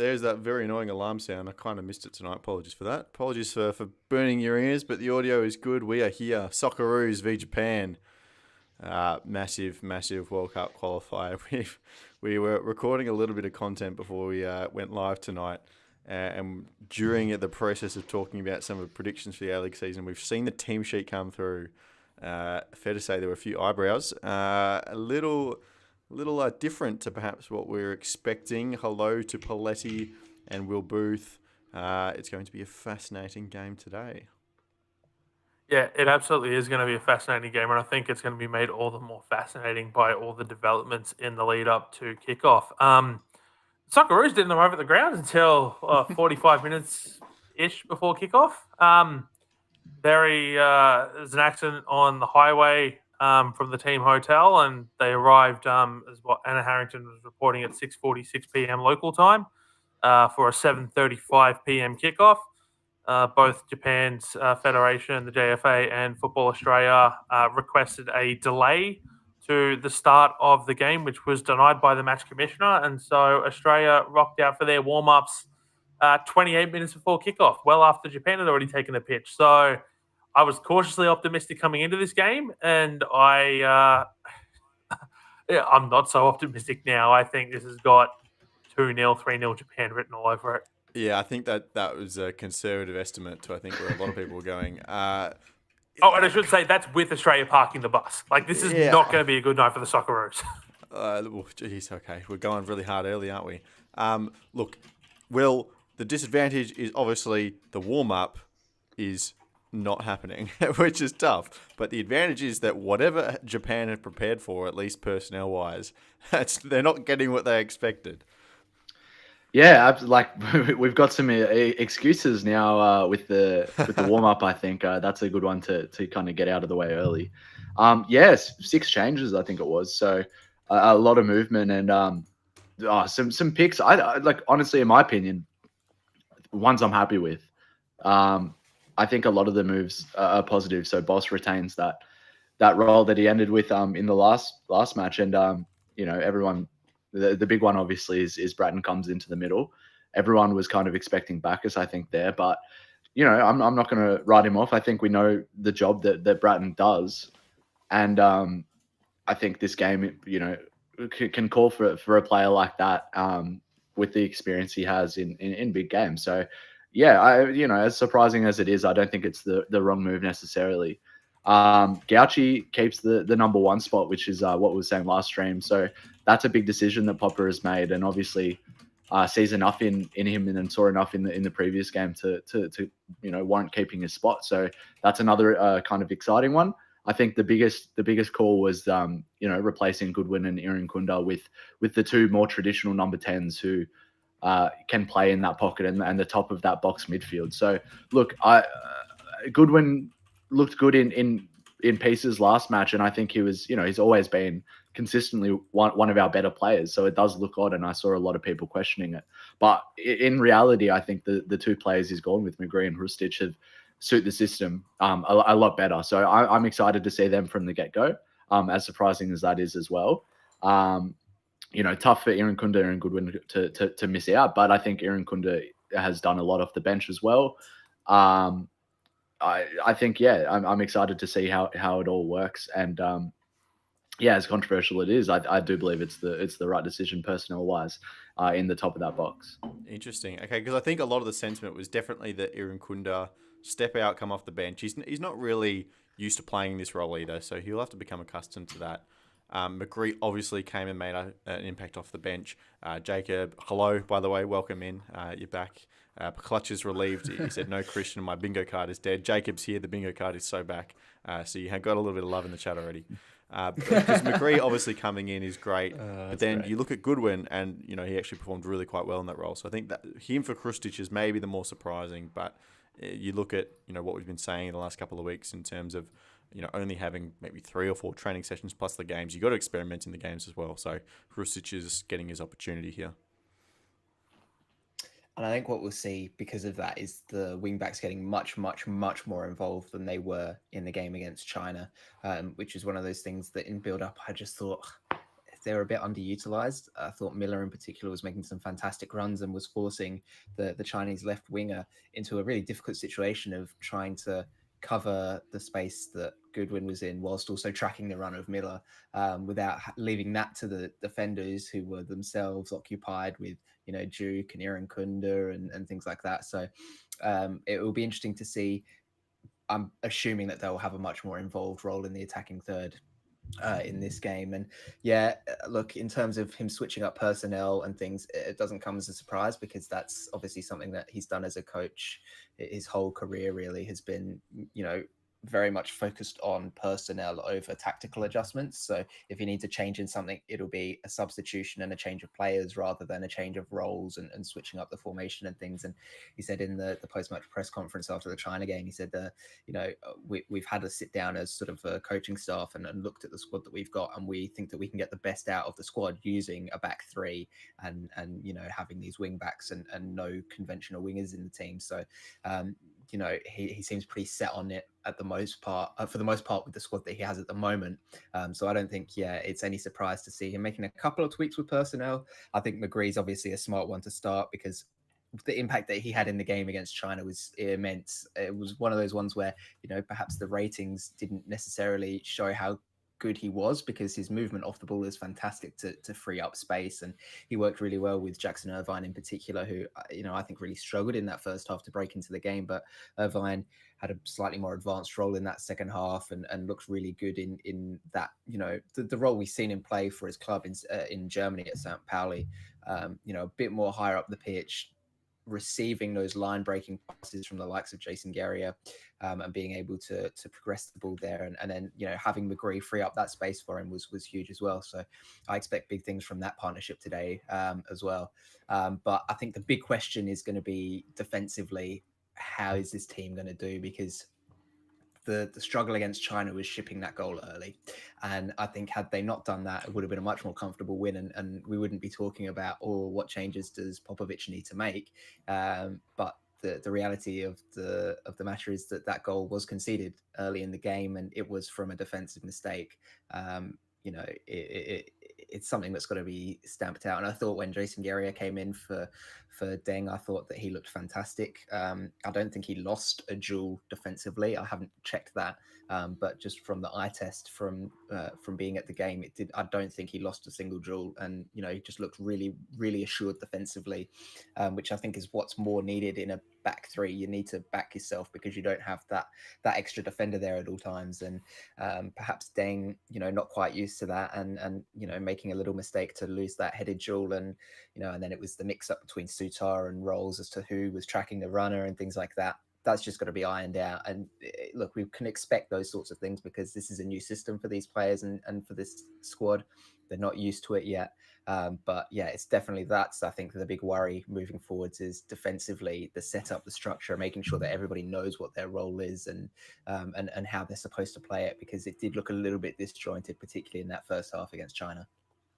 there's that very annoying alarm sound. I kind of missed it tonight. Apologies for that. Apologies for burning your ears, but the audio is good. We are here. Socceroos v Japan. Massive World Cup qualifier. We were recording a little bit of content before we went live tonight. And during the process of talking about some of the predictions for the A-League season, we've seen the team sheet come through. Fair to say there were a few eyebrows. A little different to perhaps what we were expecting. Hello to Paletti and Will Booth. It's going to be a fascinating game today. Yeah, it absolutely is going to be a fascinating game, and I think it's going to be made all the more fascinating by all the developments in the lead up to kickoff. Socceroos didn't arrive at the ground until 45 minutes ish before kickoff. There's an accident on the highway from the team hotel, and they arrived as what Anna Harrington was reporting at 6:46 p.m. local time for a 7:35 p.m. kickoff. Both Japan's federation, the JFA, and Football Australia requested a delay to the start of the game, which was denied by the match commissioner. And so Australia rocked out for their warm-ups 28 minutes before kickoff, well after Japan had already taken the pitch. So I was cautiously optimistic coming into this game, and I'm not so optimistic now. I think this has got 2-0, 3-0 Japan written all over it. Yeah, I think that was a conservative estimate to I think where a lot of people were going. And I should say that's with Australia parking the bus. Like, this is not going to be a good night for the Socceroos. Geez, okay. We're going really hard early, aren't we? Look, Will, the disadvantage is obviously the warm-up is not happening, which is tough. But the advantage is that whatever Japan had prepared for, at least personnel-wise, they're not getting what they expected. Yeah, like we've got some excuses now with the warm up. I think that's a good one to kind of get out of the way early. Yes, 6 changes I think it was, so a lot of movement and some picks. I like, honestly, in my opinion, ones I'm happy with. I think a lot of the moves are positive. So Boss retains that role that he ended with in the last match, and everyone. The big one, obviously, is Bratton comes into the middle. Everyone was kind of expecting Bacchus, I think, there. But, I'm not going to write him off. I think we know the job that Bratton does. And I think this game, can call for a player like that with the experience he has in big games. So, yeah, as surprising as it is, I don't think it's the wrong move necessarily. Gauchi keeps the number 1 spot, which is what we were saying last stream. So that's a big decision that Popper has made, and obviously sees enough in him and saw enough in the previous game to warrant keeping his spot. So that's another kind of exciting one. I think the biggest call was replacing Goodwin and Irankunda with the 2 more traditional number 10s who can play in that pocket and the top of that box midfield. So look, Goodwin looked good in pieces last match, and I think he was, he's always been consistently one of our better players. So it does look odd, and I saw a lot of people questioning it. But in reality, I think the 2 players he's gone with, McGree and Hrustic, have suit the system a lot better. So I'm excited to see them from the get-go, as surprising as that is as well. Tough for Irankunda and Goodwin to miss out, but I think Irankunda has done a lot off the bench as well. I think, I'm excited to see how it all works. And as controversial it is, I do believe it's the right decision personnel wise in the top of that box. Interesting. Okay, because I think a lot of the sentiment was definitely that Irankunda step out, come off the bench. He's not really used to playing this role either, so he'll have to become accustomed to that. McGree obviously came and made an impact off the bench. Jacob, hello, by the way, welcome in. You're back. Clutch is relieved. He said, no, Christian, my bingo card is dead. Jacob's here. The bingo card is so back. So you have got a little bit of love in the chat already. Because McGree obviously coming in is great. But then great. You look at Goodwin and, he actually performed really quite well in that role. So I think that him for Hrustic is maybe the more surprising. But you look at, what we've been saying in the last couple of weeks in terms of, only having maybe 3 or 4 training sessions plus the games. You got to experiment in the games as well. So Hrustic is getting his opportunity here. And I think what we'll see because of that is the wingbacks getting much, much, much more involved than they were in the game against China, which is one of those things that in build-up I just thought they were a bit underutilized. I thought Miller in particular was making some fantastic runs and was forcing the Chinese left winger into a really difficult situation of trying to cover the space that Goodwin was in whilst also tracking the run of Miller, without leaving that to the defenders who were themselves occupied with, Duke and Aaron Kunda and things like that. So it will be interesting to see. I'm assuming that they'll have a much more involved role in the attacking third in this game. And look, in terms of him switching up personnel and things, it doesn't come as a surprise because that's obviously something that he's done as a coach. His whole career really has been, very much focused on personnel over tactical adjustments. So if you need to change in something, it'll be a substitution and a change of players rather than a change of roles and switching up the formation and things. And he said in the post-match press conference after the China game, he said, we've had to sit down as sort of a coaching staff and looked at the squad that we've got, and we think that we can get the best out of the squad using a back three and having these wing backs and no conventional wingers in the team. So he seems pretty set on it at the most part, for the most part, with the squad that he has at the moment. So I don't think, it's any surprise to see him making a couple of tweaks with personnel. I think McGree's obviously a smart one to start because the impact that he had in the game against China was immense. It was one of those ones where, perhaps the ratings didn't necessarily show how good he was because his movement off the ball is fantastic to free up space, and he worked really well with Jackson Irvine in particular, who I think really struggled in that first half to break into the game, but Irvine had a slightly more advanced role in that second half and looked really good in that the role we've seen him play for his club in Germany at St. Pauli, a bit more higher up the pitch, receiving those line breaking passes from the likes of Jason Guerrier, and being able to progress the ball there, and then having McGree free up that space for him was huge as well. So I expect big things from that partnership today as well. But I think the big question is going to be defensively, how is this team going to do? Because the struggle against China was shipping that goal early. And I think had they not done that, it would have been a much more comfortable win. And we wouldn't be talking about, what changes does Popovic need to make? But the reality of the matter is that goal was conceded early in the game, and it was from a defensive mistake. It's something that's got to be stamped out. And I thought when Jason Guerrier came in for Deng, I thought that he looked fantastic. I don't think he lost a duel defensively. I haven't checked that, but just from the eye test from being at the game, I don't think he lost a single duel, and he just looked really, really assured defensively, which I think is what's more needed in a back three. You need to back yourself because you don't have that extra defender there at all times, and perhaps Deng, not quite used to that, and making a little mistake to lose that headed duel, and and then it was the mix up between Sutar and Rolls as to who was tracking the runner and things like that. That's just got to be ironed out. And look, we can expect those sorts of things because this is a new system for these players and for this squad. They're not used to it yet. But it's definitely that's, I think, the big worry moving forwards is defensively, the setup, the structure, making sure that everybody knows what their role is and how they're supposed to play it, because it did look a little bit disjointed, particularly in that first half against China.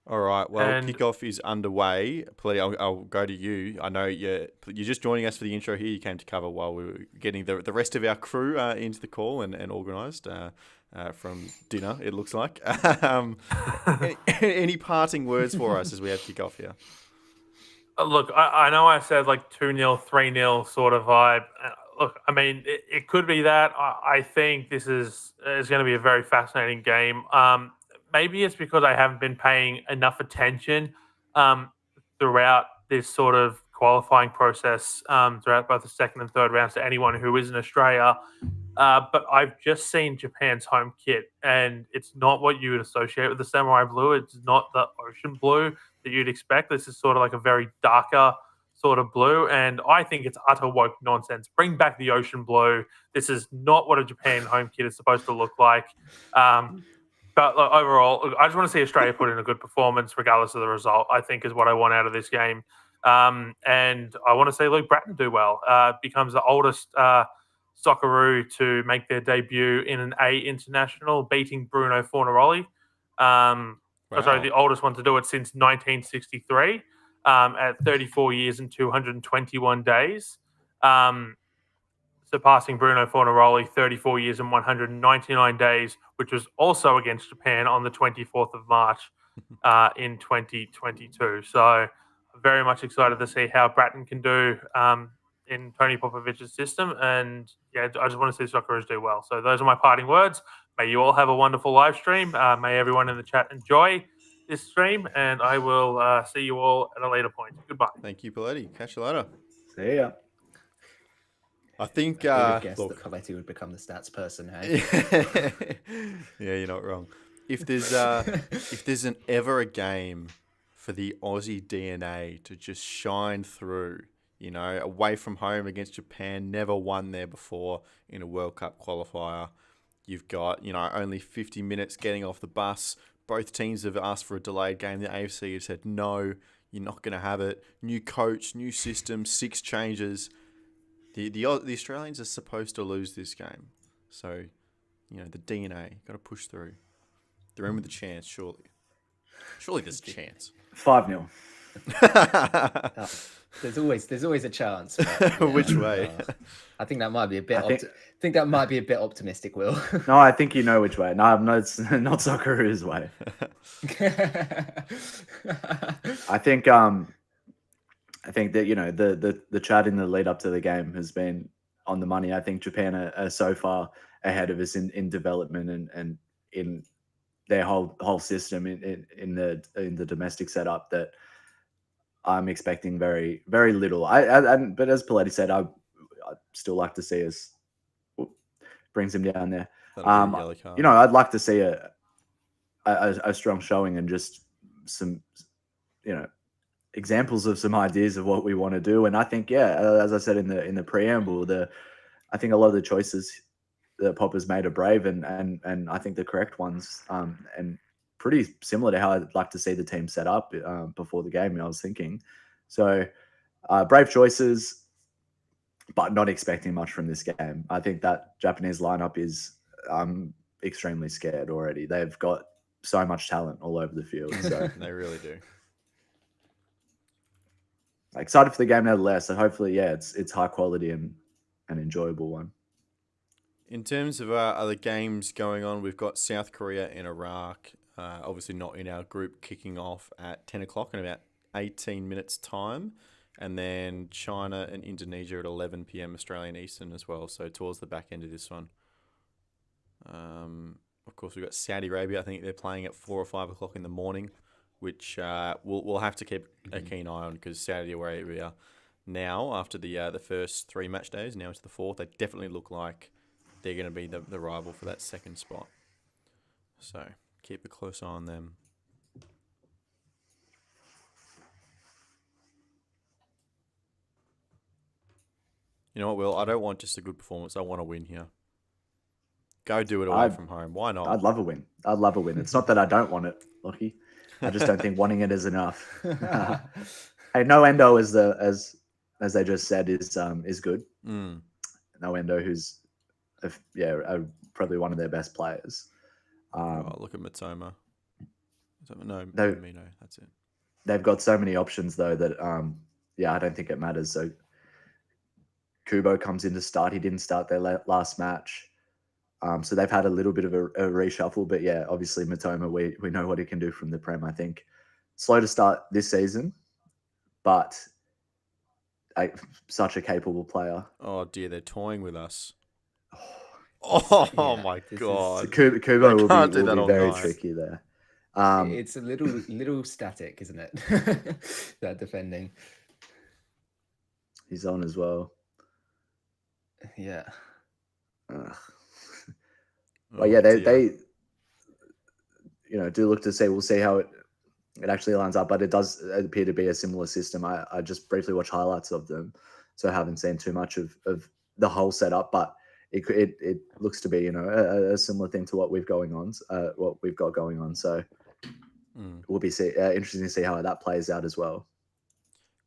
All right. Well, kickoff is underway. Please, I'll go to you. I know you're just joining us for the intro here. You came to cover while we were getting the rest of our crew into the call and organised from dinner, it looks like. Any parting words for us as we have kickoff here? Look, I know I said like 2-0, 3-0 sort of vibe. Look, I mean, it could be that. I think this is going to be a very fascinating game. Maybe it's because I haven't been paying enough attention throughout this sort of qualifying process, throughout both the second and third rounds, to anyone who is in Australia. But I've just seen Japan's home kit, and it's not what you would associate with the Samurai Blue. It's not the ocean blue that you'd expect. This is sort of like a very darker sort of blue, and I think it's utter woke nonsense. Bring back the ocean blue. This is not what a Japan home kit is supposed to look like. But look, overall, I just want to see Australia put in a good performance, regardless of the result, I think is what I want out of this game. And I want to see Luke Bratton do well. Becomes the oldest Socceroo to make their debut in an A international, beating Bruno Fornaroli. Wow. Sorry, the oldest one to do it since 1963, at 34 years and 221 days. Surpassing Bruno Fornaroli, 34 years and 199 days, which was also against Japan on the 24th of March. in 2022. So very much excited to see how Bratton can do in Tony Popovic's system. And yeah, I just want to see Socceroos do well. So those are my parting words. May you all have a wonderful live stream. May everyone in the chat enjoy this stream. And I will see you all at a later point. Goodbye. Thank you, Paletti. Catch you later. See ya. I think, Who would guess look, that Paletti would become the stats person, hey? yeah, you're not wrong. If there's ever a game for the Aussie DNA to just shine through, away from home against Japan, never won there before in a World Cup qualifier. You've got, only 50 minutes getting off the bus. Both teams have asked for a delayed game. The AFC have said, no, you're not going to have it. New coach, new system, 6 changes. The Australians are supposed to lose this game. So, the DNA, got to push through. They're in with a chance, surely. Surely there's a chance. 5-0. There's always a chance. But, Which way? I think that might be a bit. I think that might be a bit optimistic, Will. No, I think you know which way. No, it's not Socceroos' way. I think that the chat in the lead up to the game has been on the money. I think Japan are so far ahead of us in development and in their whole system in the domestic setup that I'm expecting very, very little. But as Paletti said, I'd still like to see us. Brings him down there. Yellow card. I'd like to see a strong showing and just some, examples of some ideas of what we want to do. And I think, as I said in the preamble, I think a lot of the choices that Pop has made are brave and I think the correct ones, and pretty similar to how I'd like to see the team set up before the game, I was thinking. So brave choices, but not expecting much from this game. I think that Japanese lineup is extremely scared already. They've got so much talent all over the field. So They really do. Excited for the game nevertheless. So hopefully, it's high quality and an enjoyable one. In terms of other games going on, we've got South Korea and Iraq, obviously not in our group, kicking off at 10 o'clock in about 18 minutes' time. And then China and Indonesia at 11 p.m. Australian Eastern as well, so towards the back end of this one. Of course, we've got Saudi Arabia. I think they're playing at 4 or 5 o'clock in the morning, which we'll have to keep a keen eye on because Saudi Arabia now, after the first 3 match days, now into the 4th, they definitely look like they're going to be the rival for that second spot. So keep a close eye on them. You know what, Will? I don't want just a good performance. I want to win here. Go do it away from home. Why not? I'd love a win. It's not that I don't want it, Lockie. I just don't think wanting it is enough. Hey, no Endo as they just said is good. No Endo, who's probably one of their best players. Look at Matoma. No, Mino. That's it. They've got so many options though that I don't think it matters. So Kubo comes in to start. He didn't start their last match. So they've had a little bit of a reshuffle, but obviously Matoma, we know what he can do from the Prem. I think slow to start this season, but such a capable player. Oh dear, they're toying with us. Oh my god, Kubo will be very tricky there. It's a little static, isn't it? That defending. He's on as well. Yeah. But they do look to see. We'll see how it actually lines up. But it does appear to be a similar system. I just briefly watched highlights of them, so I haven't seen too much of the whole setup. But it looks to be a similar thing to what we've got going on. So we'll be interesting to see how that plays out as well.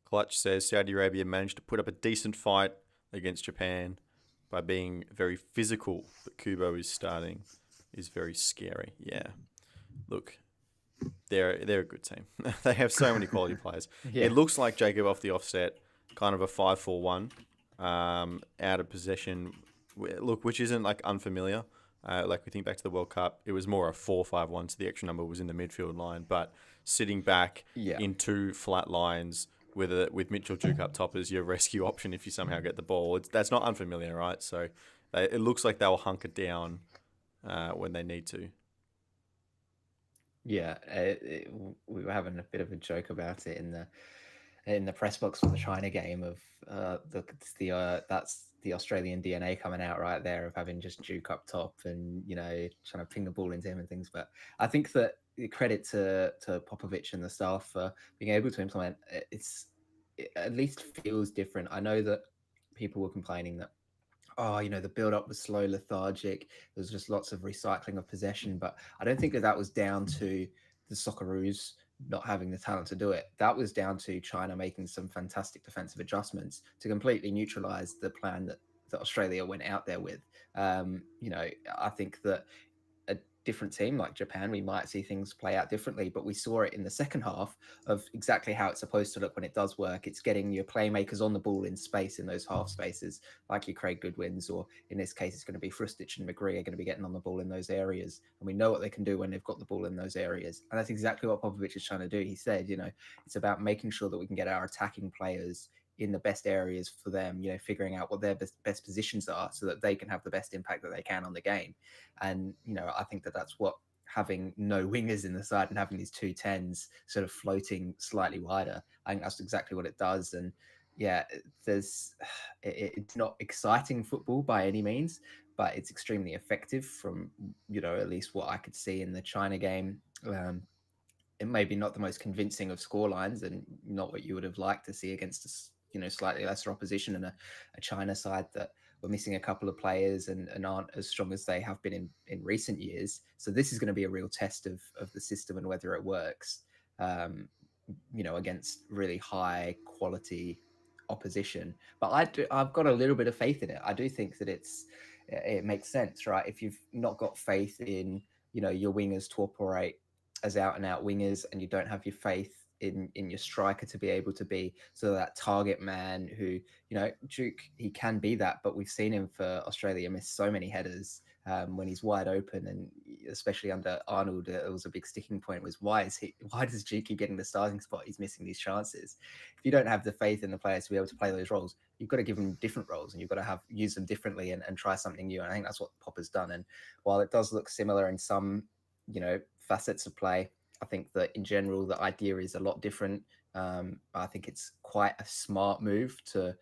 Clutch says Saudi Arabia managed to put up a decent fight against Japan by being very physical, but Kubo is starting is very scary. Yeah. Look, they're a good team. They have so many quality players. Yeah. It looks like Jacob off the offset, kind of a 5-4-1, out of possession. Look, which isn't like unfamiliar. Like we think back to the World Cup, it was more a 4-5-1, so the extra number was in the midfield line. But sitting back in two flat lines with Mitchell Duke up top as your rescue option if you somehow get the ball, that's not unfamiliar, right? So it looks like they'll hunker down when they need to. Yeah, we were having a bit of a joke about it in the press box for the China game of that's the Australian DNA coming out right there of having just Duke up top and trying to ping the ball into him and things. But I think that credit to Popovic and the staff for being able to implement it at least feels different. I know that people were complaining that the build-up was slow, lethargic. There was just lots of recycling of possession. But I don't think that was down to the Socceroos not having the talent to do it. That was down to China making some fantastic defensive adjustments to completely neutralize the plan that Australia went out there with. I think that a different team like Japan, we might see things play out differently, but we saw it in the second half of exactly how it's supposed to look when it does work. It's getting your playmakers on the ball in space in those half spaces, like your Craig Goodwins, or in this case, it's going to be Frustich and McGree are going to be getting on the ball in those areas. And we know what they can do when they've got the ball in those areas. And that's exactly what Popovic is trying to do. He said, it's about making sure that we can get our attacking players in the best areas for them, figuring out what their best positions are so that they can have the best impact that they can on the game. And, I think that that's what having no wingers in the side and having these 2 10s sort of floating slightly wider, I think that's exactly what it does. And yeah, it's not exciting football by any means, but it's extremely effective from, at least what I could see in the China game. It may be not the most convincing of scorelines and not what you would have liked to see against a slightly lesser opposition and a China side that were missing a couple of players and aren't as strong as they have been in recent years. So this is going to be a real test of the system and whether it works, against really high quality opposition. But I've got a little bit of faith in it. I do think that it makes sense, right? If you've not got faith in, your wingers to operate as out and out wingers, and you don't have your faith in your striker to be able to be sort of that target man who, Duke, he can be that, but we've seen him for Australia miss so many headers when he's wide open, and especially under Arnold, it was a big sticking point was why does Duke keep getting the starting spot? He's missing these chances. If you don't have the faith in the players to be able to play those roles, you've got to give them different roles and you've got to use them differently and try something new. And I think that's what Pop has done. And while it does look similar in some, facets of play, I think that in general, the idea is a lot different. I think it's quite a smart move to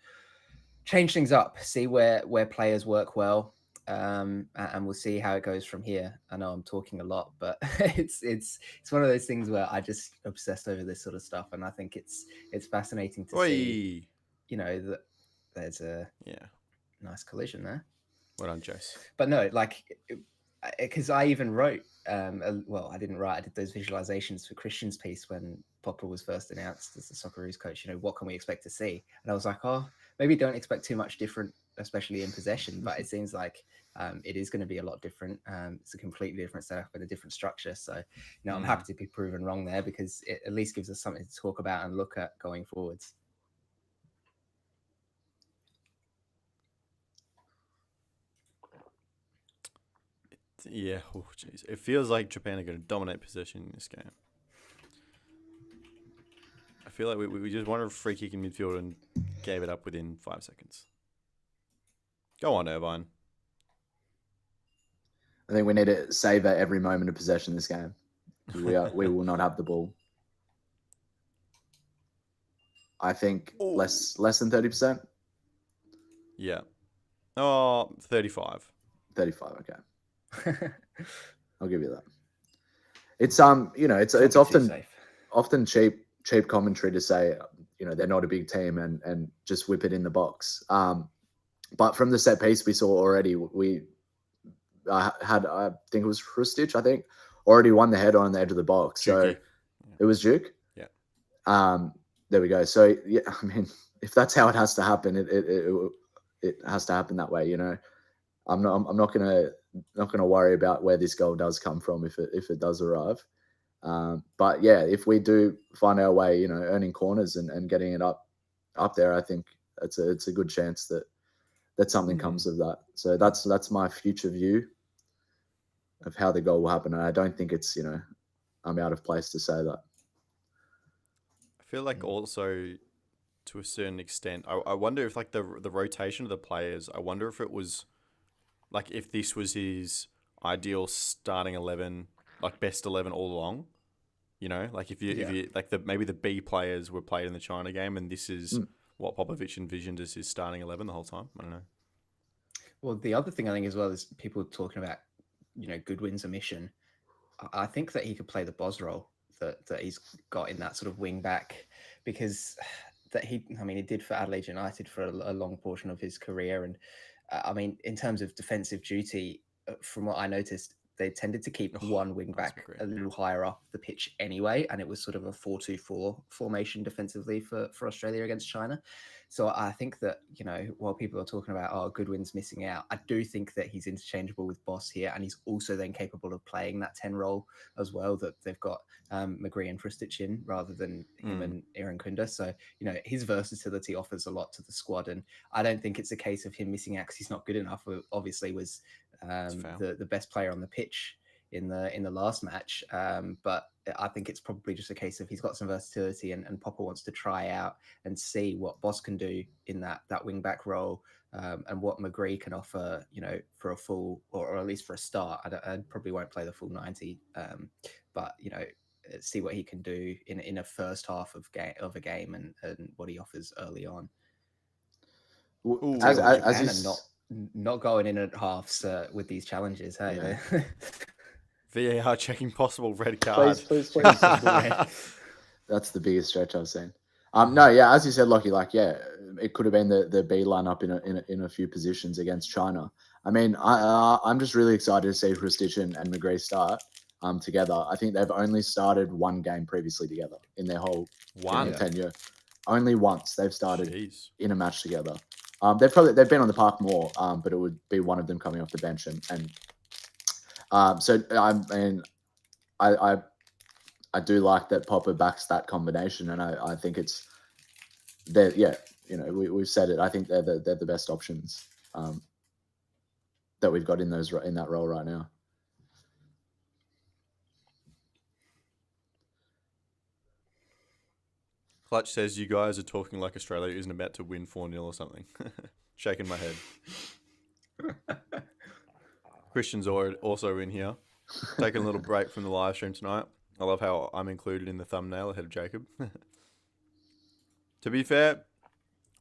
change things up, see where players work well, and we'll see how it goes from here. I know I'm talking a lot, but it's one of those things where I just obsess over this sort of stuff, and I think it's fascinating to see. That there's a nice collision there. Well done, Jace. But no, because I even wrote, I didn't write, I did those visualizations for Christian's piece when Popper was first announced as the Socceroos coach, what can we expect to see? And I was like, maybe don't expect too much different, especially in possession, but it seems like it is going to be a lot different. It's a completely different setup with a different structure. So, I'm happy to be proven wrong there because it at least gives us something to talk about and look at going forwards. Yeah, jeez. It feels like Japan are going to dominate possession in this game. I feel like we just wanted a free kick in midfield and gave it up within 5 seconds. Go on, Irvine. I think we need to savor every moment of possession in this game. We will not have the ball. I think less than 30%. Yeah. 35. 35, okay. I'll give you that. It's it's often cheap commentary to say they're not a big team and just whip it in the box. But from the set piece we saw already, we had I think it was Frustich, already won the header on the edge of the box. So it was Duke. Yeah. There we go. So yeah, I mean, if that's how it has to happen, it has to happen that way. I'm not gonna worry about where this goal does come from if it does arrive. But yeah, if we do find our way, earning corners and getting it up there, I think it's a good chance that something comes of that. So that's my future view. how the goal will happen. And I don't think it's, I'm out of place to say that. I feel like also to a certain extent, I wonder if like the rotation of the players, I wonder if it was like if this was his ideal starting 11, like best 11 all along. Like if you like maybe the B players were played in the China game, and this is what Popovic envisioned as his starting 11 the whole time. I don't know. Well, the other thing I think as well is people talking about, Goodwin's omission. I think that he could play the Boz role that he's got in that sort of wing back, because he did for Adelaide United for a long portion of his career. And in terms of defensive duty, from what I noticed, they tended to keep one wing back a little higher up the pitch anyway, and it was sort of a 4-2-4 formation defensively for Australia against China. So I think that, while people are talking about, Goodwin's missing out, I do think that he's interchangeable with Boss here, and he's also then capable of playing that 10 role as well, that they've got McGree and Fristic in rather than him and Irankunda. So, his versatility offers a lot to the squad, and I don't think it's a case of him missing out because he's not good enough. Obviously was the best player on the pitch in the last match, but I think it's probably just a case of he's got some versatility, and Popper wants to try out and see what Boss can do in that wing back role, and what McGree can offer, for a full or at least for a start. I probably won't play the full 90, but see what he can do in a first half of a game, and what he offers early on. Not going in at halves with these challenges, hey? Yeah. VAR checking possible red card. Please. That's the biggest stretch I've seen. No, yeah, as you said, Lockie, it could have been the B lineup in a few positions against China. I'm just really excited to see Fristic and McGree start together. I think they've only started one game previously together in their whole tenure. Only once they've started in a match together. They've been on the park more, but it would be one of them coming off the bench, and so I do like that Popper backs that combination, and I think it's we've said it. I think they're the best options that we've got in that role right now. Clutch says you guys are talking like Australia isn't about to win 4-0 or something. Shaking my head. Christian's also in here, taking a little break from the live stream tonight. I love how I'm included in the thumbnail ahead of Jacob. To be fair,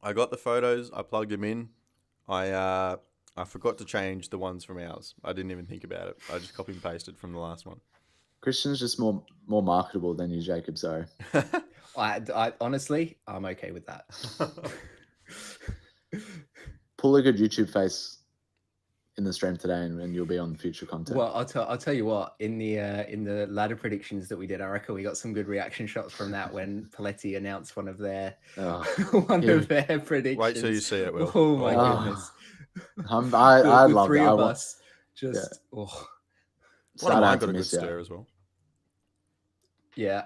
I got the photos. I plugged them in. I forgot to change the ones from ours. I didn't even think about it. I just copy and pasted from the last one. Christian's just more marketable than you, Jacob. Sorry. I honestly, I'm okay with that. Pull a good YouTube face in the stream today, and you'll be on future content. Well, I'll tell you what. In the ladder predictions that we did, I reckon we got some good reaction shots from that when Paletti announced one of their of their predictions. Wait till you see it, Will. Oh my goodness! I love three it. of us. Just one of mine got a good stir as well. Yeah.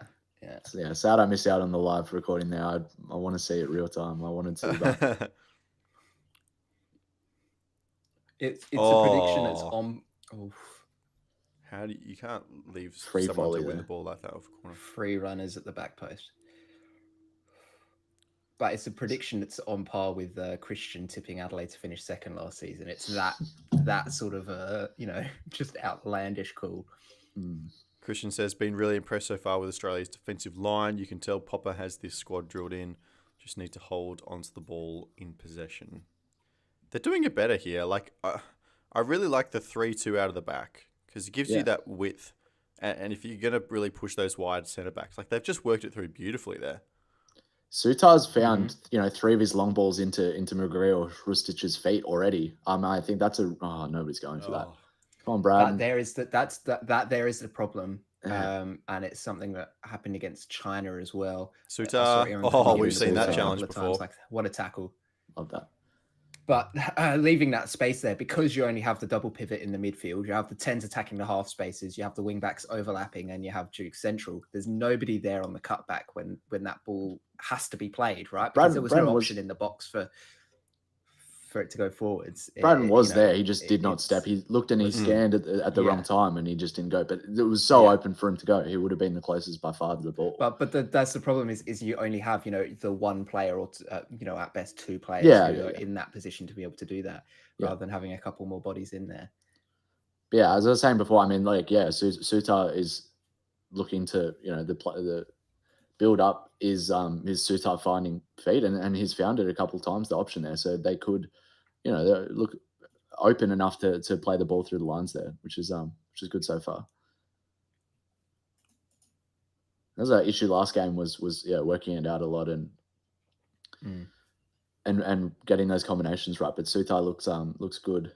Sad I missed out on the live recording there. I want to see it real time. I wanted to. But... It's a prediction that's on. How do you can't leave free someone to win the ball like that off the corner? Free runners at the back post. But it's a prediction that's on par with Christian tipping Adelaide to finish second last season. It's that sort of just outlandish call. Christian says, been really impressed so far with Australia's defensive line. You can tell Popper has this squad drilled in. Just need to hold onto the ball in possession. They're doing it better here. I really like the 3-2 out of the back because it gives you that width. And if you're going to really push those wide centre backs, they've just worked it through beautifully there. Sutar's found, 3 of his long balls into McGree or Rustic's feet already. I think that's nobody's going for that. Come on, Brad. There is the problem. And it's something that happened against China as well. Sutar, we've seen that challenge before. What a tackle. Love that. But leaving that space there, because you only have the double pivot in the midfield, you have the 10s attacking the half spaces, you have the wing backs overlapping, and you have Duke central. There's nobody there on the cutback when that ball has to be played, right? Because there was no option in the box for for it to go forwards. Braden was you know, there. He just did not step. He looked and he scanned at the wrong time, and he just didn't go. But it was so open for him to go. He would have been the closest by far to the ball. But that's the problem is you only have, you know, the one player or you know, at best two players who are in that position to be able to do that, rather than having a couple more bodies in there. Yeah, as I was saying before, I mean, like, Sutar is looking to, you know, the build up is his Sutar finding feet, and he's found it a couple of times, the option there, so they could, you know, look open enough to play the ball through the lines there, which is good so far. That was an issue last game was working it out a lot and getting those combinations right. But Sutar looks good.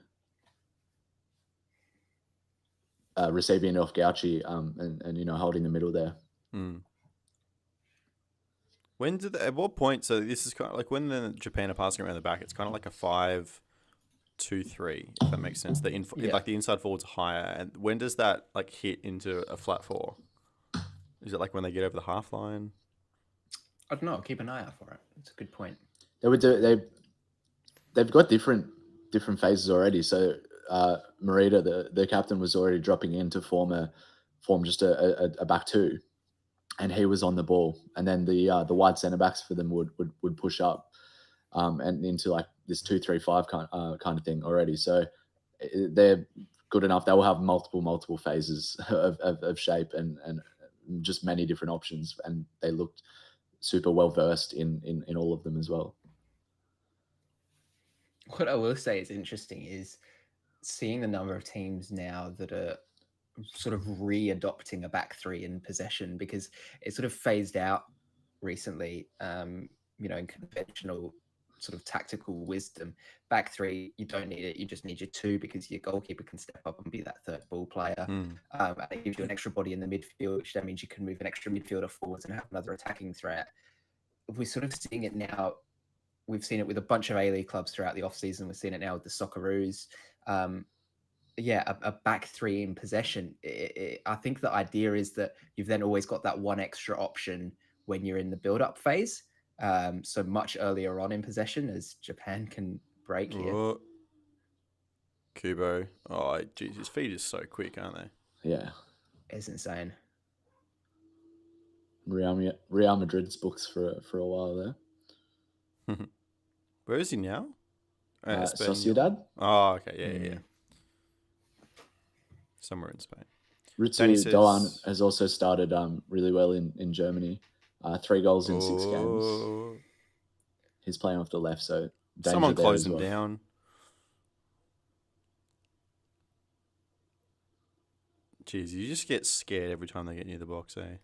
Receiving it off Gauchi and you know, holding the middle there. At what point? So this is kind of like when Japan are passing around the back. It's kind of like a 5-2-3, if that makes sense. Like the inside forwards are higher, and when does that like hit into a flat 4? Is it like when they get over the half line? I don't know. Keep an eye out for it. It's a good point. They've got different phases already. So Morita, the captain, was already dropping in to form just a back 2, and he was on the ball. And then the wide centre backs for them would push up and into like this 2-3-5 kind of thing already. So they're good enough. They will have multiple phases of shape and just many different options, and they looked super well versed in all of them as well. What I will say is interesting is seeing the number of teams now that are sort of re-adopting a back 3 in possession, because it sort of phased out recently, you know, in conventional sort of tactical wisdom. Back 3, you don't need it. You just need your 2, because your goalkeeper can step up and be that third ball player. And it gives you an extra body in the midfield, which that means you can move an extra midfielder forwards and have another attacking threat. We're sort of seeing it now. We've seen it with a bunch of A-League clubs throughout the off-season. We're seeing it now with the Socceroos. A back 3 in possession. I think the idea is that you've then always got that one extra option when you're in the build-up phase. So much earlier on in possession, as Japan can break here. Kubo. Oh, geez, his feet is so quick, aren't they? Yeah. It's insane. Real Madrid's books for a while there. Where is he now? Sociedad. Oh, okay. Yeah. Somewhere in Spain. Ritsu Doan has also started really well in Germany. 3 goals in 6 games. He's playing off the left, so someone close him down. Jeez, you just get scared every time they get near the box, eh?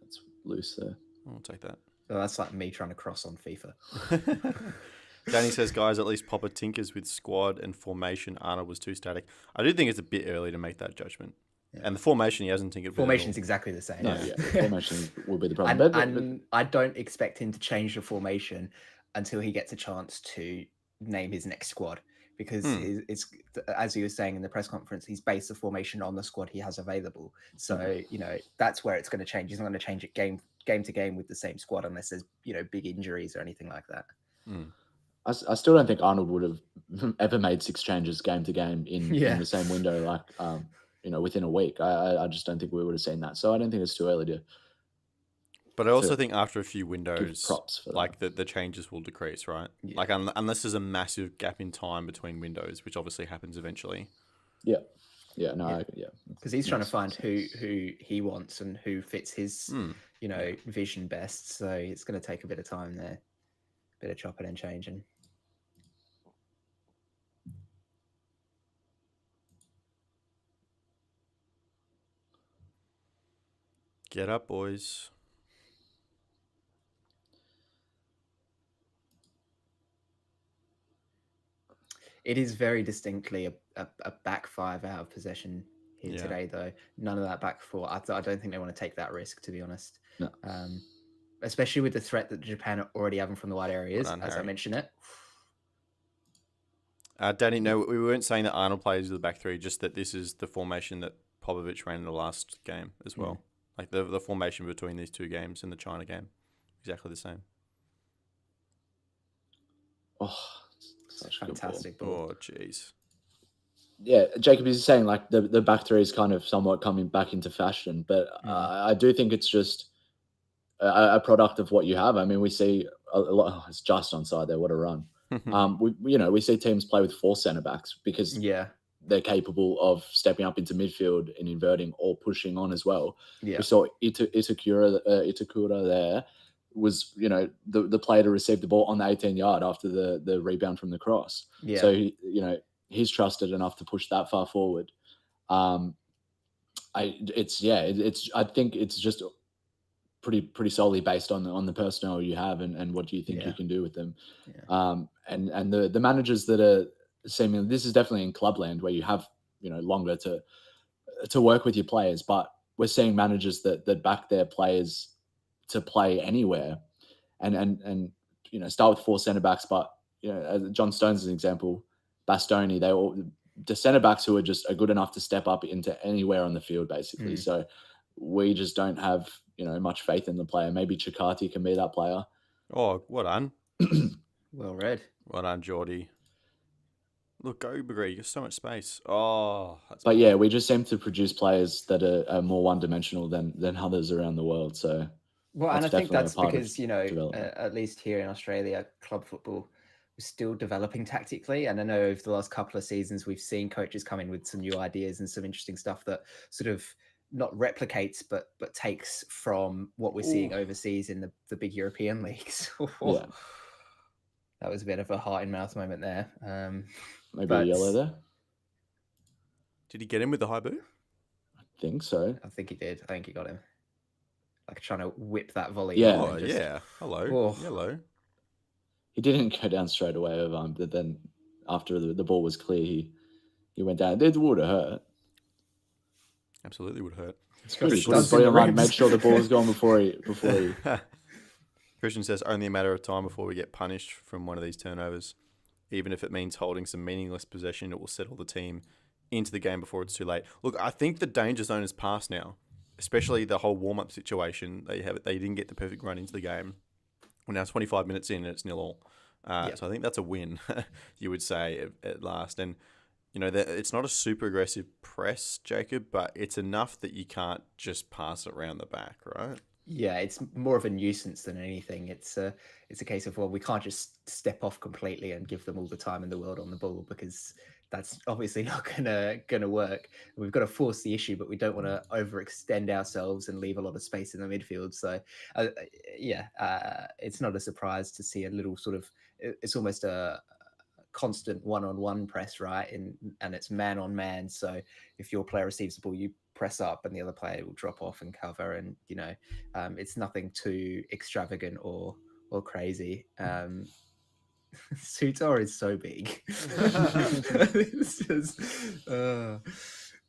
That's loose there. I'll take that. So that's like me trying to cross on FIFA. Danny says, guys, at least Popper tinkers with squad and formation. Arnold was too static. I do think it's a bit early to make that judgment. Yeah. And the formation, he hasn't tinkered with. Formation's exactly the same. No, formation will be the problem. And I don't expect him to change the formation until he gets a chance to name his next squad. Because it's, as he was saying in the press conference, he's based the formation on the squad he has available. So, you know, that's where it's going to change. He's not going to change it game to game with the same squad unless there's, you know, big injuries or anything like that. I still don't think Arnold would have ever made 6 changes game to game in the same window, like, you know, within a week. I just don't think we would have seen that. So I don't think it's too early to. But I also think after a few windows, props for like the changes will decrease, right? Yeah. Like unless there's a massive gap in time between windows, which obviously happens eventually. Yeah. Yeah. No. Yeah. Because he's trying to find who he wants and who fits his, you know, vision best. So it's going to take a bit of time there, a bit of chopping and changing. Get up, boys. It is very distinctly a back 5 out of possession here today, though. None of that back 4. I don't think they want to take that risk, to be honest. No. Especially with the threat that Japan are already having from the wide areas, as I mentioned it. Danny, no, we weren't saying that Arnold plays with the back 3, just that this is the formation that Popovic ran in the last game as well. Like the formation between these 2 games and the China game, exactly the same. Oh, Such Good ball. fantastic ball. Oh, jeez. Yeah, Jacob is saying like the back three is kind of somewhat coming back into fashion, but I do think it's just a product of what you have. I mean, we see a lot. Oh, it's just onside there. What a run! We see teams play with 4 centre backs because Yeah, they're capable of stepping up into midfield and inverting or pushing on as well. yeah, We saw Itakura there was, the player to receive the ball on the 18-yard after the rebound from the cross. yeah. So, he's trusted enough to push that far forward. I think it's just pretty solely based on the personnel you have and what do you think you can do with them. Yeah. And the managers that are seemingly, this is definitely in clubland where you have, longer to work with your players, but we're seeing managers that back their players to play anywhere and start with 4 centre backs, but as John Stones is an example, Bastoni, the centre backs who are good enough to step up into anywhere on the field basically. So we just don't have much faith in the player. Maybe Chikati can be that player. Oh, well done. Well read. Well done, Geordie. Look, go Bagri. You got so much space. Oh, but yeah, we just seem to produce players that are more one-dimensional than others around the world. So, well, and I think that's because development. At least here in Australia, club football is still developing tactically. And I know over the last couple of seasons, we've seen coaches come in with some new ideas and some interesting stuff that sort of not replicates, but takes from what we're seeing overseas in the big European leagues. Yeah. That was a bit of a heart in mouth moment there. Maybe a yellow there. Did he get him with the high boot? I think so. I think he did. I think he got him. Like trying to whip that volley. Yeah. Oh, yeah. Hello. Yellow. He didn't go down straight away over him, but then after the ball was clear, he went down. It would have hurt. Absolutely would hurt. Put his body on line, made sure the ball was gone before he. Christian says only a matter of time before we get punished from one of these turnovers. Even if it means holding some meaningless possession, it will settle the team into the game before it's too late. Look, I think the danger zone is past now, especially the whole warm-up situation. They didn't get the perfect run into the game. We're now 25 minutes in and it's 0-0. So I think that's a win, you would say, at last. And, it's not a super aggressive press, Jacob, but it's enough that you can't just pass it around the back, right? Yeah, it's more of a nuisance than anything. It's a case of, well, we can't just step off completely and give them all the time in the world on the ball because that's obviously not gonna work. We've got to force the issue, but we don't want to overextend ourselves and leave a lot of space in the midfield. So, it's not a surprise to see a little sort of. It's almost a constant one-on-one press, right? And it's man on man. So if your player receives the ball, you press up and the other player will drop off and cover, and it's nothing too extravagant or crazy. Sutor is so big.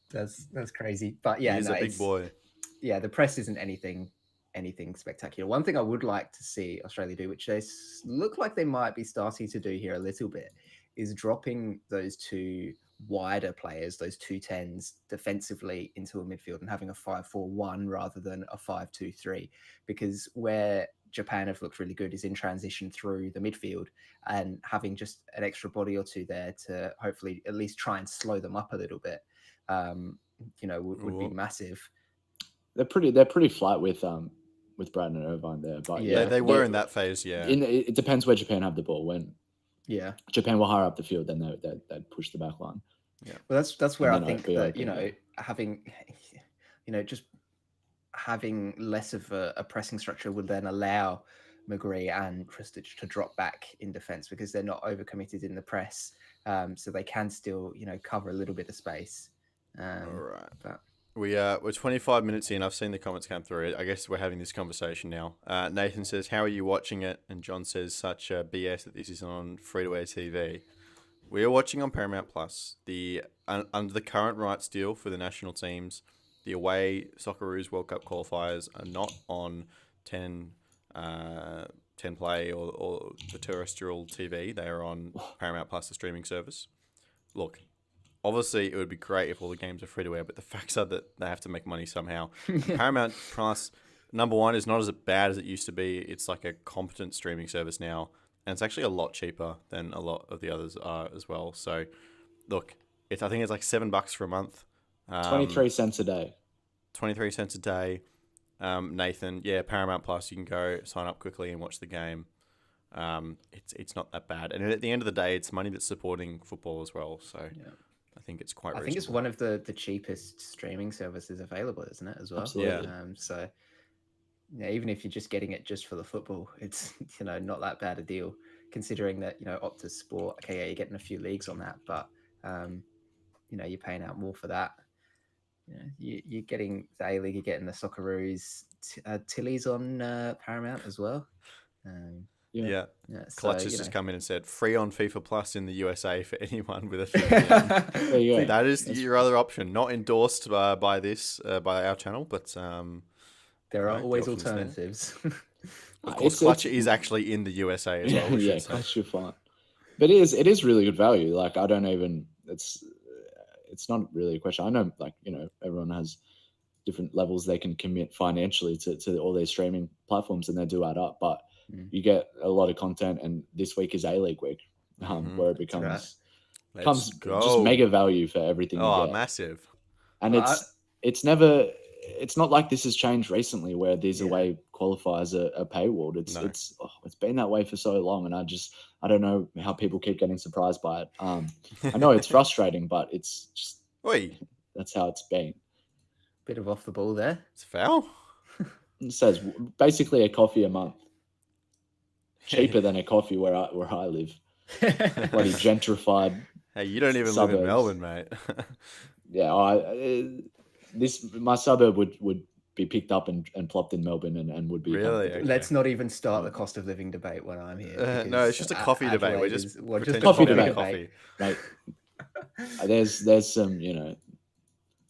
That's crazy. But yeah, he's a big boy. Yeah, the press isn't anything spectacular. One thing I would like to see Australia do, which they look like they might be starting to do here a little bit, is dropping those 2 wider players, those 2 10s defensively into a midfield and having a 5-4-1 rather than a 5-2-3, because where Japan have looked really good is in transition through the midfield, and having just an extra body or 2 there to hopefully at least try and slow them up a little bit, would be massive. They're pretty flat with Braden and Irvine there, but yeah, they were in that phase. Yeah, it depends where Japan have the ball. When Japan will hire up the field, then they'd push the back line. Yeah, well, that's where I think that having just having less of a pressing structure would then allow McGree and Kristich to drop back in defence because they're not overcommitted in the press, so they can still cover a little bit of space. All right, but we're 25 minutes in. I've seen the comments come through. I guess we're having this conversation now. Nathan says, "How are you watching it?" And John says, "Such BS that this is on free-to-air TV." We are watching on Paramount Plus. Under the current rights deal for the national teams, the away Socceroos World Cup qualifiers are not on 10 Play or the terrestrial TV. They are on Paramount Plus, the streaming service. Look, obviously, it would be great if all the games are free to air, but the facts are that they have to make money somehow. Paramount Plus, number one, is not as bad as it used to be. It's like a competent streaming service now. and it's actually a lot cheaper than a lot of the others are as well. So, look, I think it's like $7 for a month. 23 cents a day. 23 cents a day. Nathan, yeah, Paramount Plus, you can go sign up quickly and watch the game. It's not that bad, and at the end of the day, it's money that's supporting football as well. So I think it's quite. I think it's one of the cheapest streaming services available, isn't it? As well. Absolutely. So yeah, even if you're just getting it just for the football, it's not that bad a deal, considering that Optus Sport. Okay, yeah, you're getting a few leagues on that, but you're paying out more for that. You're getting the A League, you're getting the Socceroos, Tilly's on Paramount as well. Yeah. Clutch has just come in and said free on FIFA Plus in the USA for anyone with a There you go. That is your other option. Not endorsed by our channel, but there are always the options there. alternatives. Of course, Clutch is actually in the USA as well. Yeah, Clutch you're fine. But it is really good value. Like I don't even. It's not really a question. I know, everyone has different levels they can commit financially to all these streaming platforms, and they do add up. But you get a lot of content, and this week is A-League week, where it becomes just mega value for everything. Oh, you get. massive! And it's not like this has changed recently, where these away qualifiers are paywalled. It's been that way for so long, and I don't know how people keep getting surprised by it. I know it's frustrating, but it's just that's how it's been. Bit of off the ball there. It's foul. It says basically a coffee a month, cheaper than a coffee where I live. Bloody gentrified. Hey, you don't even live in Melbourne, mate. Yeah, my suburb would be picked up and plopped in Melbourne and would be really. Okay. Let's not even start the cost of living debate when I'm here. No, it's just a coffee debate. We're just a coffee debate. Coffee. Mate, there's some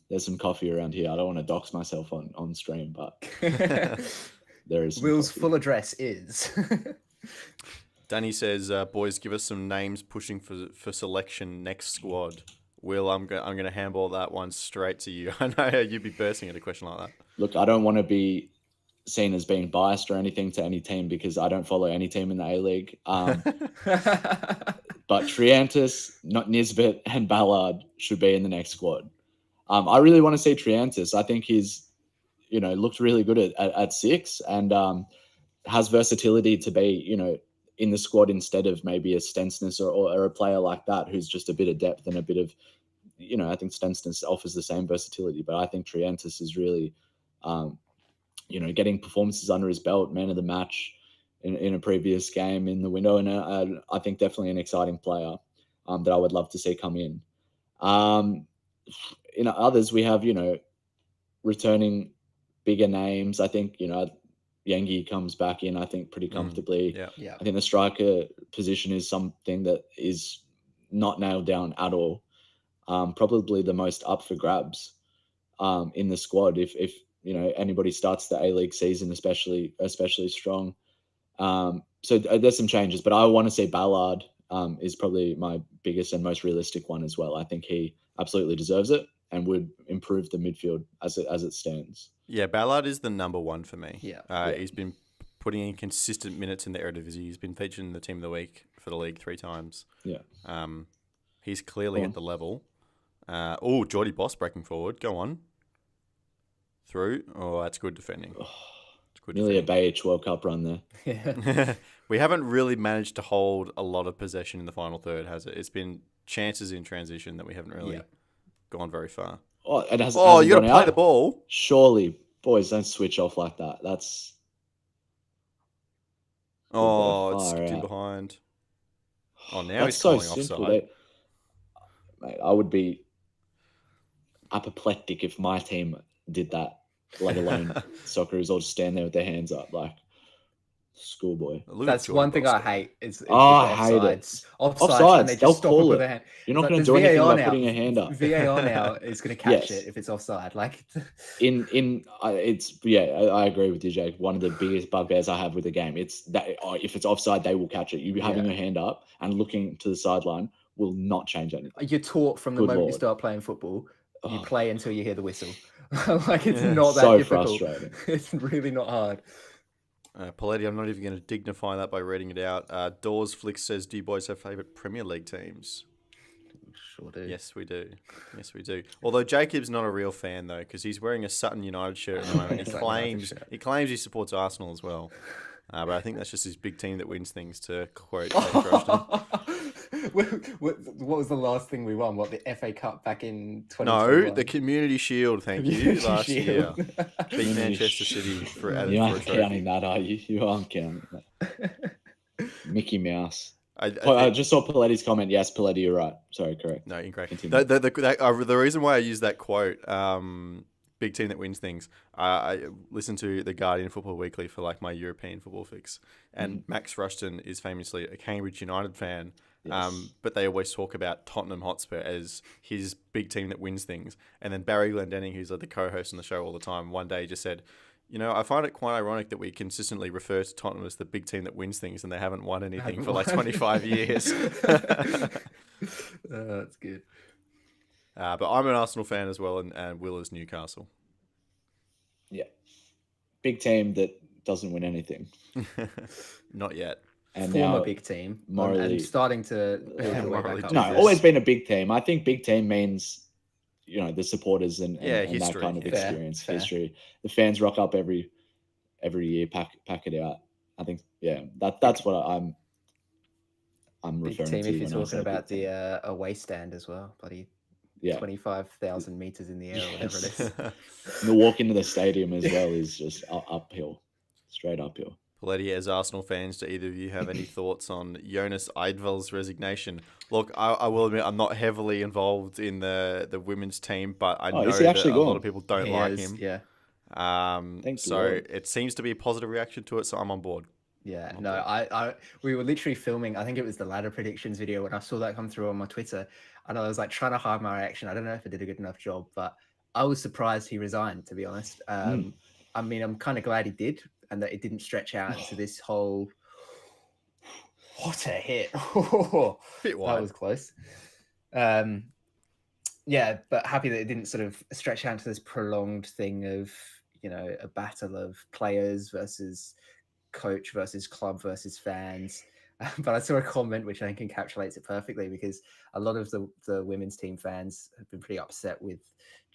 there's some coffee around here. I don't want to dox myself on stream, but there is. Will's coffee. full address is. Danny says, "Boys, give us some names pushing for selection next squad." Will, I'm going to handball that one straight to you. I know you'd be bursting at a question like that. Look, I don't want to be seen as being biased or anything to any team because I don't follow any team in the A-League. But Triantis, Nisbet, and Ballard should be in the next squad. I really want to see Triantis. I think he's, looked really good at 6 and has versatility to be, in the squad instead of maybe a Stensness or a player like that who's just a bit of depth and a bit of, I think Stensness offers the same versatility, but I think Triantis is really, getting performances under his belt, man of the match in a previous game in the window. And I think definitely an exciting player that I would love to see come in. In others, we have, returning bigger names. I think, Yengi comes back in, I think, pretty comfortably. Yeah. I think the striker position is something that is not nailed down at all. Probably the most up for grabs in the squad. If anybody starts the A-League season, especially strong. So there's some changes, but I want to see Ballard is probably my biggest and most realistic one as well. I think he absolutely deserves it and would improve the midfield as it stands. Yeah, Ballard is the number one for me. Yeah. He's been putting in consistent minutes in the Eredivisie. He's been featured in the Team of the Week for the league 3 times. Yeah. He's clearly at the level. Geordie Boss breaking forward. Go on. Through. Oh, that's good defending. It's good Nearly defending. a Bayic World Cup run there. Yeah. We haven't really managed to hold a lot of possession in the final third, has it? It's been chances in transition that we haven't really gone very far. Oh, it has. You got to play the ball. Surely, boys, don't switch off like that. That's. It's far in out. behind. Oh, now That's he's so calling simple. offside. Mate, I would be apoplectic if my team did that, let alone Socceroos all just stand there with their hands up like schoolboy. Look at That's Jordan one thing Boss. I hate is I hate it. Offsides, and they they'll just stop call it with it. a hand. You're not Like, going to there's do anything VAR by now. putting a hand up. VAR now is going to catch Yes. it if it's offside. Like, I agree with you, Jake. One of the biggest bugbears I have with the game, it's that if it's offside, they will catch it. You having your hand up and looking to the sideline will not change anything. you're taught from the Good moment you Lord. start playing football, you Oh. play until you hear the whistle. Like, it's not that So difficult. frustrating. It's really not hard. Paletti, I'm not even going to dignify that by reading it out. Dawes Flick says, do you boys have favourite Premier League teams? Sure do. Yes, we do. Yes, we do. Although Jacob's not a real fan, though, because he's wearing a Sutton United shirt at the moment. He claims he supports Arsenal as well. But I think that's just his big team that wins things, to quote Dave Rushton. What was the last thing we won? What, the FA Cup back in 2021? No, the Community Shield, thank you, last year. Beat Manchester City for added You for a aren't trophy. counting that, are you? You aren't counting that. Mickey Mouse. I Just saw Paletti's comment. Yes, Paletti, you're right. Sorry, correct. No, incorrect. Continue. The reason why I use that quote, big team that wins things, I listen to the Guardian Football Weekly for like my European football fix, and Max Rushton is famously a Cambridge United fan. Yes. But they always talk about Tottenham Hotspur as his big team that wins things. And then Barry Glendenning, who's like the co-host on the show all the time, one day just said, I find it quite ironic that we consistently refer to Tottenham as the big team that wins things, and they haven't won anything for like 25 years. That's good. But I'm an Arsenal fan as well, and Will is Newcastle. Yeah. Big team that doesn't win anything. Not yet. And Former now, big team. morally- and starting to morally back do up. No, always been a big team. I think big team means, the supporters and that history. kind of Fair, experience, fair. history. The fans rock up every year, pack it out. I think, that's what I'm Big referring team to. if you're when I talking say about big team. the away stand as well. Bloody Yeah. 25,000 meters in the air or whatever it is. And the walk into the stadium as well is just uphill, straight uphill. Paletti, as Arsenal fans, do either of you have any thoughts on Jonas Eidvel's resignation? Look, I will admit I'm not heavily involved in the women's team, but I know is he that actually a gone? lot of people don't He like is, him. Yeah. Thank So Lord. it seems to be a positive reaction to it, so I'm on board. Yeah, I'm on no, board. we were literally filming. I think it was the ladder predictions video when I saw that come through on my Twitter, and I was like trying to hide my reaction. I don't know if I did a good enough job, but I was surprised he resigned. To be honest, I mean, I'm kind of glad he did, and that it didn't stretch out into this whole. What a hit! Bit That wide. was close. Yeah, but happy that it didn't sort of stretch out into this prolonged thing of a battle of players versus coach versus club versus fans. But I saw a comment which I think encapsulates it perfectly, because a lot of the women's team fans have been pretty upset with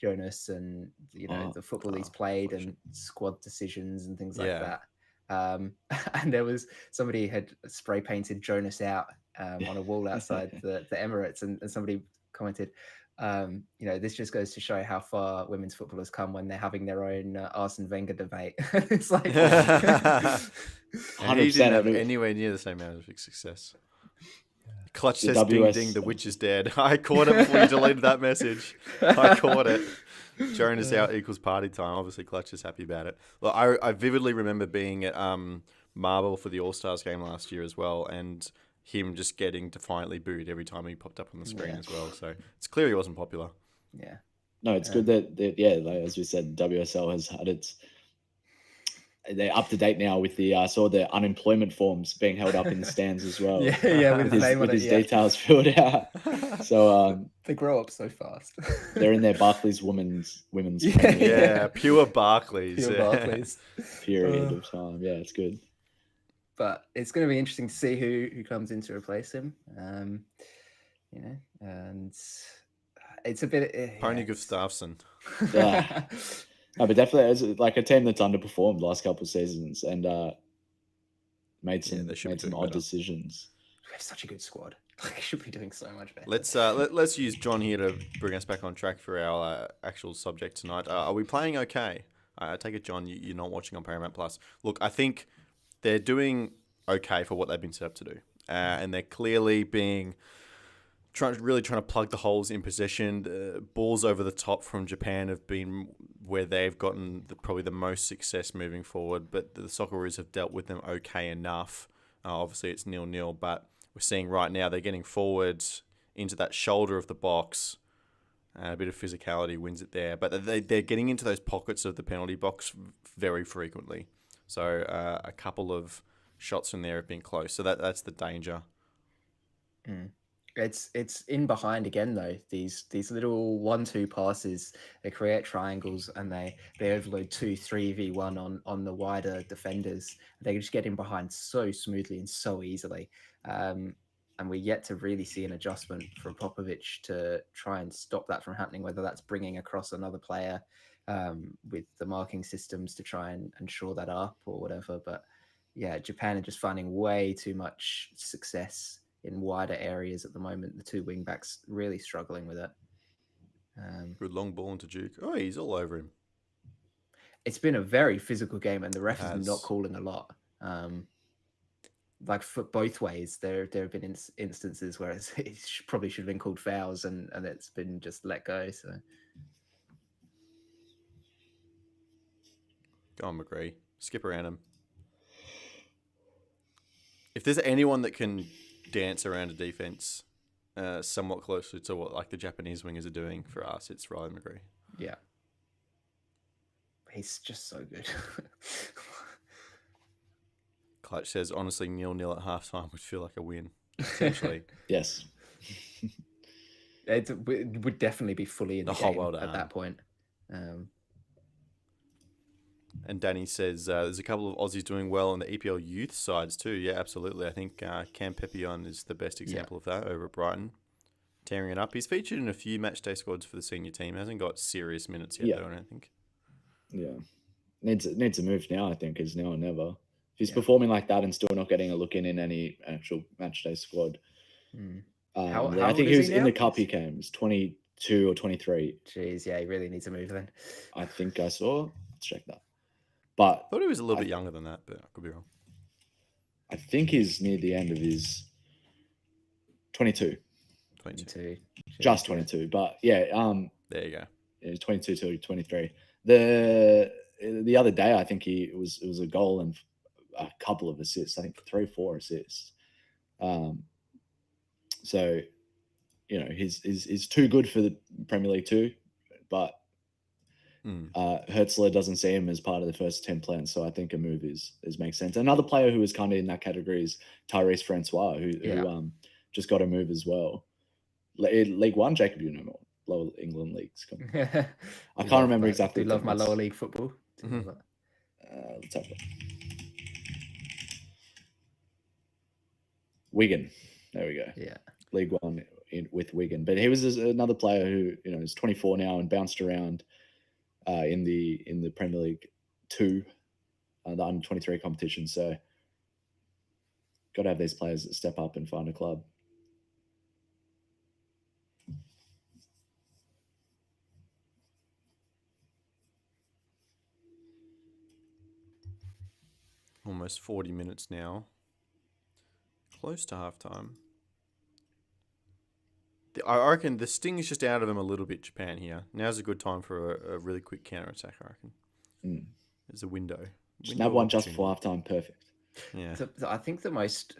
Jonas and the football he's played and squad decisions and things like Yeah. that. And there was somebody had spray painted Jonas out on a wall outside the Emirates, and somebody commented, this just goes to show how far women's football has come when they're having their own Arsene Wenger debate. It's like And he 100%, didn't have I mean- anywhere near the same amount of success. Clutch The says ding WS ding, the witch is dead. I caught it before you deleted that message. I caught it. Jonas out equals party time. Obviously, Clutch is happy about it. Look, I vividly remember being at Marble for the All-Stars game last year as well, and him just getting defiantly booed every time he popped up on the screen as well. So it's clear he wasn't popular. Yeah. No, it's good that like, as we said, WSL has had they're up to date now with I saw the unemployment forms being held up in the stands as well. Yeah, with with his details filled out. So they grow up so fast. they're in their Barclays women's Yeah. Premier League Yeah, pure Barclays. Pure yeah. Barclays. period of time. Yeah, it's good. But it's going to be interesting to see who comes in to replace him. And it's a bit Pony Gustafsson. Yeah. No, but definitely it's like a team that's underperformed the last couple of seasons and made some they should be made some doing odd better. We decisions. have such a good squad. Like, should be doing so much better. Let's use John here to bring us back on track for our actual subject tonight. Are we playing okay? I take it, John, you're not watching on Paramount Plus. Look, I think they're doing okay for what they've been set up to do, and they're clearly being really trying to plug the holes in possession. The balls over the top from Japan have been where they've gotten probably the most success moving forward, but the Socceroos have dealt with them okay enough. Obviously, it's 0-0, but we're seeing right now they're getting forward into that shoulder of the box. A bit of physicality wins it there, but they're getting into those pockets of the penalty box very frequently. So a couple of shots from there have been close. So that's the danger. It's in behind again though. These little 1-2 passes, they create triangles and they overload 2-3v1 on the wider defenders. They just get in behind so smoothly and so easily. And we're yet to really see an adjustment from Popovic to try and stop that from happening, whether that's bringing across another player with the marking systems to try and shore that up or whatever. But yeah, Japan are just finding way too much success in wider areas at the moment. The two wing backs really struggling with it. Good long ball into Duke. Oh, he's all over him. It's been a very physical game, and the ref is has. not calling a lot. Like for both ways, there have been instances where it probably should have been called fouls, and it's been just let go. So Go on, McGree. Skip around him. If there's anyone that can dance around a defense somewhat closely to what like the Japanese wingers are doing for us, it's Riley McGree. yeah, he's just so good. Clutch says, honestly, 0-0 at halftime would feel like a win. Essentially. Yes. It would definitely be fully in the whole game world at that point. And Danny says there's a couple of Aussies doing well on the EPL youth sides too. Yeah, absolutely. I think Cam Pepion is the best example of that over at Brighton. Tearing it up. He's featured in a few matchday squads for the senior team. Hasn't got serious minutes yet, though, I don't think. Yeah. Needs a move now, I think, is now or never. If he's performing like that and still not getting a look in any actual matchday squad. How I think old he is was he in now? the cup he came. He's 22 or 23. Jeez, yeah, he really needs a move then. I think I saw. Let's check that. But I thought he was a little bit younger than that, but I could be wrong. I think he's near the end of his 22. 22. Just 22. But yeah, There you go. it was 22 to 23. The other day, I think it was a goal and a couple of assists. I think 3 or 4 assists. So, you know, he's too good for the Premier League too, but Hertzler doesn't see him as part of the first 10 plans. So I think a move is makes sense. Another player who is kind of in that category is Tyrese Francois, who just got a move as well. League One, Jacob, you know more. Lower England leagues. I can't remember exactly. I love my lower league football. Let's have a look. Wigan. There we go. Yeah. League One with Wigan. But he was another player who, you know, is 24 now and bounced around in the Premier League 2, the under 23 competition. So got to have these players that step up and find a club. Almost 40 minutes now. Close to halftime. I reckon the sting is just out of him a little bit, Japan, here. Now's a good time for a really quick counter-attack, I reckon. There's a window. Snap one just before halftime, perfect. Yeah. I think the most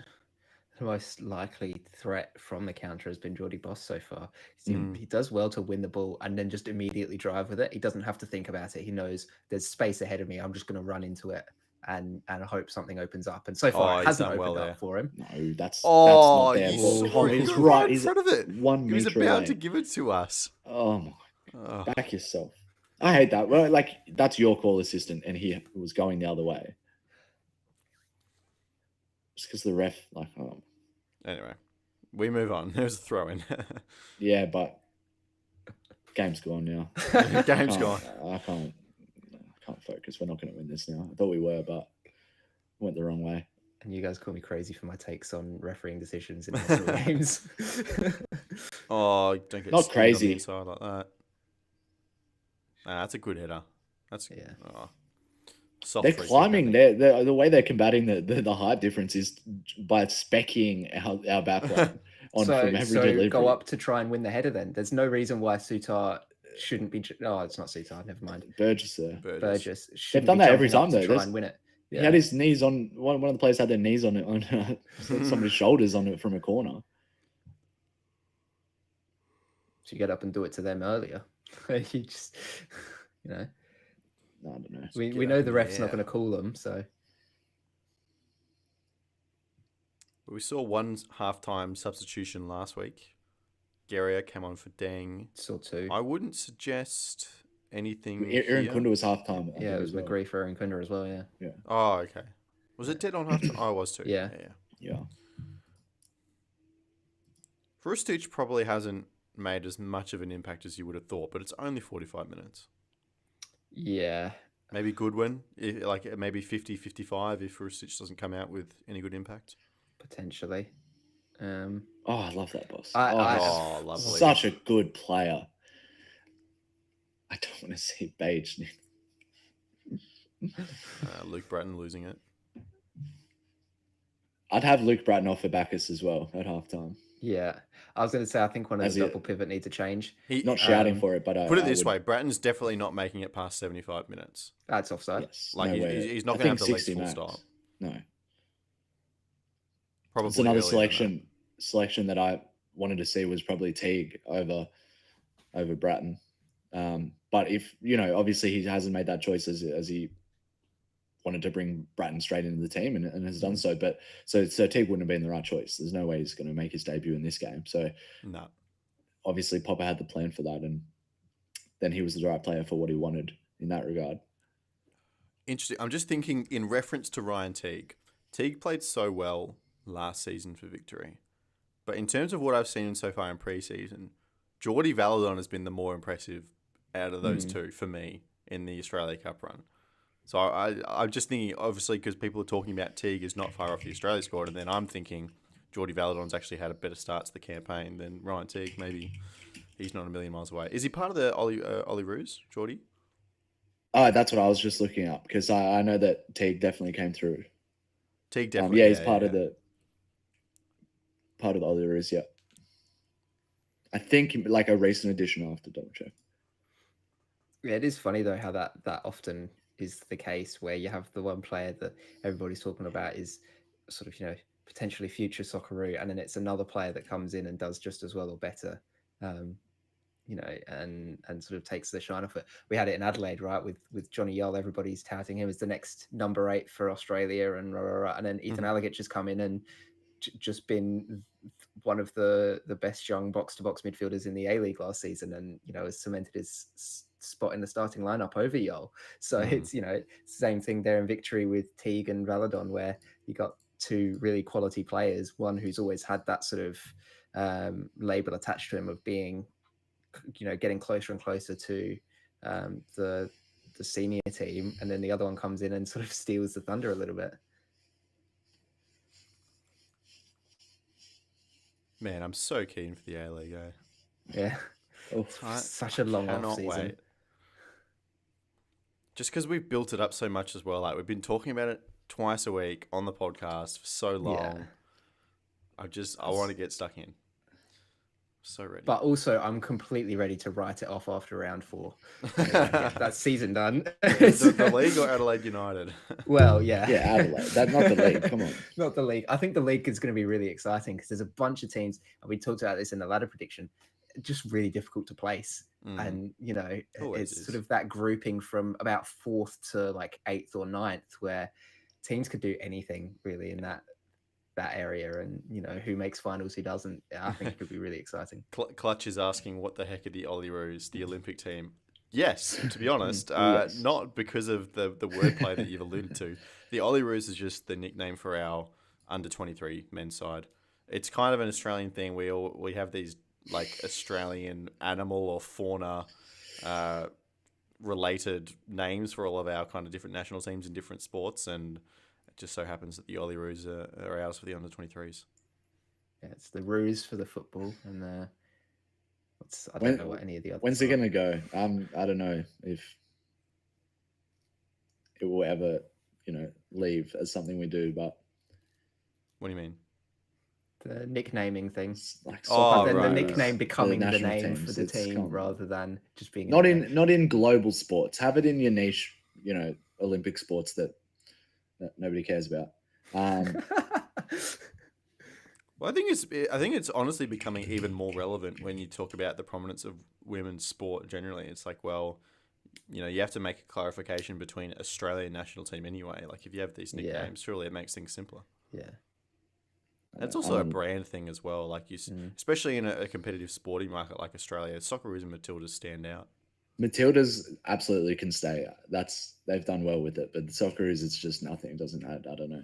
likely threat from the counter has been Jordi Boss so far. He does well to win the ball and then just immediately drive with it. He doesn't have to think about it. He knows there's space ahead of me. I'm just going to run into it and hope something opens up. And so far, it hasn't opened up for him. No, that's not there. He's right in front of it. He was about to give it to us. Oh my! Back yourself. I hate that. Well, like that's your call, assistant, and he was going the other way. Just because the ref, like, oh. Anyway, we move on. There's a throw in. Yeah, but game's gone now. Game's gone. I can't focus. We're not going to win this now. I thought we were, but went the wrong way. And you guys call me crazy for my takes on refereeing decisions in national games. Oh, don't get not crazy on the inside like that. Nah, that's a good header. That's soft. They're climbing. The way they're combating the height difference is by specking our back line on from every delivery. Go up to try and win the header. Then there's no reason why Sutar shouldn't be. Oh, it's not Sutar. Never mind. Burgess. Burgess. They've done that every time though. Try and win it. Yeah. He had his knees on one of the players had their knees on it on somebody's shoulders on it from a corner. So you get up and do it to them earlier. You just, you know. I don't know. We know the ref's not going to call them, so. We saw one halftime substitution last week. Geria came on for Deng. Saw two. I wouldn't suggest anything Aaron here. Kunda was halftime. I Yeah, think, it was as well. McGree for Aaron Kunda as well. Yeah. Oh, okay. Was it dead on halftime? Oh, it was too. Yeah. Yeah. Rustic probably hasn't made as much of an impact as you would have thought, but it's only 45 minutes. Yeah. Maybe Goodwin, like maybe 50-55 if Rustic doesn't come out with any good impact. Potentially. Oh, I love that boss. Oh, lovely. Such a good player. I don't want to see Beige. Luke Bratton losing it. I'd have Luke Bratton off for Bacchus as well at halftime. Yeah. I was going to say, I think one of As the it- double pivot needs to change. Not shouting for it, but Put it I this would- way, Bratton's definitely not making it past 75 minutes. That's offside. Yes, Like, no way. he's not I going to think have the legs 60 full max. stop. No. Probably It's another earlier than that. selection that I wanted to see was probably Teague over Bratton. But if obviously he hasn't made that choice as he wanted to bring Bratton straight into the team and has done so. But so Teague wouldn't have been the right choice. There's no way he's going to make his debut in this game. So No. obviously Popper had the plan for that, and then he was the right player for what he wanted in that regard. Interesting. I'm just thinking in reference to Ryan Teague. Teague played so well last season for Victory. But in terms of what I've seen so far in pre-season, Geordie Valadon has been the more impressive out of those two for me in the Australia Cup run. So I'm just thinking, obviously, because people are talking about Teague is not far off the Australia squad, and then I'm thinking Geordie Valadon's actually had a better start to the campaign than Ryan Teague. Maybe he's not a million miles away. Is he part of the Ollie Roos, Geordie? Oh, that's what I was just looking up, because I know that Teague definitely came through. Teague definitely. He's part of the Ollie Roos, yeah. I think like a recent addition. I'll have to double check. Yeah, it is funny though how that often is the case, where you have the one player that everybody's talking about is sort of potentially future Socceroo, and then it's another player that comes in and does just as well or better, and sort of takes the shine off it. We had it in Adelaide, right, with Johnny Yull. Everybody's touting him as the next number 8 for Australia, and then Ethan Alligator has come in and just been one of the best young box-to-box midfielders in the A-League last season, and has cemented his spot in the starting lineup over Yull. So it's same thing there in Victory with Teague and Valadon, where you got two really quality players, one who's always had that sort of label attached to him of being getting closer and closer to the senior team, and then the other one comes in and sort of steals the thunder a little bit. Man, I'm so keen for the A-League. Yeah. Such a long off season. Wait. Just because we've built it up so much as well. Like, we've been talking about it twice a week on the podcast for so long. Yeah. I want to get stuck in. So ready. But also, I'm completely ready to write it off after round 4. That season done. the league or Adelaide United? Well, yeah. Yeah, Adelaide. Not the league. Come on. Not the league. I think the league is going to be really exciting because there's a bunch of teams, and we talked about this in the ladder prediction, just really difficult to place. And, it's sort of that grouping from about 4th to like 8th or 9th where teams could do anything really in that area, and who makes finals, who doesn't. I think it could be really exciting. Clutch is asking what the heck are the Ollie Roos, the Olympic team? Yes, to be honest, Yes. not because of the wordplay that you've alluded to. The Ollie Roos is just the nickname for our under-23 men's side. It's kind of an Australian thing. We have these like Australian animal or fauna related names for all of our kind of different national teams in different sports, and it just so happens that the Ollie Roos are ours for the under-23s. Yeah, it's the Roos for the football, and I don't know what any of the other. When's it gonna go? I don't know if it will ever, leave as something we do. But what do you mean? The nicknaming thing, like the nickname becoming the name teams, for the team rather than just being not in global sports. Have it in your niche, Olympic sports that nobody cares about. Well, I think it's honestly becoming even more relevant when you talk about the prominence of women's sport generally. It's like, well, you have to make a clarification between Australian national team anyway. Like, if you have these nicknames, surely it makes things simpler. Yeah. It's also a brand thing as well. Like especially in a competitive sporting market like Australia, Socceroos and Matildas stand out. Matildas absolutely can stay. They've done well with it, but the Socceroos, it's just nothing. It doesn't add. I don't know.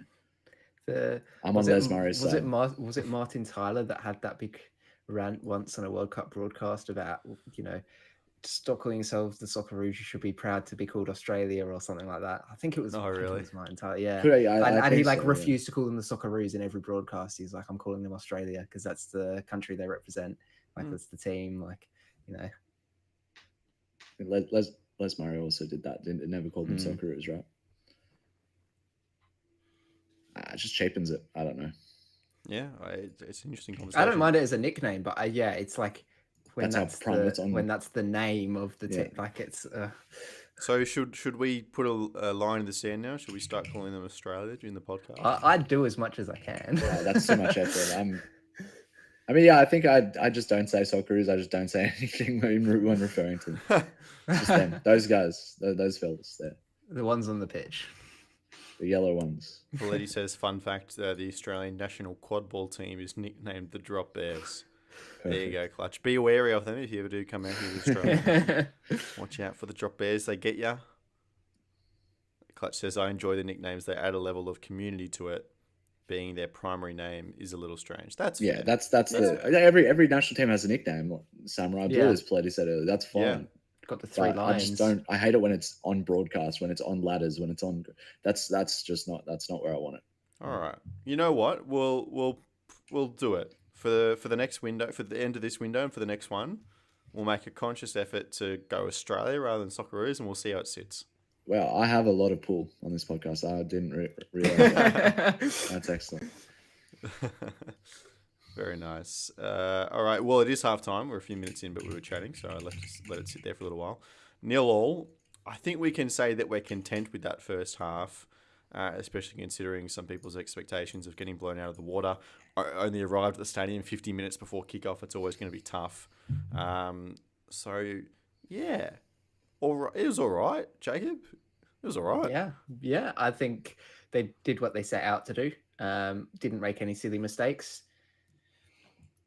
I'm on Les Murray's side. Was it Martin Tyler that had that big rant once on a World Cup broadcast about, stop calling yourselves the Socceroos, you should be proud to be called Australia or something like that. I think it was. Oh, really? Martin Tyler, yeah. I and he think so, refused to call them the Socceroos in every broadcast. He's like, I'm calling them Australia because that's the country they represent. Like that's the team. Like Les Murray also did that. Didn't never called them Socceroos, right? It just cheapens it. I don't know. Yeah, it's an interesting conversation. I don't mind it as a nickname, but it's like when that's the name of the team. Like it's. So should we put a line in the sand now? Should we start calling them Australia during the podcast? I do as much as I can. That's too much effort. I think I just don't say Socceroos. I just don't say anything when referring to them. It's just them. Those guys, those fellas there. The ones on the pitch. The yellow ones. Paletti says, fun fact, the Australian national quad ball team is nicknamed the Drop Bears. Perfect. There you go, Clutch. Be wary of them if you ever do come out here to Australia. Watch out for the Drop Bears. They get ya. Clutch says, I enjoy the nicknames. They add a level of community to it. Being their primary name is a little strange. That's fair. Every national team has a nickname. Samurai Blue, as Paletti said earlier. That's fine. Yeah. Got the three lines. I hate it when it's on broadcast, when it's on ladders, when it's on. That's not where I want it. All right. You know what? We'll do it for the next window, for the end of this window, and for the next one. We'll make a conscious effort to go Australia rather than Socceroos, and we'll see how it sits. Well, I have a lot of pull on this podcast. I didn't realize that. That's excellent. Very nice. All right. Well, it is half time. We're a few minutes in, but we were chatting, so let it sit there for a little while. 0-0. I think we can say that we're content with that first half, especially considering some people's expectations of getting blown out of the water. I only arrived at the stadium 50 minutes before kickoff. It's always going to be tough. So, yeah. It was all right, Jacob. It was all right. Yeah. I think they did what they set out to do. Didn't make any silly mistakes.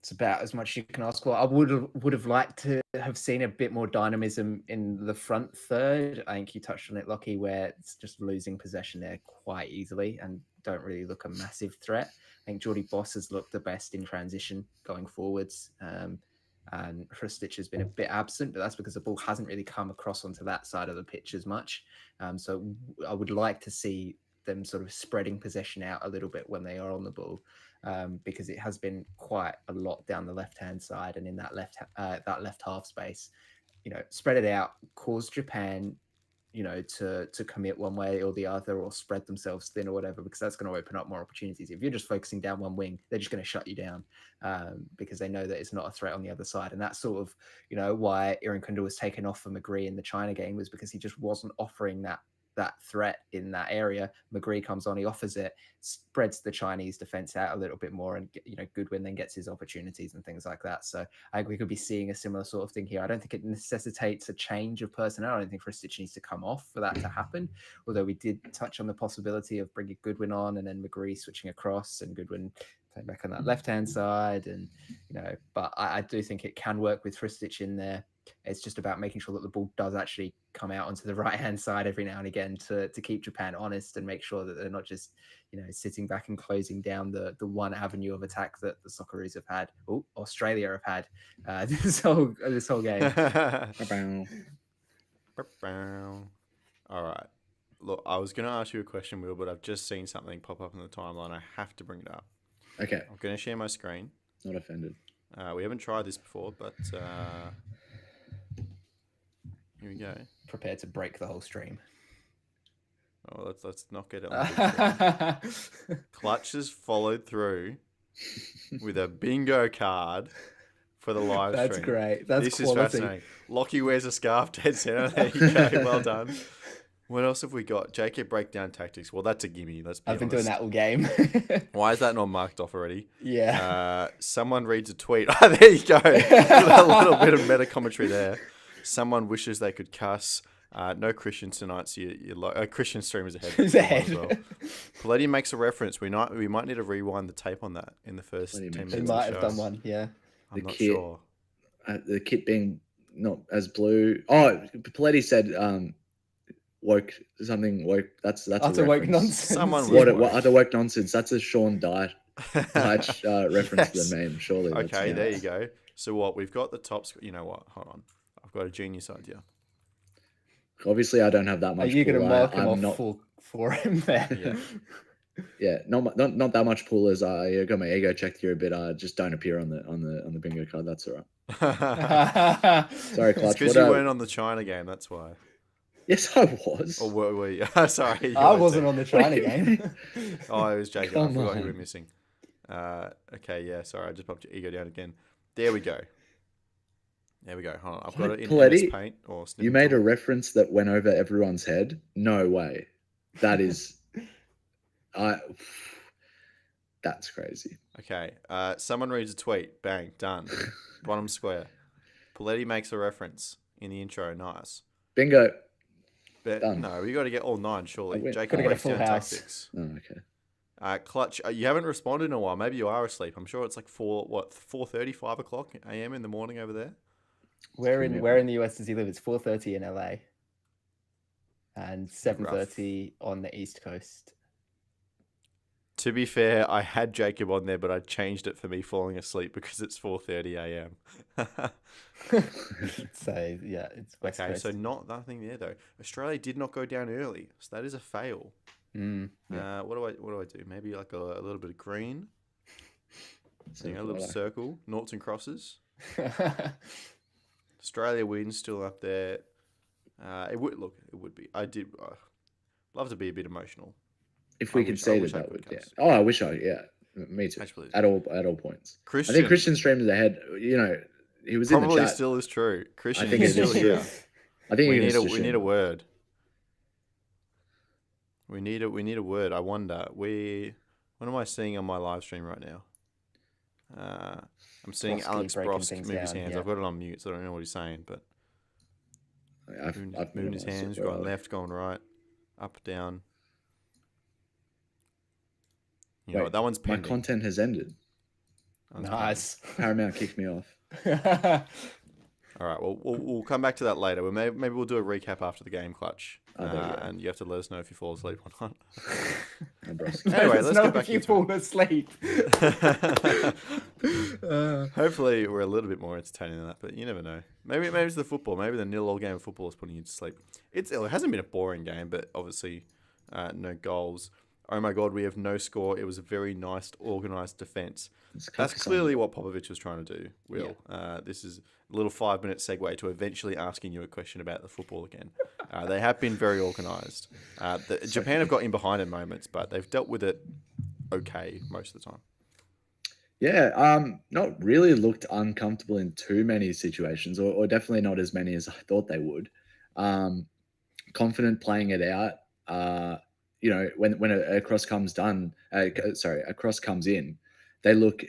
It's about as much as you can ask for. I would have liked to have seen a bit more dynamism in the front third. I think you touched on it, Lockie, where it's just losing possession there quite easily and don't really look a massive threat. I think Jordy Boss has looked the best in transition going forwards. And Hrustic has been a bit absent, but that's because the ball hasn't really come across onto that side of the pitch as much. So I would like to see them sort of spreading possession out a little bit when they are on the ball. Because it has been quite a lot down the left-hand side and in that left half space, spread it out, cause Japan, to commit one way or the other or spread themselves thin or whatever, because that's going to open up more opportunities. If you're just focusing down one wing, they're just going to shut you down because they know that it's not a threat on the other side. And that's sort of, why Irankunda was taken off for McGree in the China game, was because he just wasn't offering that threat in that area. McGree comes on, he offers it, spreads the Chinese defense out a little bit more, and Goodwin then gets his opportunities and things like that. So I think we could be seeing a similar sort of thing here. I don't think it necessitates a change of personnel. I don't think Hrustic needs to come off for that to happen, although we did touch on the possibility of bringing Goodwin on and then McGree switching across and Goodwin playing back on that left-hand side. And but I do think it can work with Hrustic in there. It's just about making sure that the ball does actually come out onto the right-hand side every now and again to keep Japan honest and make sure that they're not just, sitting back and closing down the one avenue of attack that the Socceroos have had, Australia have had this whole game. All right. Look, I was going to ask you a question, Will, but I've just seen something pop up on the timeline. I have to bring it up. Okay. I'm going to share my screen. Not offended. We haven't tried this before, but here we go. Prepared to break the whole stream. Oh, let's not get it on the big screen. Clutch has followed through with a bingo card for the live stream. That's great. This is fascinating. Lockie wears a scarf, dead center. There you go. Well done. What else have we got? JK breakdown tactics. Well, that's a gimme. I've been doing that all game. Why is that not marked off already? Yeah. Someone reads a tweet. Oh, there you go. A little bit of meta commentary there. Someone wishes they could cuss. No Christian tonight, so Christian streamers ahead. Who's as ahead? well. Palladi makes a reference. We might need to rewind the tape on that in the first Palladi 10 makes minutes They of a the might show. have done one. Yeah. I'm The not kit- sure. The kit being not as blue. Oh, Paletti said woke. That's Utter a woke reference. nonsense. Someone yeah. would- What other woke nonsense? That's a Sean Dyche reference to Yes. the meme. Surely. that's Okay, not- there you go. So what? We've got the top. You know what? Hold on. I've got a genius idea. Obviously, I don't have that Are much. you going to pull. mark him I'm off not. for him there? Yeah. Yeah, not that much pull as I got my ego checked here a bit. I just don't appear on the bingo card. That's all right. Sorry, It's Clutch. because you weren't on the China game. That's why. Yes, I was. Or were you? Sorry. you I were wasn't too. on the China game. Oh, it was Jacob. I Come forgot you were on. missing. Okay, yeah. Sorry, I just popped your ego down again. There we go. There we go. Hold on. I've got it in Paletti, MS Paint or You made a reference that went over everyone's head. No way. That is, that's crazy. Okay. Someone reads a tweet. Bang. Done. Bottom square. Paletti makes a reference in the intro. Nice. Bingo. But Done. no, we got to get all 9 surely. I win. Jacob Gotta get a breaks full down house. tactics. Oh, okay. Clutch, you haven't responded in a while. Maybe you are asleep. I'm sure it's like 4:30, 5 o'clock a.m. in the morning over there. Where me in the US does he live? It's 4:30 in LA, and 7:30 on the East Coast. To be fair, I had Jacob on there, but I changed it for me falling asleep because it's 4:30 a.m. So yeah, it's West Okay, Coast. so nothing there though. Australia did not go down early, so that is a fail. Yeah. What do I do? Maybe like a little bit of green, So, a little like- circle, noughts and crosses. Australia wins, still up there. It would be. I did love to be a bit emotional. If we I could wish- I say wish I that could, would, yeah. Cuz. Oh, I wish me too. Actually, At all points. Christian I think Christian streamed ahead. You know, he was in probably the chat. still is true. Christian think is it still is here. true. I think We he need was a just we need a streaming. word. We need a word. I wonder. What am I seeing on my live stream right now? I'm seeing Broski Alex breaking Brosk things move his down, hands. yeah. I've got it on mute, so I don't know what he's saying. But moving his hands, going left, going right, up, down. You know Wait, what? That one's My pending. content has ended. That one's Nice. Paramount kicked me off. pending. All right. Well, we'll come back to that later. Maybe we'll do a recap after the game, Clutch. Oh, there you go. And you have to let us know if you fall asleep or not. Oh, Brosk. Anyway, Let us let's know get back if you into fall asleep. Hopefully, we're a little bit more entertaining than that, but you never know. Maybe it's the football. Maybe the 0-0 game of football is putting you to sleep. It hasn't been a boring game, but obviously, no goals. Oh my God, we have no score. It was a very nice, organised defence. That's clearly what Popovic was trying to do, Will. This is a little 5-minute segue to eventually asking you a question about the football again. They have been very organised. Japan have got in behind at moments, but they've dealt with it okay most of the time. Yeah, not really looked uncomfortable in too many situations, or definitely not as many as I thought they would. Confident playing it out. You know, when a cross comes a cross comes in, they look,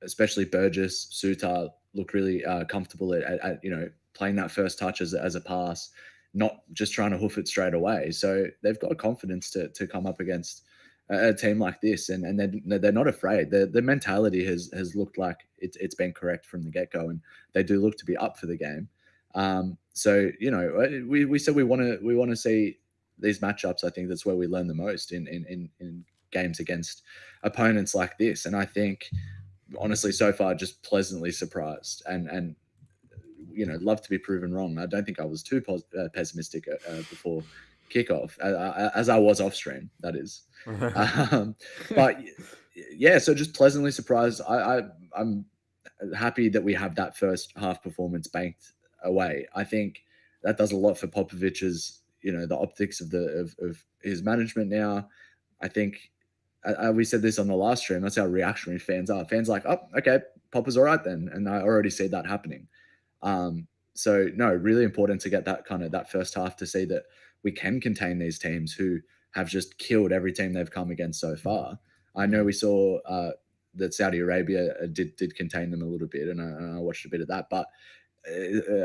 especially Burgess, Sutar, look really comfortable at you know, playing that first touch as a pass, not just trying to hoof it straight away. So they've got confidence to come up against a team like this, and they're not afraid. The mentality has looked like it's been correct from the get go, and they do look to be up for the game. So you know, we said we want to see these matchups. I think that's where we learn the most in games against opponents like this, and I think honestly so far just pleasantly surprised, and you know, love to be proven wrong. I don't think I was too pessimistic before kickoff, as I was off stream, that is. But yeah, so just pleasantly surprised. I'm happy that we have that first half performance banked away. I think that does a lot for Popovic's, you know, the optics of his management now. I think we said this on the last stream. That's how reactionary fans are. Fans are like, oh, okay, Popper's all right then, and I already see that happening. So no, really important to get that first half to see that we can contain these teams who have just killed every team they've come against so far. I know we saw that Saudi Arabia did contain them a little bit, and I watched a bit of that. But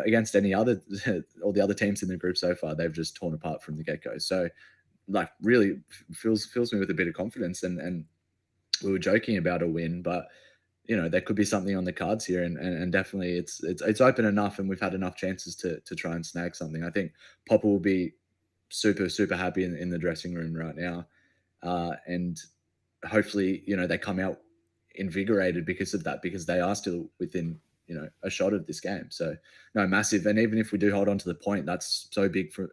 against any other all the other teams in the group so far, they've just torn apart from the get-go. So like really fills me with a bit of confidence, and we were joking about a win, but there could be something on the cards here, and definitely it's open enough, and we've had enough chances to try and snag something. I think Popper will be super happy in the dressing room right now, and hopefully they come out invigorated because of that, because they are still within a shot of this game. So no, massive. And even if we do hold on to the point, that's so big for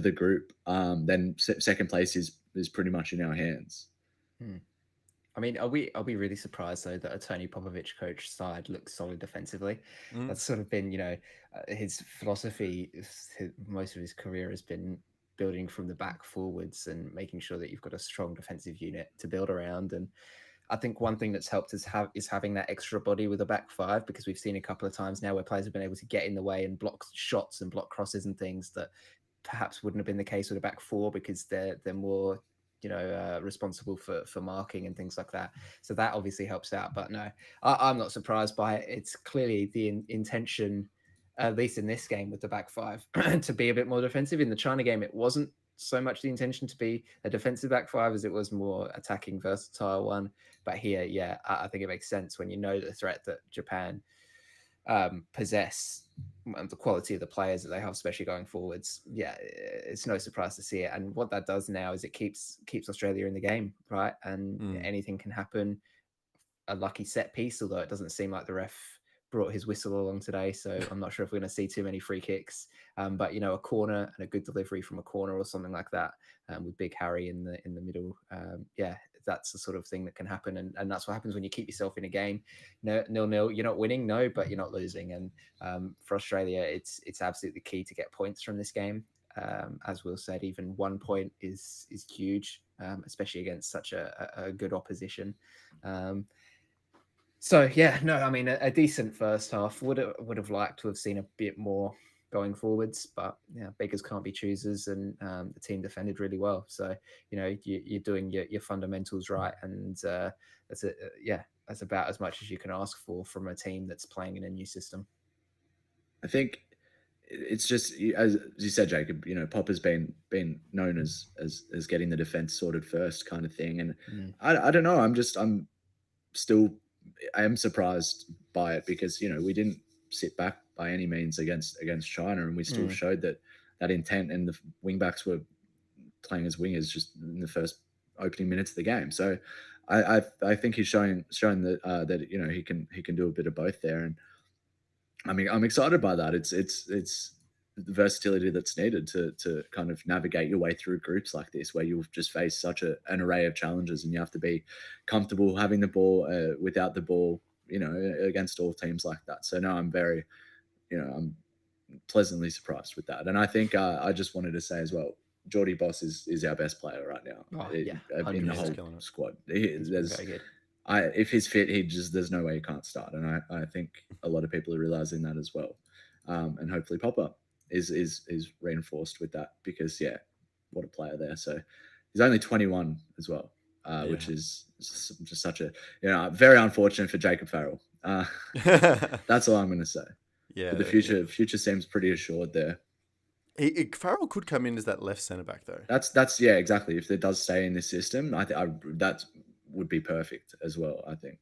the group. Then second place is pretty much in our hands. I mean, are we really surprised though that a Tony Popovic coach side looks solid defensively? That's sort of been his philosophy. Most of his career has been building from the back forwards and making sure that you've got a strong defensive unit to build around. And I think one thing that's helped us is having that extra body with a back five, because we've seen a couple of times now where players have been able to get in the way and block shots and block crosses and things that perhaps wouldn't have been the case with a back four, because they're more responsible for marking and things like that. So that obviously helps out. But no, I'm not surprised by it. It's clearly the intention, at least in this game with the back five, to be a bit more defensive. In the China game, it wasn't so much the intention to be a defensive back five as it was more attacking, versatile one. But here, yeah, I think it makes sense when the threat that Japan possess and the quality of the players that they have, especially going forwards. Yeah, it's no surprise to see it. And what that does now is it keeps Australia in the game, right? And anything can happen. A lucky set piece, although it doesn't seem like the ref brought his whistle along today, so I'm not sure if we're going to see too many free kicks. But a corner and a good delivery from a corner or something like that, with Big Harry in the middle. Yeah, that's the sort of thing that can happen, and that's what happens when you keep yourself in a game. 0-0, you're not winning, no, but you're not losing. And for Australia, it's absolutely key to get points from this game. As Will said, even 1 point is huge, especially against such a good opposition. So yeah, no, I mean a decent first half. Would have liked to have seen a bit more going forwards, but beggars can't be choosers, and the team defended really well. So you're doing your fundamentals right, and that's about as much as you can ask for from a team that's playing in a new system. I think it's just, as you said, Jacob. Popper's been known as getting the defense sorted first, kind of thing, and I don't know. I am surprised by it, because we didn't sit back by any means against China, and we still showed that intent, and the wingbacks were playing as wingers just in the first opening minutes of the game. So I think he's shown that he can do a bit of both there, and I mean I'm excited by that. It's the versatility that's needed to kind of navigate your way through groups like this, where you'll just face such an array of challenges, and you have to be comfortable having the ball, without the ball, against all teams like that. So no, I'm very, I'm pleasantly surprised with that. And I think I just wanted to say as well, Geordie Boss is our best player right now in the whole squad. If he's fit, there's no way he can't start. And I think a lot of people are realizing that as well. And hopefully Popper is reinforced with that, because what a player there. So he's only 21 as well, which is just such a very unfortunate for Jacob Farrell. That's all I'm going to say. Yeah, but the future seems pretty assured there. Farrell could come in as that left centre back though. That's exactly. If it does stay in this system, that would be perfect as well, I think.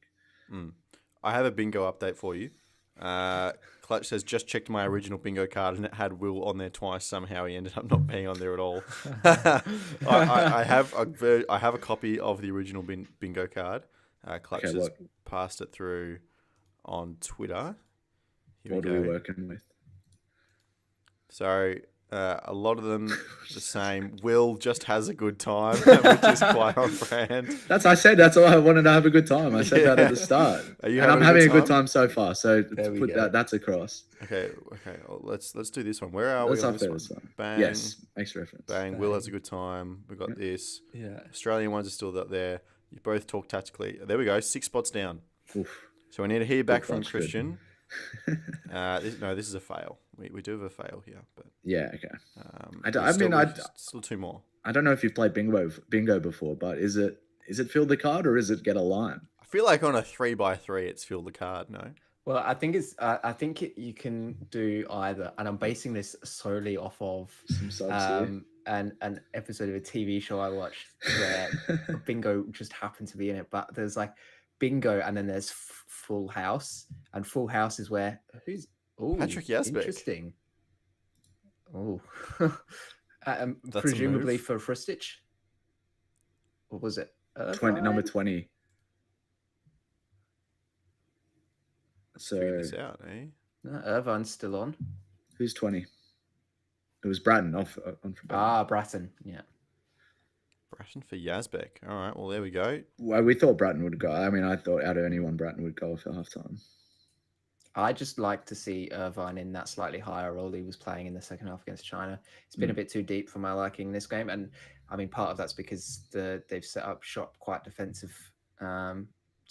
I have a bingo update for you. Clutch says, just checked my original bingo card and it had Will on there twice. Somehow he ended up not being on there at all. I have a copy of the original bingo card. Clutch has passed it through on Twitter. What are we working with? So a lot of them the same. Will just has a good time, which is quite on brand. That's all I wanted to have a good time. I said that at the start. I'm having a good time so far. So that's across. Okay. Well, let's do this one. Where are we on this one? Bang. Yes, makes reference. Bang. Will has a good time. We got this. Yeah. Australian ones are still up there. You both talk tactically. There we go. 6 spots down. Oof. So we need to hear back from Christian. This is a fail. We do have a fail here, but okay. Still 2 more. I don't know if you've played bingo before, but is it fill the card or is it get a line? I feel like on a 3x3 it's fill the card. No. Well, I think you can do either, and I'm basing this solely off of Some subs here. an episode of a TV show I watched where bingo just happened to be in it. But there's like bingo, and then there's Full House, and Full House is where who's Patrick Yazbek. Interesting. Oh, That's a presumably move. for Frustich. Or was it Number 20. Figure So this out, eh? No, Irvine's still on. who's 20? It was Bratton on for Bratton. Bratton. Yeah. Bratton for Yazbek. All right, well, there we go. Well, we thought Bratton would go. I mean, I thought out of anyone, Bratton would go for halftime. I just like to see Irvine in that slightly higher role he was playing in the second half against China. It's been a bit too deep for my liking in this game, and I mean part of that's because they've set up shop quite defensive to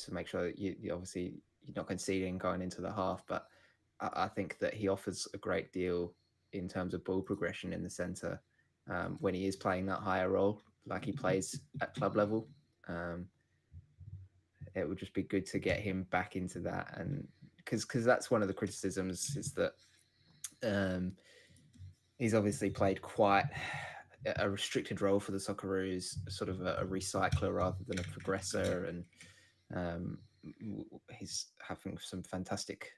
make sure that you obviously you're not conceding going into the half. But I think that he offers a great deal in terms of ball progression in the centre when he is playing that higher role, like he plays at club level. It would just be good to get him back into that, and because that's one of the criticisms is that he's obviously played quite a restricted role for the Socceroos, sort of a recycler rather than a progressor, and he's having some fantastic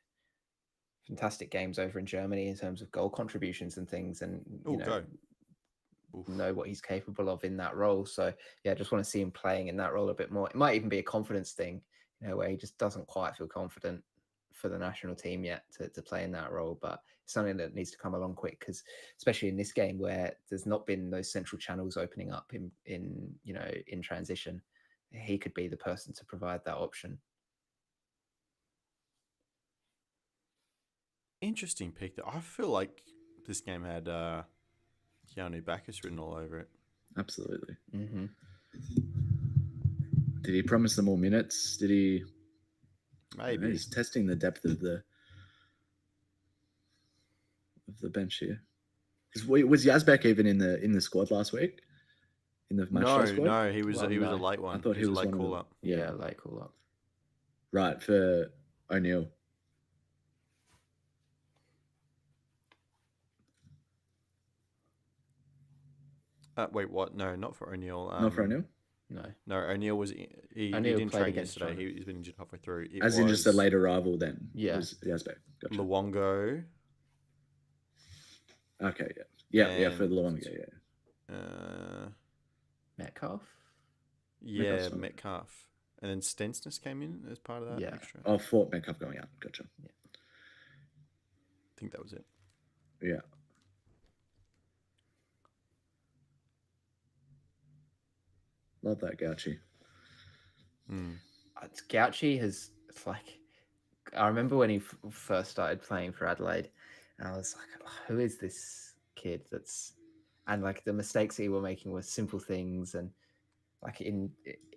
games over in Germany in terms of goal contributions and things, and know what he's capable of in that role. So yeah, I just want to see him playing in that role a bit more. It might even be a confidence thing, where he just doesn't quite feel confident for the national team yet to play in that role, but it's something that needs to come along quick, because especially in this game where there's not been those central channels opening up in transition, he could be the person to provide that option. Interesting pick. I feel like this game had Keanu Backus written all over it. Absolutely. Mm-hmm. Did he promise them more minutes? Did he? Maybe. He's testing the depth of the bench here. Was Yazbek even in the squad last week? In the match squad? No, he was a late one. I thought he was a late one call of up. Yeah, late call up. Right, for O'Neill. Wait, what? No, not for O'Neill. Not for O'Neill? No, O'Neill was he didn't train yesterday. He's been injured halfway through. In just a late arrival then. Yeah. Yazbek. Gotcha. Luongo. Okay, yeah, for Luongo, yeah. Metcalf. Yeah, Metcalf. And then Stensness came in as part of that extra. Oh, Fort Metcalf going out. Gotcha. Yeah. I think that was it. Yeah. Love that Gauchi. Gauchi it's like, I remember when he first started playing for Adelaide, and I was like, who is this kid and like the mistakes he were making were simple things, and like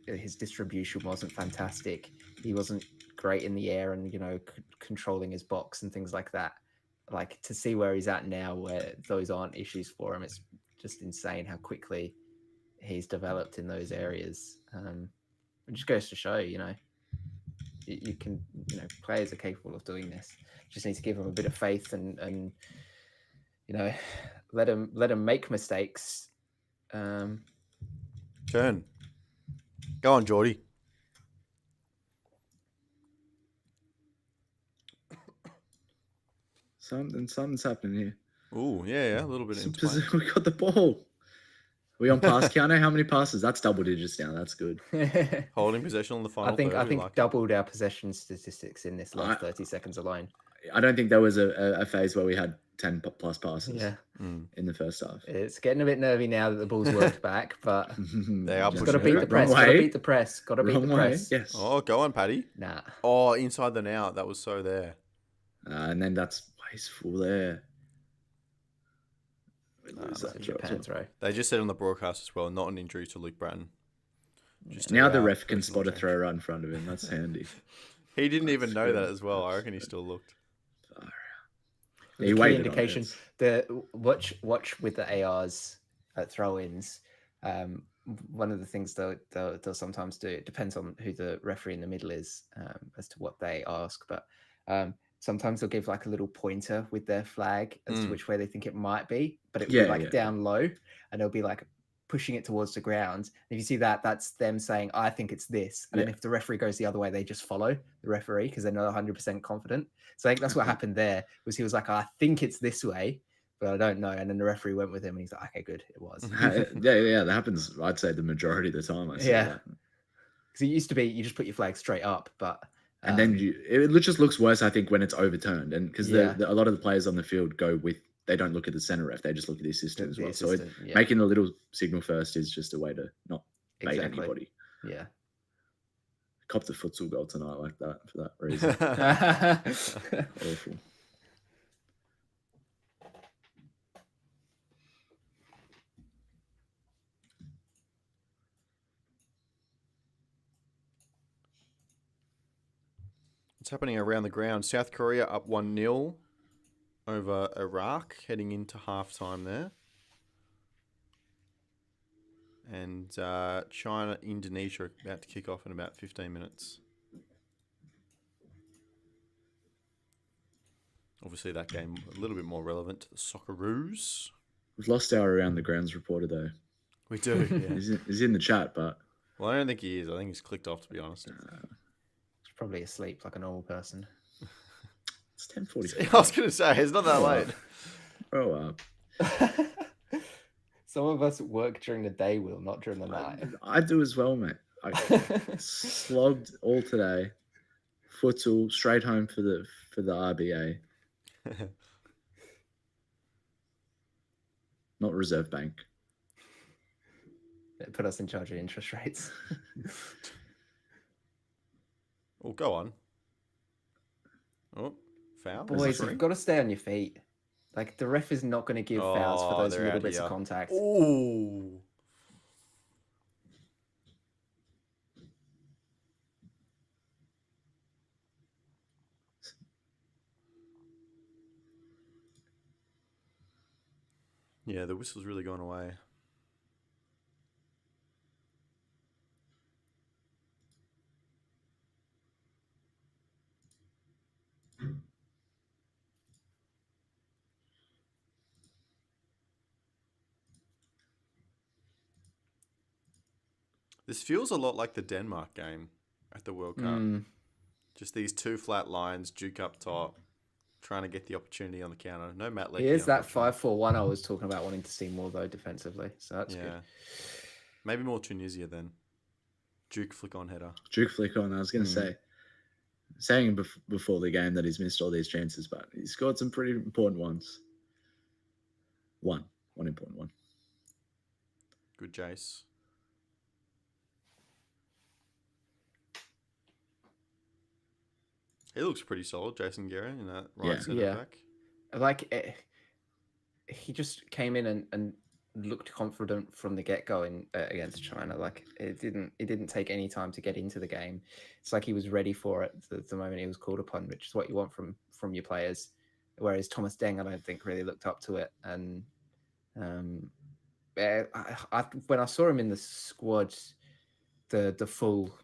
his distribution wasn't fantastic. He wasn't great in the air and, controlling his box and things like that. Like, to see where he's at now, where those aren't issues for him, it's just insane how quickly he's developed in those areas. It just goes to show, you can, players are capable of doing this. Just need to give them a bit of faith and let them make mistakes. Turn. Go on, Geordie. Something's happening here. Oh, yeah, a little bit into play. We got the ball. We on pass counter? How many passes? That's double digits now. That's good. Holding possession on the final third. I think doubled our possession statistics in this last 30 seconds alone. I don't think there was a phase where we had 10 plus passes in the first half. It's getting a bit nervy now that the ball's worked back, but they are just got to beat the press. Got to beat the press. Got to beat the press. Yes. Oh, go on, Paddy. Nah. Oh, inside the now. That was so there. And then that's wasteful there. They just said on the broadcast as well, not an injury to Luke Bratton. Now the ref can spot a throw right in front of him. That's handy. He didn't even know that as well. I reckon he still looked. He key indication. Watch with the ARs at throw-ins. One of the things they'll sometimes do, it depends on who the referee in the middle is, as to what they ask. But Sometimes they'll give like a little pointer with their flag as to which way they think it might be, but it will Yeah, be like yeah. down low, and they'll be like pushing it towards the ground. If you see that, that's them saying, I think it's this. And then if the referee goes the other way, they just follow the referee because they're not 100% confident. So I think that's what happened there, was he was like, I think it's this way, but I don't know. And then the referee went with him and he's like, okay, good, it was. Yeah, that happens, I'd say, the majority of the time I see that. Because it used to be you just put your flag straight up, but and then it just looks worse, I think, when it's overturned. And because a lot of the players on the field they don't look at the center ref, they just look at the assistant as well. So making a little signal first is just a way to not bait anybody. Yeah. Copped a futsal goal tonight like that for that reason. Awful. What's happening around the ground? South Korea up 1-0 over Iraq, heading into halftime there. And China, Indonesia about to kick off in about 15 minutes. Obviously, that game a little bit more relevant to the Socceroos. We've lost our around the grounds reporter though. We do. Yeah. He's in the chat, but well, I don't think he is. I think he's clicked off, to be honest. He's probably asleep like a normal person. It's 10:45. I was going to say it's not that late. Grow up. Some of us work during the day, Will, not during the night. I do as well, mate. I slogged all today. Futsal, straight home for the RBA. Not Reserve Bank. It put us in charge of interest rates. Oh, go on. Oh, foul. Boys, you've got to stay on your feet. Like, the ref is not going to give fouls for those little bits of contact. Ooh. Yeah, the whistle's really gone away. This feels a lot like the Denmark game at the World Cup. Just these two flat lines, Duke up top, trying to get the opportunity on the counter. No Matt Leckie. Here's that 5-4-1 I was talking about wanting to see more, though, defensively. So that's good. Maybe more Tunisia then. Duke flick on header. Duke flick on, I was going to say. Saying before the game that he's missed all these chances, but he scored some pretty important ones. One important one. Good Jace. He looks pretty solid, Jason Guerra, in that right centre back. Like, he just came in and looked confident from the get-go against China. Like, it didn't take any time to get into the game. It's like he was ready for it the moment he was called upon, which is what you want from your players. Whereas Thomas Deng, I don't think, really looked up to it. And when I saw him in the squad, the full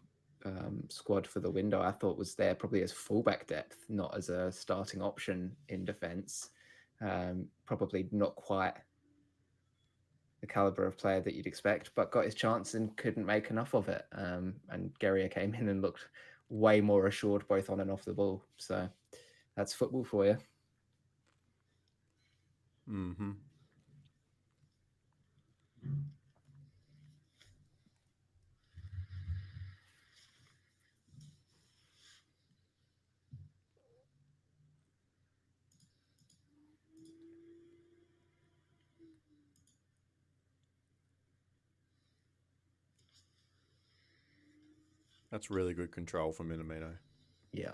squad for the window, I thought was there probably as fullback depth, not as a starting option in defence. Probably not quite the caliber of player that you'd expect, but got his chance and couldn't make enough of it. And Guerrier came in and looked way more assured both on and off the ball. So that's football for you. Mm-hmm. That's really good control from Minamino. Yeah.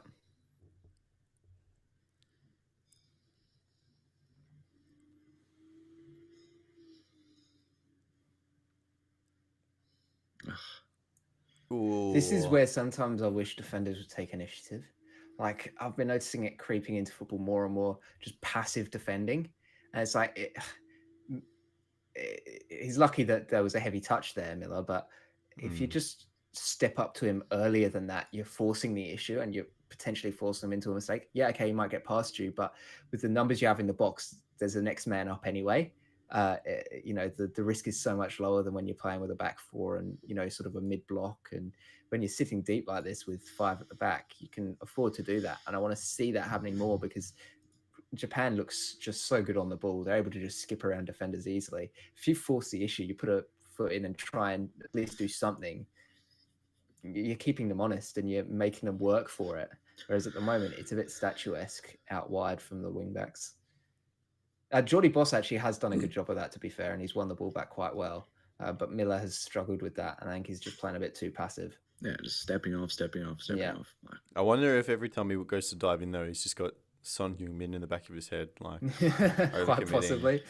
Ooh. This is where sometimes I wish defenders would take initiative. Like, I've been noticing it creeping into football more and more, just passive defending. And it's like, he's lucky that there was a heavy touch there, Miller, but if you just step up to him earlier than that, you're forcing the issue and you're potentially force them into a mistake. Yeah, okay, you might get past you, but with the numbers you have in the box, there's a next man up anyway. The risk is so much lower than when you're playing with a back four and, sort of a mid block. And when you're sitting deep like this with 5 at the back, you can afford to do that. And I want to see that happening more because Japan looks just so good on the ball. They're able to just skip around defenders easily. If you force the issue, you put a foot in and try and at least do something, you're keeping them honest and you're making them work for it. Whereas at the moment, it's a bit statuesque out wide from the wing backs. Jordy Boss actually has done a good job of that, to be fair, and he's won the ball back quite well. But Miller has struggled with that, and I think he's just playing a bit too passive. Yeah, just stepping off. I wonder if every time he goes to dive in, though, he's just got Son Heung-min in the back of his head, like quite possibly.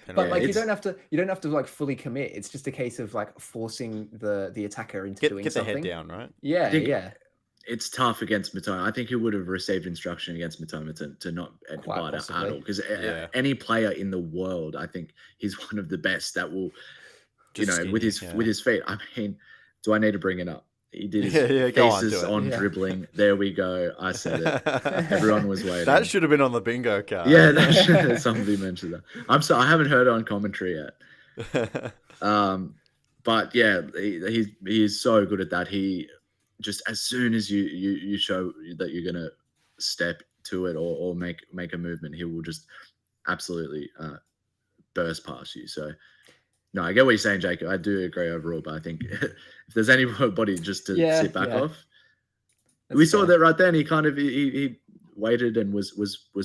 Penalty. But you don't have to like fully commit. It's just a case of like forcing the attacker into doing get something. Get the head down, right? Yeah. It's tough against Matoma. I think he would have received instruction against Matoma to not bite out at all. Because any player in the world, I think he's one of the best that will, with his feet. I mean, do I need to bring it up? He did his faces on dribbling. There we go. I said it. Everyone was waiting. That should have been on the bingo card. Yeah, somebody mentioned that. I'm sorry, I haven't heard it on commentary yet. But yeah, he is so good at that. He just as soon as you show that you're gonna step to it or make a movement, he will just absolutely burst past you. So no, I get what you're saying, Jacob. I do agree overall, but I think if there's anybody just to sit back off, we saw that right then. He kind of he waited and was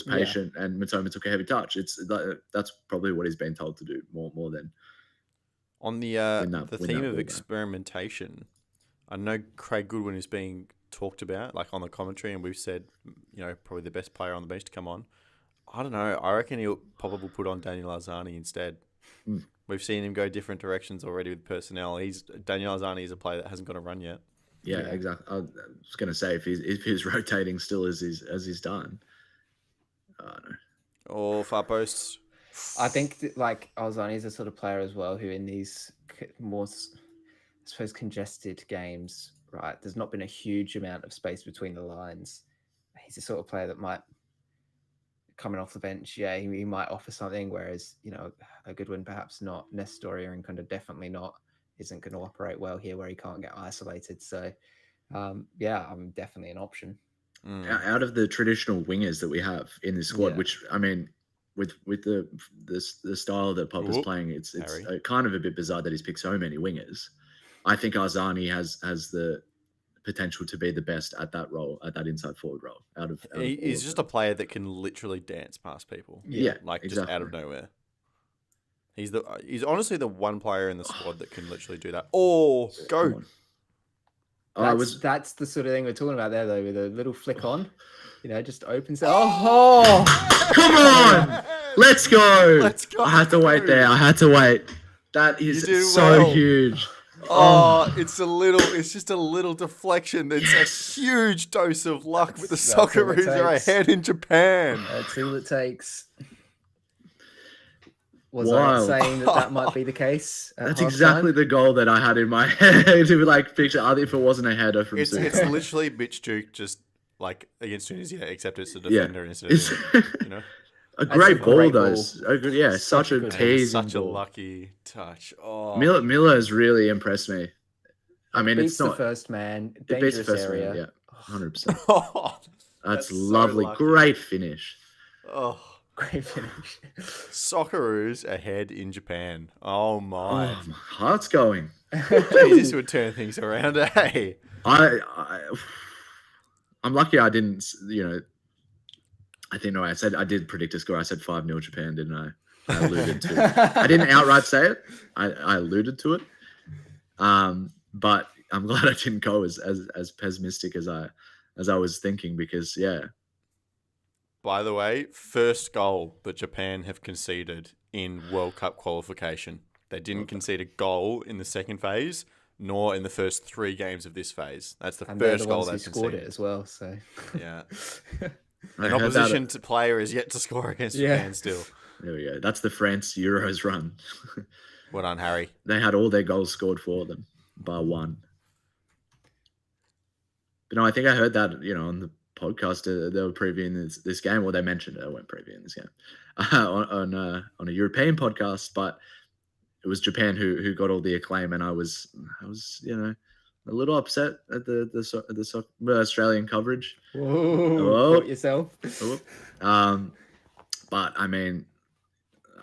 patient, and Matoma took a heavy touch. That's probably what he's been told to do more than on the theme of experimentation. I know Craig Goodwin is being talked about, like on the commentary, and we've said, probably the best player on the bench to come on. I don't know. I reckon he'll probably put on Daniel Arzani instead. We've seen him go different directions already with personnel. Daniel Arzani is a player that hasn't got a run yet. Yeah, exactly. I was going to say if he's rotating still as he's done. I don't know. Or far posts. I think Arzani is a sort of player as well who in these more, I suppose, congested games, right? There's not been a huge amount of space between the lines. He's the sort of player that might, coming off the bench, he might offer something, whereas, a Goodwin perhaps not, Nestoria and kind of definitely not, isn't going to operate well here where he can't get isolated. So, I'm definitely an option. Out of the traditional wingers that we have in this squad, which, I mean, with the style that Pop is playing, it's kind of a bit bizarre that he's picked so many wingers. I think Arzani has the potential to be the best at that role, at that inside forward role. He's just a player that can literally dance past people. Yeah, just out of nowhere. He's honestly the one player in the squad that can literally do that. Oh, go! That's the sort of thing we're talking about there, though, with a little flick on. Just opens it. Oh, come on! Let's go! I had to wait there. That is so huge. It's just a little deflection. It's a huge dose of luck, but the Socceroos are ahead in Japan. That's all it takes. Was I saying that might be the case? That's exactly the goal that I had in my head to picture. If it wasn't a header from it's literally Mitch Duke just like against Tunisia, except it's a defender instead of a great ball though. Such a teasing, such a lucky touch. Oh, Miller has really impressed me. I mean, it's not the first man. Dangerous area. Yeah, 100%. That's lovely. So great finish. Oh. Great finish. Socceroos ahead in Japan. Oh my. Oh, my heart's going. Jeez, this would turn things around, hey. I'm lucky I didn't, I think I did predict a score. I said 5-0 Japan, didn't I? I alluded to it. I didn't outright say it. I alluded to it. But I'm glad I didn't go as pessimistic as I was thinking because By the way, first goal that Japan have conceded in World Cup qualification. They didn't concede a goal in the second phase, nor in the first 3 games of this phase. That's the first goal they've conceded. Scored it as well. So yeah, an opposition to player is yet to score against Japan still. There we go. That's the France Euros run. Well done, Harry. They had all their goals scored for them, bar 1. But no, I think I heard that on podcast, they were previewing this game, or they mentioned it. They weren't previewing this game on a European podcast, but it was Japan who got all the acclaim, and I was a little upset at the Australian coverage. Whoa, caught yourself. But I mean,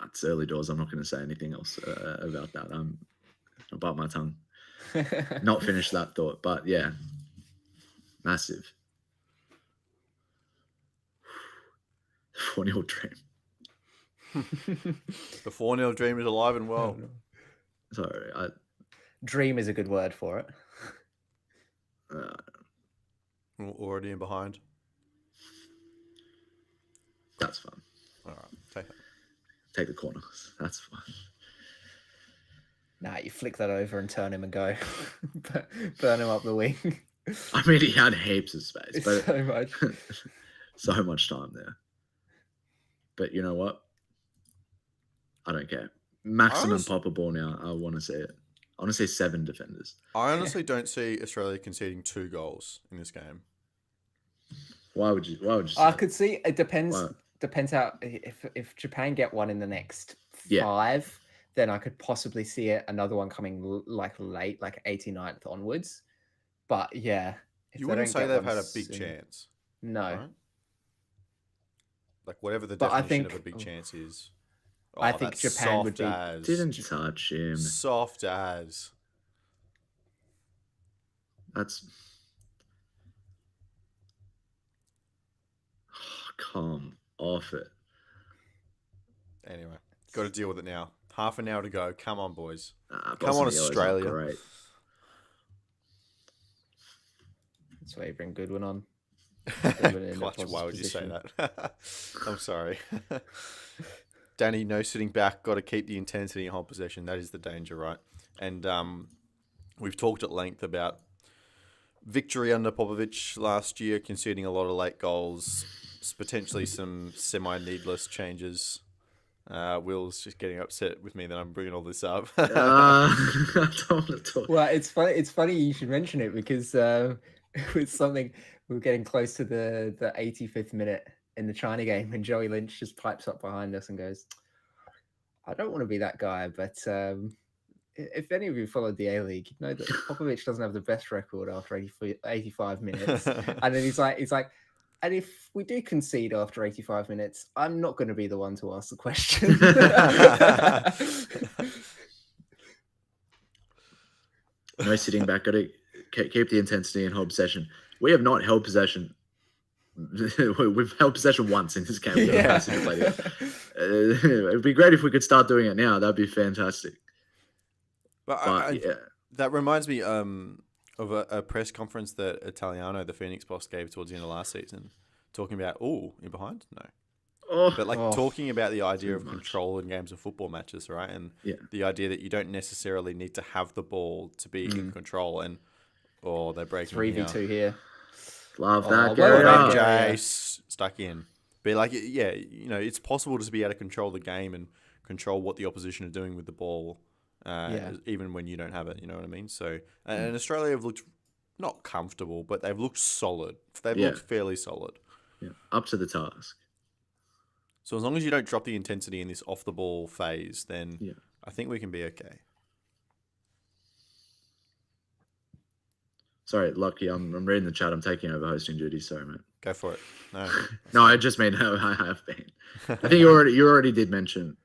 it's early doors. I'm not going to say anything else about that. I'll bite my tongue. Not finish that thought, but yeah, massive. 4-0 dream. The 4-0 dream is alive and well. Sorry, Dream is a good word for it. Already in behind. That's fun. All right, take it. Take the corners. That's fun. Nah, you flick that over and turn him and go. Burn him up the wing. I mean, he had heaps of space, but So much. so much time there. But you know what? I don't care. Maximum popper ball now. I want to see it. I want to see 7 defenders. I honestly don't see Australia conceding 2 goals in this game. Why would you? I could see it depends. Why? Depends how if Japan get one in the next 5, Yeah. then I could possibly see another one coming like late, like 89th onwards. But yeah, if You they wouldn't don't say get they've one had a big soon- chance, No, right? Like whatever the But I definition of a think- big chance is. I think that's Japan would soft be- as. Didn't touch him. Soft as. That's come off it. Anyway, got to deal with it now. Half an hour to go. Come on, boys. Boston Come on, Yellows are Australia. Great. that's why you bring Goodwin on. Clutch, why would you say that? I'm sorry. Danny, no sitting back. Got to keep the intensity and hold possession. That is the danger, right? And we've talked at length about victory under Popovic last year, conceding a lot of late goals, potentially some semi-needless changes. Will's just getting upset with me that I'm bringing all this up. I don't want to talk. Well, it's funny. It's funny you should mention it because it was something we were getting close to the 85th minute in the China game, and Joey Lynch just pipes up behind us and goes, "I don't want to be that guy, but if any of you followed the A-League, you know that Popovic doesn't have the best record after 85 minutes." And then he's like, and if we do concede after 85 minutes, I'm not going to be the one to ask the question. No sitting back. Got to keep the intensity and hold possession. We have not held possession. We've held possession once in this game. Yeah. It'd be great if we could start doing it now. That'd be fantastic. But Yeah. that reminds me of a press conference that Italiano, the Phoenix boss, gave towards the end of last season, talking about, you're behind? No. But talking about the idea of much. control in games of football matches, right? And Yeah. the idea that you don't necessarily need to have the ball to be in control, or they're breaking 3v2 here. Love Oh, that. well Gary. done, Oh. Gary. stuck in. But like, yeah, it's possible to be able to control the game and control what the opposition are doing with the ball, even when you don't have it. You know what I mean? So, and Australia have looked not comfortable, but they've looked solid. They've looked fairly solid. Yeah. Up to the task. So as long as you don't drop the intensity in this off the ball phase, then Yeah. I think we can be okay. Sorry, Lucky. I'm reading the chat. I'm taking over hosting duties. Sorry, mate. Go for it. No. No, I just mean I have been. I think you already did mention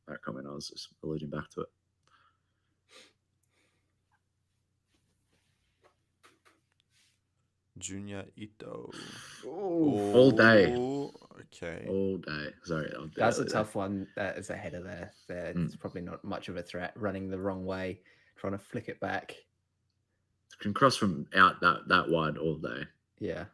that comment. I was just alluding back to it. Junior Ito. All day. Okay. All day. Sorry. That's a tough one. That is a header there. It's probably not much of a threat. Running the wrong way, trying to flick it back. Can cross from out that wide all day. Yeah.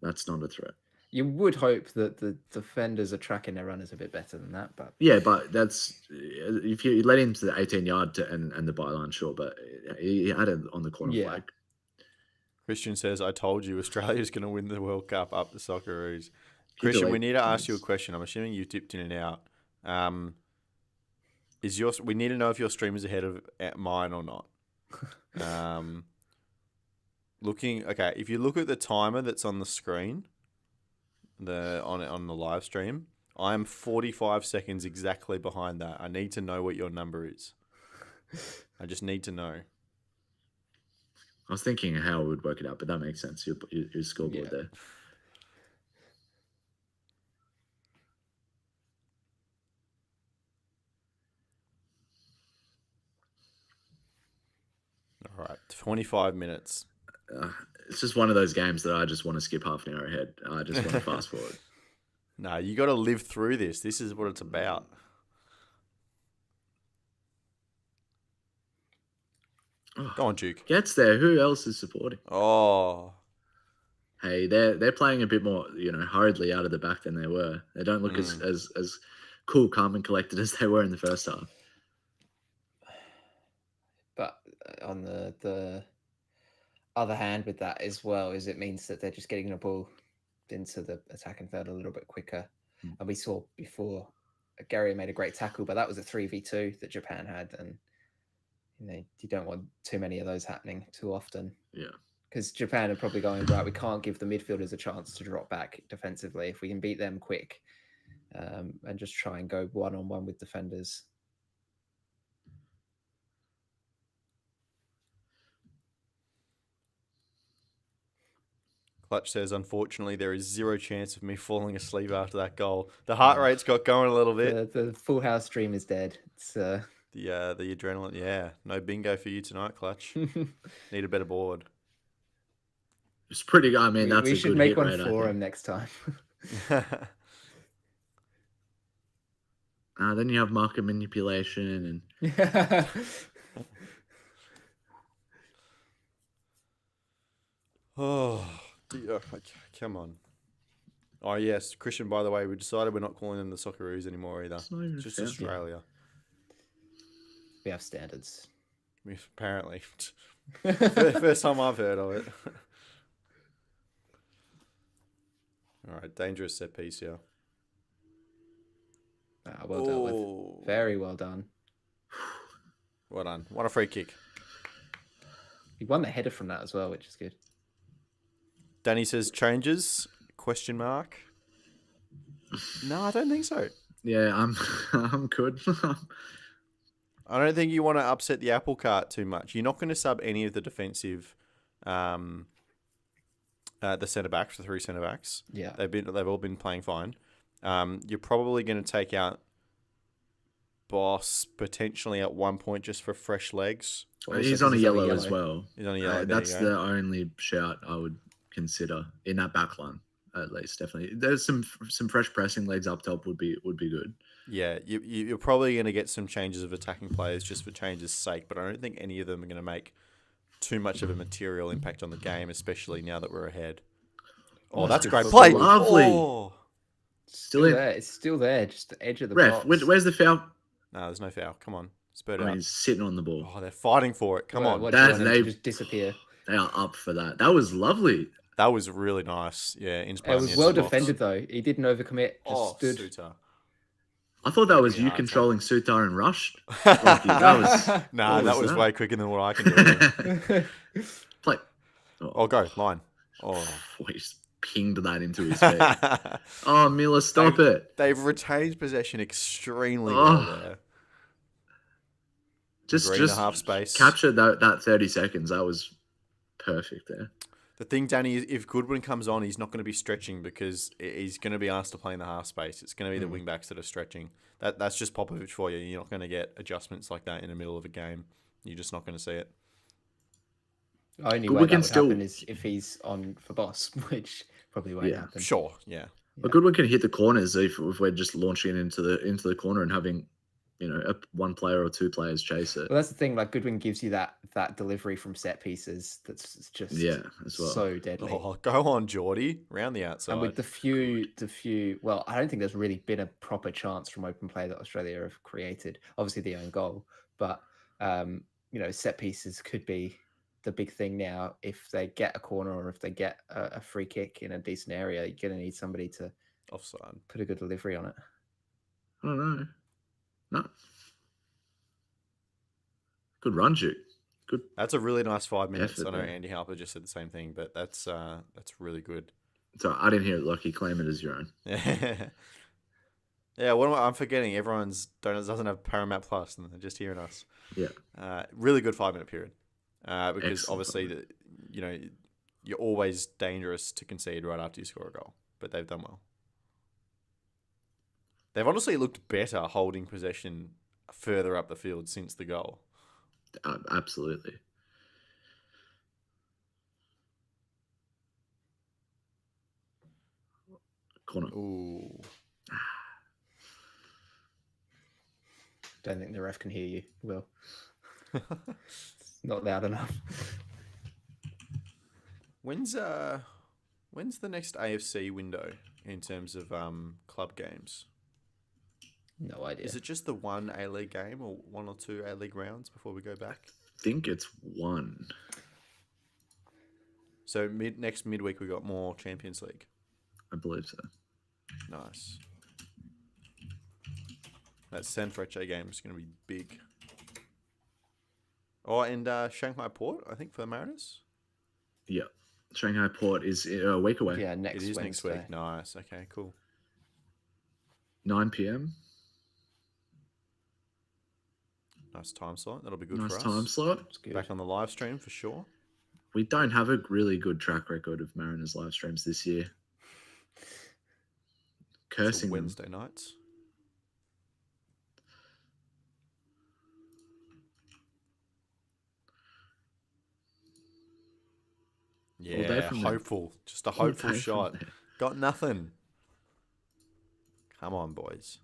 That's not a threat. You would hope that the defenders are tracking their runners a bit better than that, but Yeah, but that's if you let him to the 18-yard and the byline, sure. But he had it on the corner flag. Christian says, "I told you Australia's going to win the World Cup up the Socceroos." You Christian, we delete need to ask you a points. question. I'm assuming you dipped in and out. We need to know if your stream is ahead of mine or not. Okay, if you look at the timer that's on the screen, on the live stream, I'm 45 seconds exactly behind that. I need to know what your number is. I just need to know. I was thinking how I would work it out, but that makes sense. Your scoreboard Yeah. there. All right, 25 minutes. It's just one of those games that I just want to skip half an hour ahead. I just want to fast forward. No, you got to live through this. This is what it's about. Go on, Duke. Gets there. Who else is supporting? Oh, Hey, they're playing a bit more, hurriedly out of the back than they were. They don't look as cool, calm, and collected as they were in the first half. But on the other hand with that as well is it means that they're just getting the ball into the attacking third a little bit quicker. And we saw before Gary made a great tackle, but that was a 3v2 that Japan had, and you don't want too many of those happening too often. Yeah. Because Japan are probably going, right, we can't give the midfielders a chance to drop back defensively. If we can beat them quick and just try and go one-on-one with defenders. Clutch says, unfortunately, there is zero chance of me falling asleep after that goal. The heart rate's got going a little bit. The Full House dream is dead. It's the adrenaline. Yeah, no bingo for you tonight, Clutch. Need a better board. It's pretty good. I mean, that's we a should good make hit one rate, for him next time. Then you have market manipulation and oh, dear. Come on. Oh, yes. Christian, by the way, we decided we're not calling them the Socceroos anymore either. It's not even It's just fair. Australia. We have standards. Apparently. First time I've heard of it. All right, dangerous set piece here. Well dealt with. Very well done. Well done. What a free kick. He won the header from that as well, which is good. Danny says changes? Question mark. No, I don't think so. Yeah, I'm good. I don't think you want to upset the apple cart too much. You're not going to sub any of the defensive, the centre backs, the 3 centre backs. Yeah, they've all been playing fine. You're probably going to take out Boss potentially at one point just for fresh legs. He's on a yellow as well. He's on a yellow. That's the only shout I would consider in that back line, at least. Definitely, there's some fresh pressing legs up top would be good. Yeah, you're probably going to get some changes of attacking players just for change's sake, but I don't think any of them are going to make too much of a material impact on the game, especially now that we're ahead. Oh, that's a great play. Lovely. Oh. Still there. It's still there, just the edge of the Ref, box. where's the foul? No, there's no foul. Come on, spurt it out. He's sitting on the ball. Oh, they're fighting for it. Come on. What, do you want him to just disappear? They are up for that. That was lovely. That was really nice. Yeah, It was well defended though. He didn't overcommit. Just stood. Suter. I thought that was you controlling Sutar and Rush. That was way quicker than what I can do. Play. Oh, go line. Oh, he just pinged that into his feet. Oh, Miller, stop it! They've retained possession extremely well there. Just half space. Capture that 30 seconds. That was perfect there. The thing, Danny, is if Goodwin comes on, he's not going to be stretching because he's going to be asked to play in the half space. It's going to be the wing backs that are stretching. That's just Popovic for you. You're not going to get adjustments like that in the middle of a game. You're just not going to see it. The only way that would happen is if he's on for Boss, which probably won't happen. Sure, yeah. But Goodwin can hit the corners if we're just launching it into the corner and having one player or two players chase it. Well, that's the thing. Like Goodwin gives you that delivery from set pieces. That's just as well. So deadly. Oh, go on, Geordie, round the outside. And with the few. Well, I don't think there's really been a proper chance from open play that Australia have created. Obviously, the own goal, but set pieces could be the big thing now. If they get a corner or if they get a free kick in a decent area, you're gonna need somebody to offside put a good delivery on it. I don't know. No. Good run, Duke. Good That's a really nice 5 minutes. effort I know there. Andy Harper just said the same thing, but that's really good. So I didn't hear it, Lockie. Claim it as your own. Yeah, I'm forgetting? Everyone's doesn't have Paramount Plus, and they're just hearing us. Yeah. Really good 5 minute period. Because Excellent obviously, you're always dangerous to concede right after you score a goal, but they've done well. They've honestly looked better holding possession further up the field since the goal. Absolutely. Corner. Ooh. Don't think the ref can hear you, Will. It's not loud enough. When's the next AFC window in terms of club games? No idea. Is it just the one A-League game or one or two A-League rounds before we go back? I think it's 1. So next midweek we got more Champions League. I believe so. Nice. That San Frecce game is going to be big. Oh, and Shanghai Port, I think, for the Mariners. Yeah. Shanghai Port is a week away. Yeah, next It is Wednesday. next week. Nice. Okay, cool. 9 p.m. Nice time slot. That'll be good Nice for us. time slot. It's good. Back on the live stream for sure. We don't have a really good track record of Mariners live streams this year. So Cursing them. Wednesday nights. All day Yeah, from there. hopeful. Just a All hopeful day from shot. there. Got nothing. Come on, boys.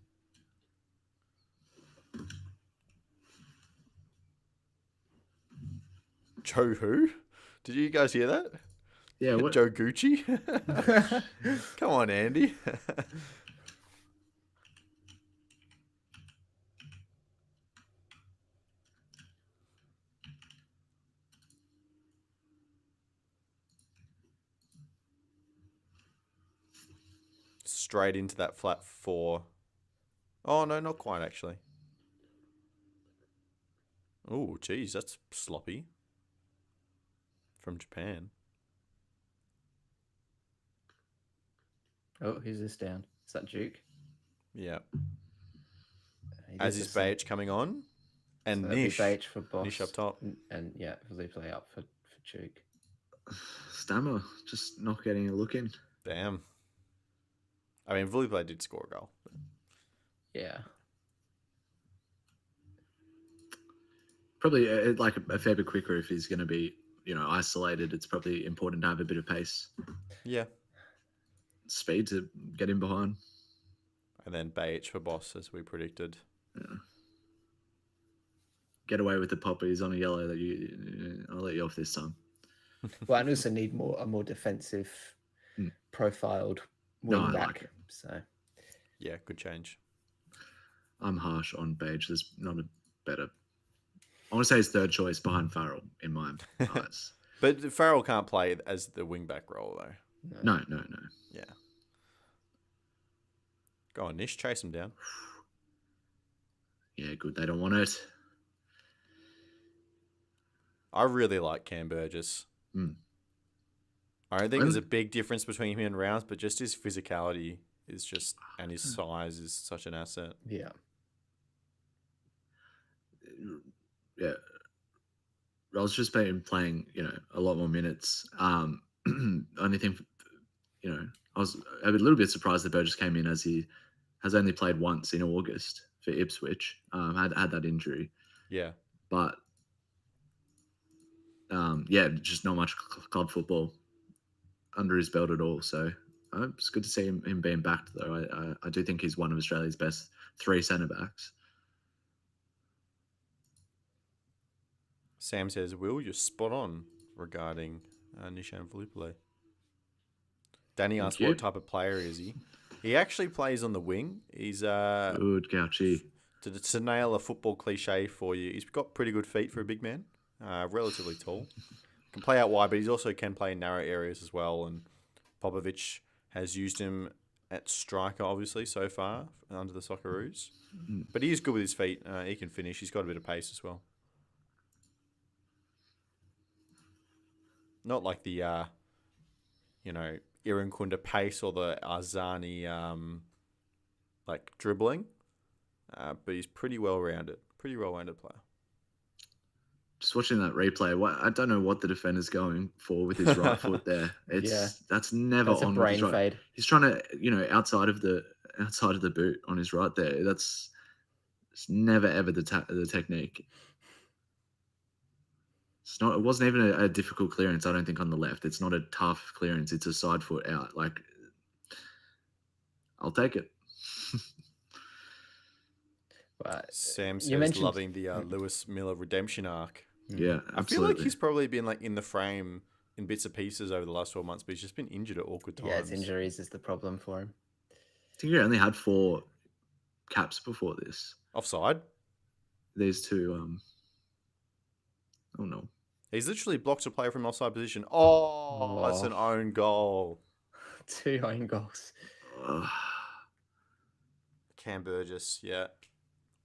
Joe who? Did you guys hear that? Yeah, what? Joe Gucci? Come on, Andy. Straight into that flat 4. Oh, no, not quite, actually. Oh, geez, that's sloppy. From Japan. Oh, who's this down? Is that Duke? Yeah. He As gives is us some- Bage coming on. And so that'd be Nish. Bage for Boss. Nish up top. And yeah, Felipe up for Duke. Stammer just not getting a look in. Damn. I mean, Felipe did score a goal. Yeah. Probably like a fair bit quicker if he's going to be, isolated. It's probably important to have a bit of pace, Yeah. speed to get in behind. And then Bage for Boss, as we predicted. Yeah. Get away with the poppies on a yellow that I'll let you off this time. Well, and also need a more defensive profiled No, wing I back. like it. So Yeah, good change. I'm harsh on Bage. There's not a better. I want to say his third choice behind Farrell in my eyes. But Farrell can't play as the wing-back role, though. No. Yeah. Go on, Nish. Chase him down. Yeah, good. They don't want it. I really like Cam Burgess. I don't think there's a big difference between him and Rounds, but just his physicality is just, and his size is such an asset. yeah. Yeah. Rolls just been playing, a lot more minutes. Only thing, I was a little bit surprised that Burgess came in as he has only played once in August for Ipswich. Had that injury, Yeah. but just not much club football under his belt at all. So it's good to see him being backed, though. I do think he's one of Australia's best 3 centre backs. Sam says, Will, you're spot on regarding Nishan Felipe. Danny asked you. what type of player is he? He actually plays on the wing. He's Good, Gauchi. to nail a football cliche for you. He's got pretty good feet for a big man. Relatively tall. Can play out wide, but he also can play in narrow areas as well. And Popovic has used him at striker, obviously, so far under the Socceroos. But he is good with his feet. He can finish. He's got a bit of pace as well. not like the Irankunda pace or the Arzani like dribbling, but he's pretty well rounded player. Just watching that replay, I don't know what the defender's going for with his right foot there. That's never That's a on with brain his right. fade. He's trying to, outside of the boot on his right there. It's never ever the technique. It wasn't even a difficult clearance, I don't think, on the left. It's not a tough clearance. It's a side foot out. Like, I'll take it. But Sam you says mentioned- loving the Lewis Miller redemption arc. Yeah, I feel absolutely. like he's probably been like in the frame in bits and pieces over the last 12 months, but he's just been injured at awkward times. Yeah, it's injuries is the problem for him. I think he only had 4 caps before this. Offside. These two. Oh no. He's literally blocked a player from offside position. Oh, that's an own goal. 2 own goals. Cam Burgess, yeah.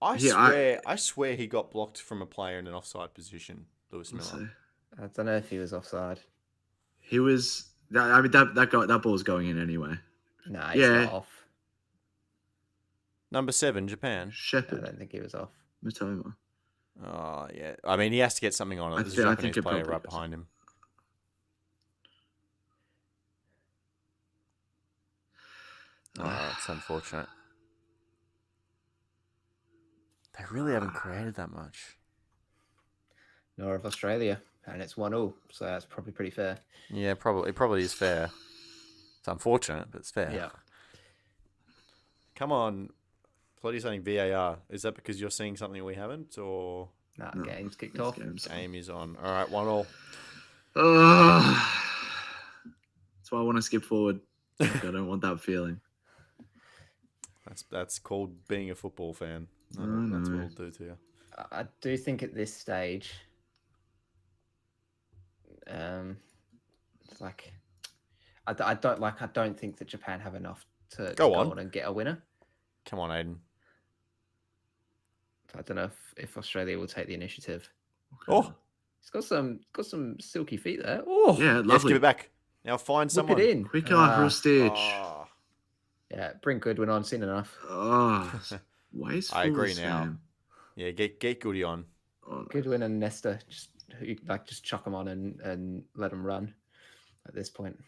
I swear he got blocked from a player in an offside position, Lewis Miller. I don't know if he was offside. He was. I mean, that ball was going in anyway. Nah, he's not off. Number 7, Japan. I Shepherd. don't think he was off. Matoma. Oh, yeah. I mean, he has to get something on it. There's a Japanese player right behind him. Oh, it's unfortunate. They really haven't created that much. Nor of Australia. And it's 1-1, so that's probably pretty fair. Yeah, probably. It probably is fair. It's unfortunate, but it's fair. Yeah. Come on. Bloody saying VAR. Is that because you're seeing something we haven't, or...? Nah, game's kicked off. Game is on. All right, 1-1. That's why I want to skip forward. Like, I don't want that feeling. That's called being a football fan. That's what it'll do to you. I do think at this stage, it's like I don't think that Japan have enough to go on and get a winner. Come on, Aiden. I don't know if Australia will take the initiative. Oh, he's got some silky feet there. Oh, yeah, lovely. Let's give it back. Now find someone. Whip it in. Quick eye for a stitch. Oh. Yeah, bring Goodwin on. Seen enough. Wasteful. I agree now. Yeah, get Goody on. Goodwin and Nesta just chuck them on and let them run. At this point,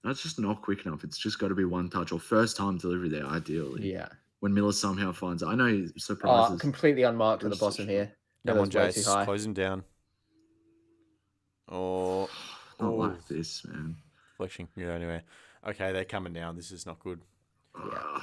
that's just not quick enough. It's just got to be one touch or first time delivery there, ideally. Yeah. When Miller somehow finds it, I know he surprises. Completely unmarked at the bottom here. Come on, way too high. Jace. Close him down. Oh, not like this, man. Fletching can go anywhere. Okay, they're coming down. This is not good. Yeah.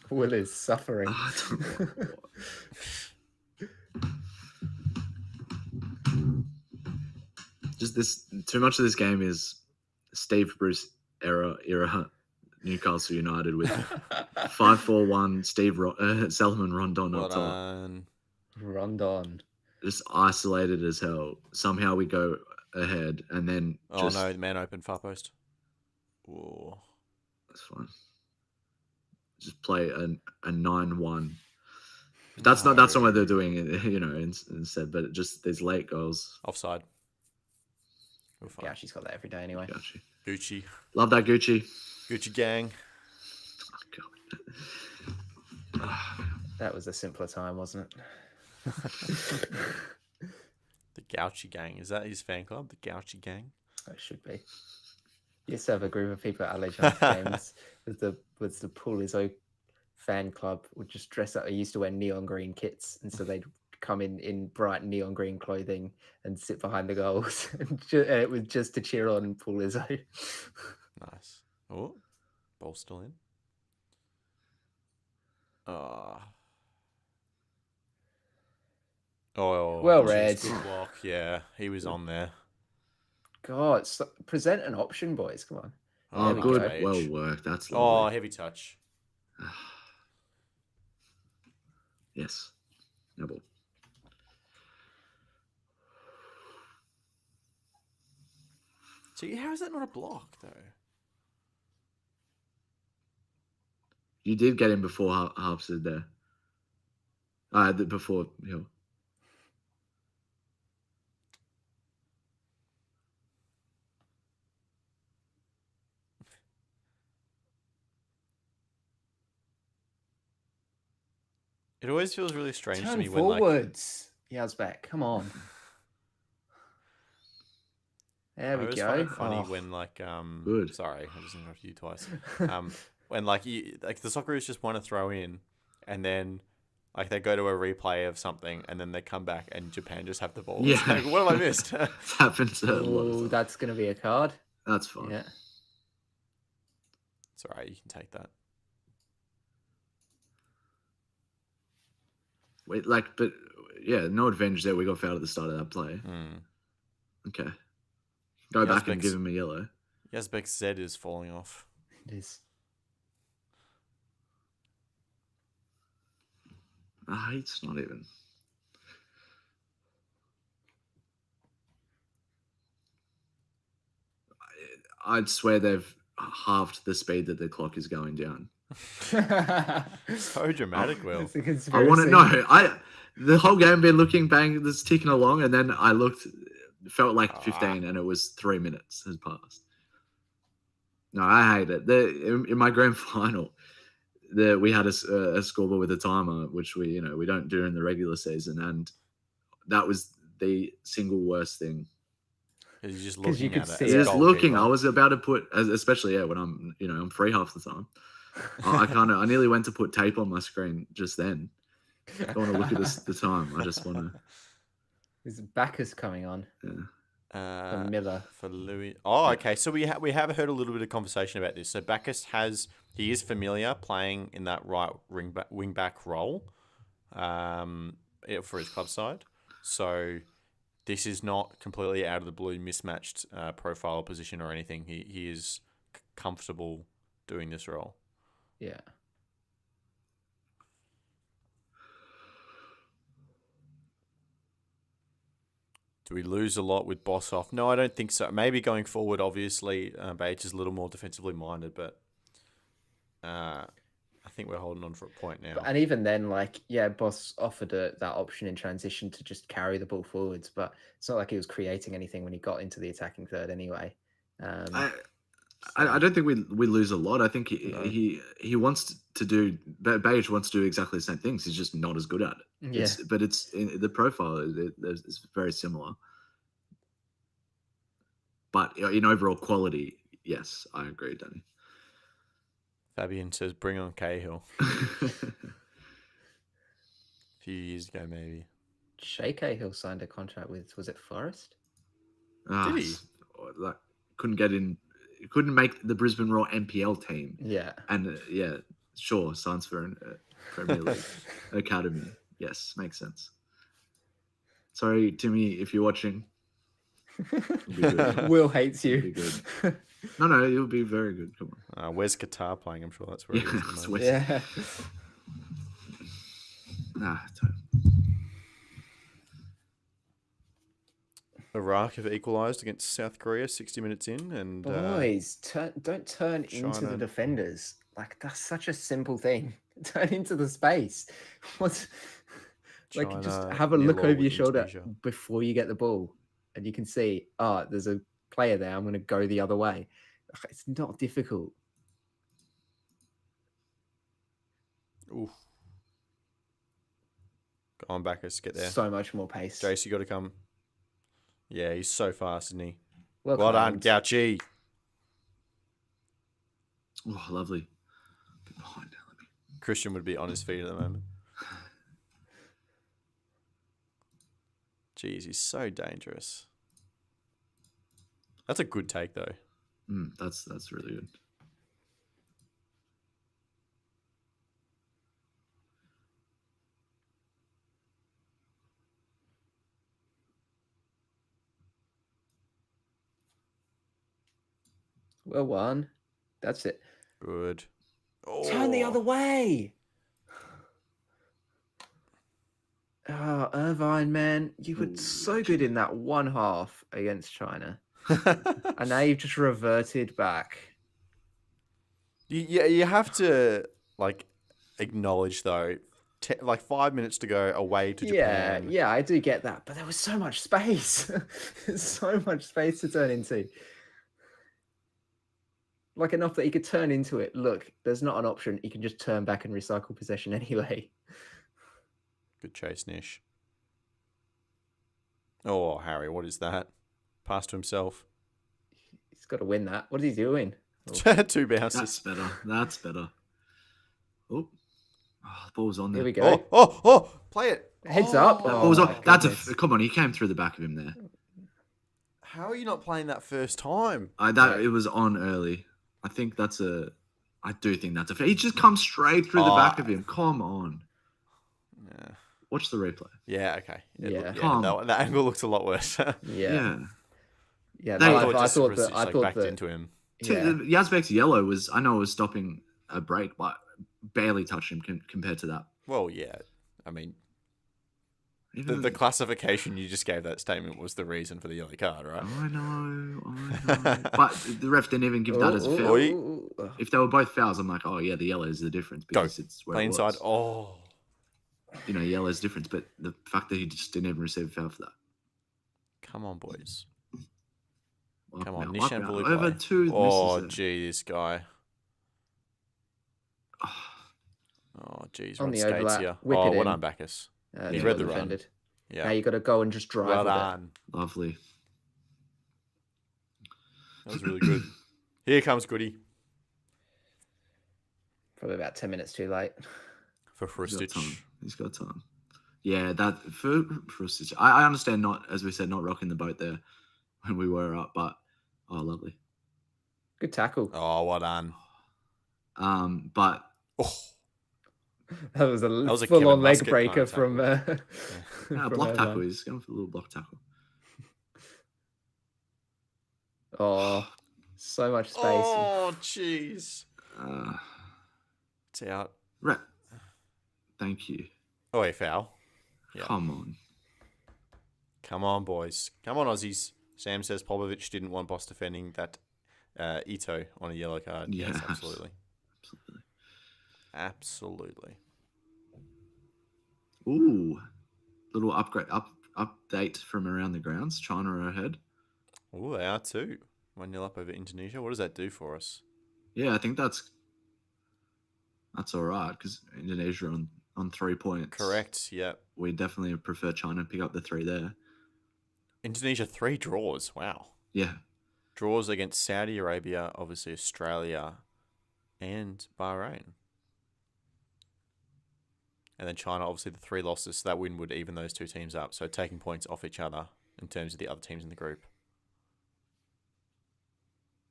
Will is suffering. Just this. Too much of this game is Steve Bruce era Newcastle United with 5-4-1 Salomon Rondon up top. Rondon. Just isolated as hell. Somehow we go ahead and then no, the man open far post. Whoa. That's fine. Just play a 9-1. That's not what they're doing, instead, but just these late goals. Offside. Yeah, she's got that every day anyway. Gotcha. Gucci. Love that Gucci. Gucci gang. Oh, God. That was a simpler time, wasn't it? The Gauchi gang. Is that his fan club? The Gauchi gang? It should be. You used to have a group of people at Aleksandar games with the Pool Izzo fan club would just dress up. They used to wear neon green kits, and so they'd come in bright neon green clothing and sit behind the goals. And it was just to cheer on Pool Izzo. Nice. Oh, ball still in. Oh, well read. Good block. Yeah, he was on there. God, present an option, boys. Come on. Oh, good. Go. Well worked. That's lovely. lovely. Heavy touch. Yes. No ball. See, how is that not a block though? You did get him before Harpstead there. Before Hill. It always feels really strange to Turn me when like forwards. Yazbek, come on. There I we always go. find it funny Oh. when like Good. sorry, I just interrupted you twice. When like the Socceroos just want to throw in, and then like they go to a replay of something, and then they come back and Japan just have the ball. It's Yeah. like, what have I missed? It's happened a lot of Oh, times. that's going to be a card. That's fine. Yeah. It's alright, you can take that. Wait, but yeah, no advantage there. We got fouled at the start of that play. Okay. Go back and Yazbek's- give him a yellow. Yazbek's Z is falling off. It is. It's not even. I'd swear they've halved the speed that the clock is going down. So dramatic, Will. It's a I conspiracy. want to know. The whole game been looking bang, that's ticking along, and then I looked, it felt like 15, and it was 3 minutes has passed. No, I hate it. In my grand final, we had a scoreboard with a timer, which we don't do in the regular season, and that was the single worst thing. You're just 'Cause you looking could at see it. it. as a Just looking, I goalkeeper. was about to put, especially when I'm free half the time. I nearly went to put tape on my screen just then. I don't want to look at the time. I just want to. There's Bacchus coming on Yeah. from Miller. For Louis. Oh, okay. So we have heard a little bit of conversation about this. So Bacchus he is familiar playing in that right wing back role, for his club side. So this is not completely out of the blue, mismatched profile position or anything. He is comfortable doing this role. Yeah. Do we lose a lot with Boss off? No, I don't think so. Maybe going forward, obviously, Bates is a little more defensively minded, but I think we're holding on for a point now. And even then, Boss offered that option in transition to just carry the ball forwards, but it's not like he was creating anything when he got into the attacking third anyway. I don't think we lose a lot. I think he wants to do. Beige wants to do exactly the same things. He's just not as good at it. Yeah. But it's in the profile is very similar. But in overall quality, yes, I agree, Danny. Fabian says, "Bring on Cahill." A few years ago, maybe. Shay Cahill signed a contract with, was it Forest? Did he? Couldn't make the Brisbane Roar NPL team. Yeah. And sure, signs for a Premier League academy. Yes, makes sense. Sorry, Timmy, if you're watching. It'll be good. Will hates It'll be you. good. No, you'll be very good. Come on. Where's Qatar playing? I'm sure that's where it is. at the That's moment. where- Yeah. Iraq have equalised against South Korea 60 minutes in, and Boys, don't turn into the China. defenders. That's such a simple thing. Turn into the space. Just China have a near look ball over your with shoulder Tunisia. before you get the ball, and you can see, there's a player there. I'm going to go the other way. It's not difficult. Oof. Go on, Bacchus, get there. So much more pace. Jace, you got to come. Yeah, he's so fast, isn't he? Well Well done, climbed. Gauchi. Oh, lovely. Bit behind. Christian would be on his feet at the moment. Jeez, he's so dangerous. That's a good take, though. That's really good. Well won. That's it. Good. Turn the Oh. other way. Oh, Irvine, man, you were so good in that one half against China. And now you've just reverted back. You have to acknowledge though, like 5 minutes to go away to Japan. Yeah, I do get that, but there was so much space. There's so much space to turn into. Like enough that he could turn into it. Look, there's not an option. He can just turn back and recycle possession anyway. Good chase, Nish. Oh, Harry, what is that? Pass to himself. He's got to win that. What is he doing? Two bounces. That's better. Oh, the ball's on there. Here we go. Oh, play it. Heads up. That Oh, ball's on. my That's goodness. come on. He came through the back of him there. How are you not playing that first time? It was on early. I do think that's a. He just comes straight through the back of him. Come on. Yeah. Watch the replay. Yeah, okay. Yeah. That angle looks a lot worse. Yeah. Yeah. I thought backed that into him. yeah. Yazbek's yellow was. I know it was stopping a break, but barely touched him compared to that. Well, yeah. I mean, Even the classification you just gave that statement was the reason for the yellow card, right? I know. But the ref didn't even give that as a foul. If they were both fouls, I'm like, oh yeah, the yellow is the difference because it's where Play it inside. was. Oh. Yellow is difference, but the fact that he just didn't even receive a foul for that. Come on, boys. Wipe Come him on, out, Nish wipe and him out. Blue Over play. two Oh, misses there. gee, this guy. Oh, geez, On on the skates overlap, here. whip Oh, it well in. done, Bacchus. He He got read the run. defended. Yeah. Now you got to go and just drive Well with it. done. Lovely. That was really good. Here comes Goody Probably about 10 minutes too late. for Frustich. He's got time. Yeah, that for a stitch. I understand not, as we said, not rocking the boat there when we were up, but lovely. Good tackle. Oh, well done. But Oh, That was a was a full-on Kevin leg Muscat breaker kind of from. block from tackle. Irvine. He's going for a little block tackle. Oh, so much space. oh, jeez. It's out. Right. Thank you. Oh, wait, foul. Yeah. Come on. Come on, boys. Come on, Aussies. Sam says Popovic didn't want boss defending that Ito on a yellow card. Yeah, Yes, absolutely. Absolutely. Absolutely. Ooh, little update from around the grounds. China are ahead. Oh, they are too. 1-0 up over Indonesia. What does that do for us? Yeah, I think that's all right because Indonesia on 3 points. Correct. Yeah. We definitely prefer China to pick up the 3 there. Indonesia 3 draws. Wow. Yeah. Draws against Saudi Arabia, obviously Australia, and Bahrain. And then China, obviously the 3 losses. So that win would even those 2 teams up. So taking points off each other in terms of the other teams in the group.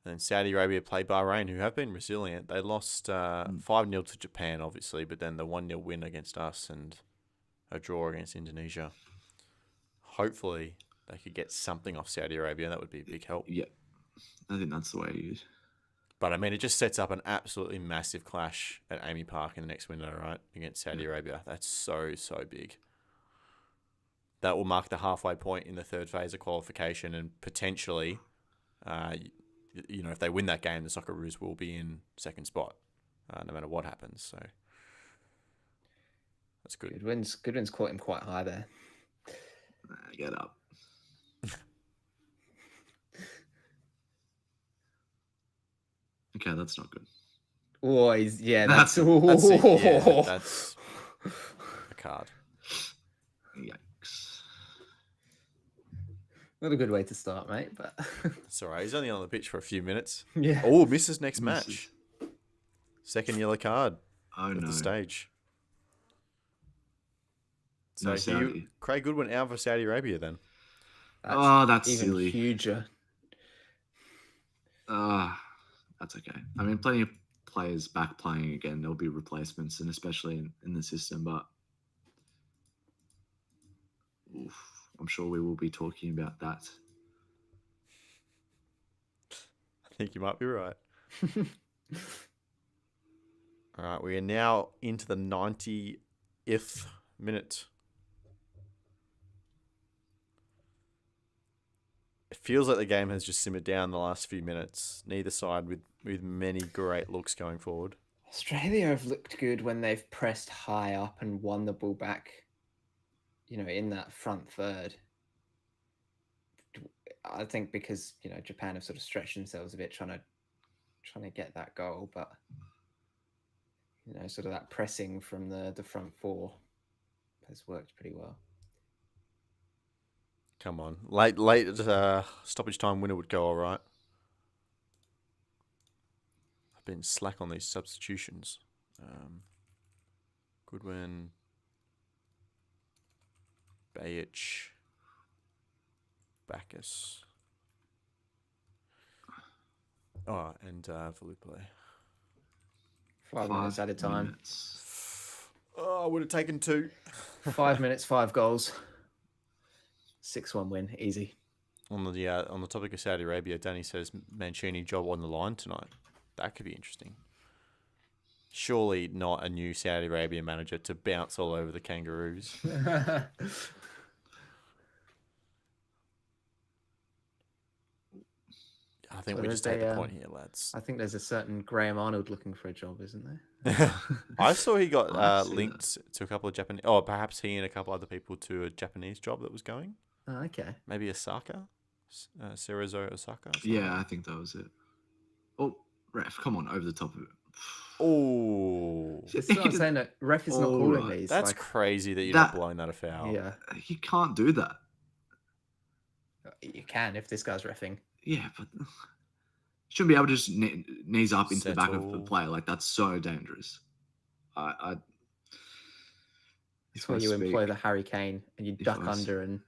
And then Saudi Arabia played Bahrain, who have been resilient. They lost 5-0 to Japan, obviously, but then the 1-0 win against us and a draw against Indonesia. Hopefully, they could get something off Saudi Arabia. That would be a big help. Yeah. I think that's the way you... But, I mean, it just sets up an absolutely massive clash at Amy Park in the next window, right, against Saudi Arabia. That's so, so big. That will mark the halfway point in the third phase of qualification and potentially... if they win that game, the Socceroos will be in second spot, no matter what happens. So that's good. Goodwin's caught him quite high there. Get up. Okay, that's not good. Oh, that's That's a card. Yikes. not a good way to start, mate. But It's all right. He's only on the pitch for a few minutes. yeah. Oh, misses next Misses. match. Second yellow card Oh, at no. the stage. No So Saudi. Craig Goodwin out for Saudi Arabia then. That's even silly. huger. That's okay. I mean, plenty of players back playing again. There'll be replacements, and especially in the system. But I'm sure we will be talking about that. I think you might be right. All right, we are now into the 90th minute. it feels like the game has just simmered down the last few minutes. Neither side with many great looks going forward. Australia have looked good when they've pressed high up and won the ball back, in that front third. I think because, Japan have sort of stretched themselves a bit trying to get that goal, but sort of that pressing from the front four has worked pretty well. Come on. Late stoppage time winner would go all right. I've been slack on these substitutions. Goodwin. Bajic. Bacchus. Oh, and Felipe. 5 minutes at a time. minutes. Oh, I would have taken 2. 5 minutes, 5 goals. 6-1 win, easy. On the topic of Saudi Arabia, Danny says Mancini job on the line tonight. That could be interesting. Surely not a new Saudi Arabia manager to bounce all over the Kangaroos. I think we just take the point here, lads. I think there's a certain Graham Arnold looking for a job, isn't there? I saw he got I've seen linked to a couple of Japanese, or perhaps he and a couple other people to a Japanese job that was going. Oh, okay. Maybe Osaka, Cerezo Osaka. Yeah, I think that was it. Oh, ref, come on, over the top of it. Oh, That's what I'm saying. That ref is not calling Alright. these. that's like, crazy that you're that- not blowing that a foul. yeah, You can't do that. you can if this guy's reffing. Yeah, but you shouldn't be able to just knees up into the back of the Settle. player. Like, that's so dangerous. That's if why I you employ speak- the Harry Kane and you if duck I s- under, and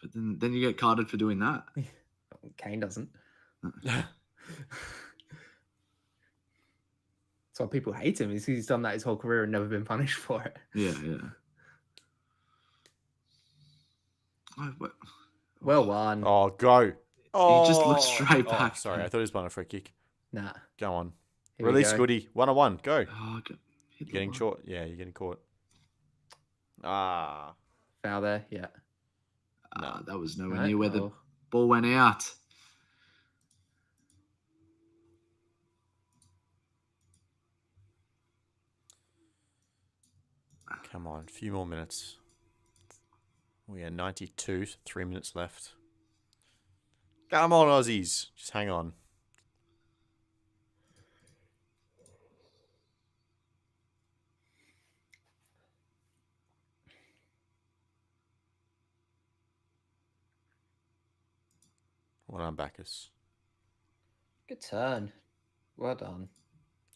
But then you get carded for doing that. Kane doesn't. That's why people hate him. Is he's done that his whole career and never been punished for it. Yeah. Oh, what? Well won. Oh, go. Oh, just looked straight oh, back. Sorry, I thought he was playing a free kick. Nah. Go on. Here we Release go. Goody. 1-on-1. Go. Oh, hit You're the getting line. short. Yeah, you're getting caught. Ah. Foul there. Yeah. That was nowhere Right, near where the oh. ball went out. Come on. A few more minutes. We are 92. 3 minutes left. Come on, Aussies. Just hang on. Well done, Bacchus. Good turn. Well done.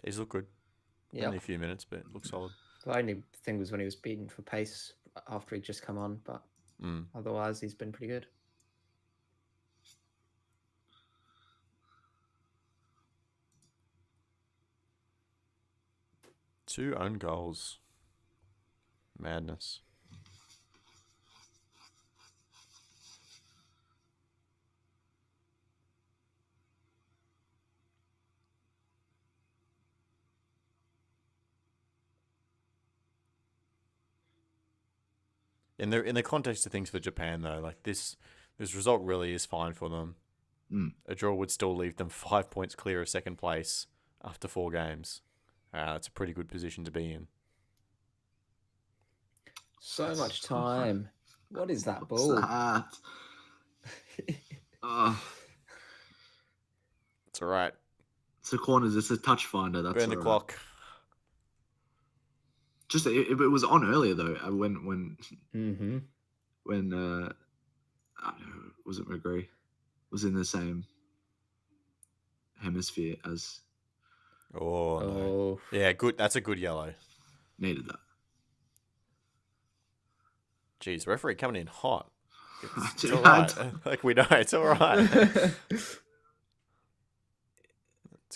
These look good. Yeah. Only a few minutes, but it looks solid. The only thing was when he was beaten for pace after he'd just come on, but Mm. otherwise he's been pretty good. Two own goals. Madness. In the context of things for Japan, though, like this result really is fine for them. A draw would still leave them 5 points clear of second place after 4 games. It's a pretty good position to be in. So much time. What is that What's ball? that? Oh, It's all right. it's a corners. It's a touch finder. That's Burn the all right. clock. Just it was on earlier though. When Mm-hmm. I don't know, was it McGree? Was in the same hemisphere as Oh, no. Oh, Yeah, good. That's a good yellow. needed that. Jeez, referee coming in hot. It's Dude, all right. Like we know, it's all right. It's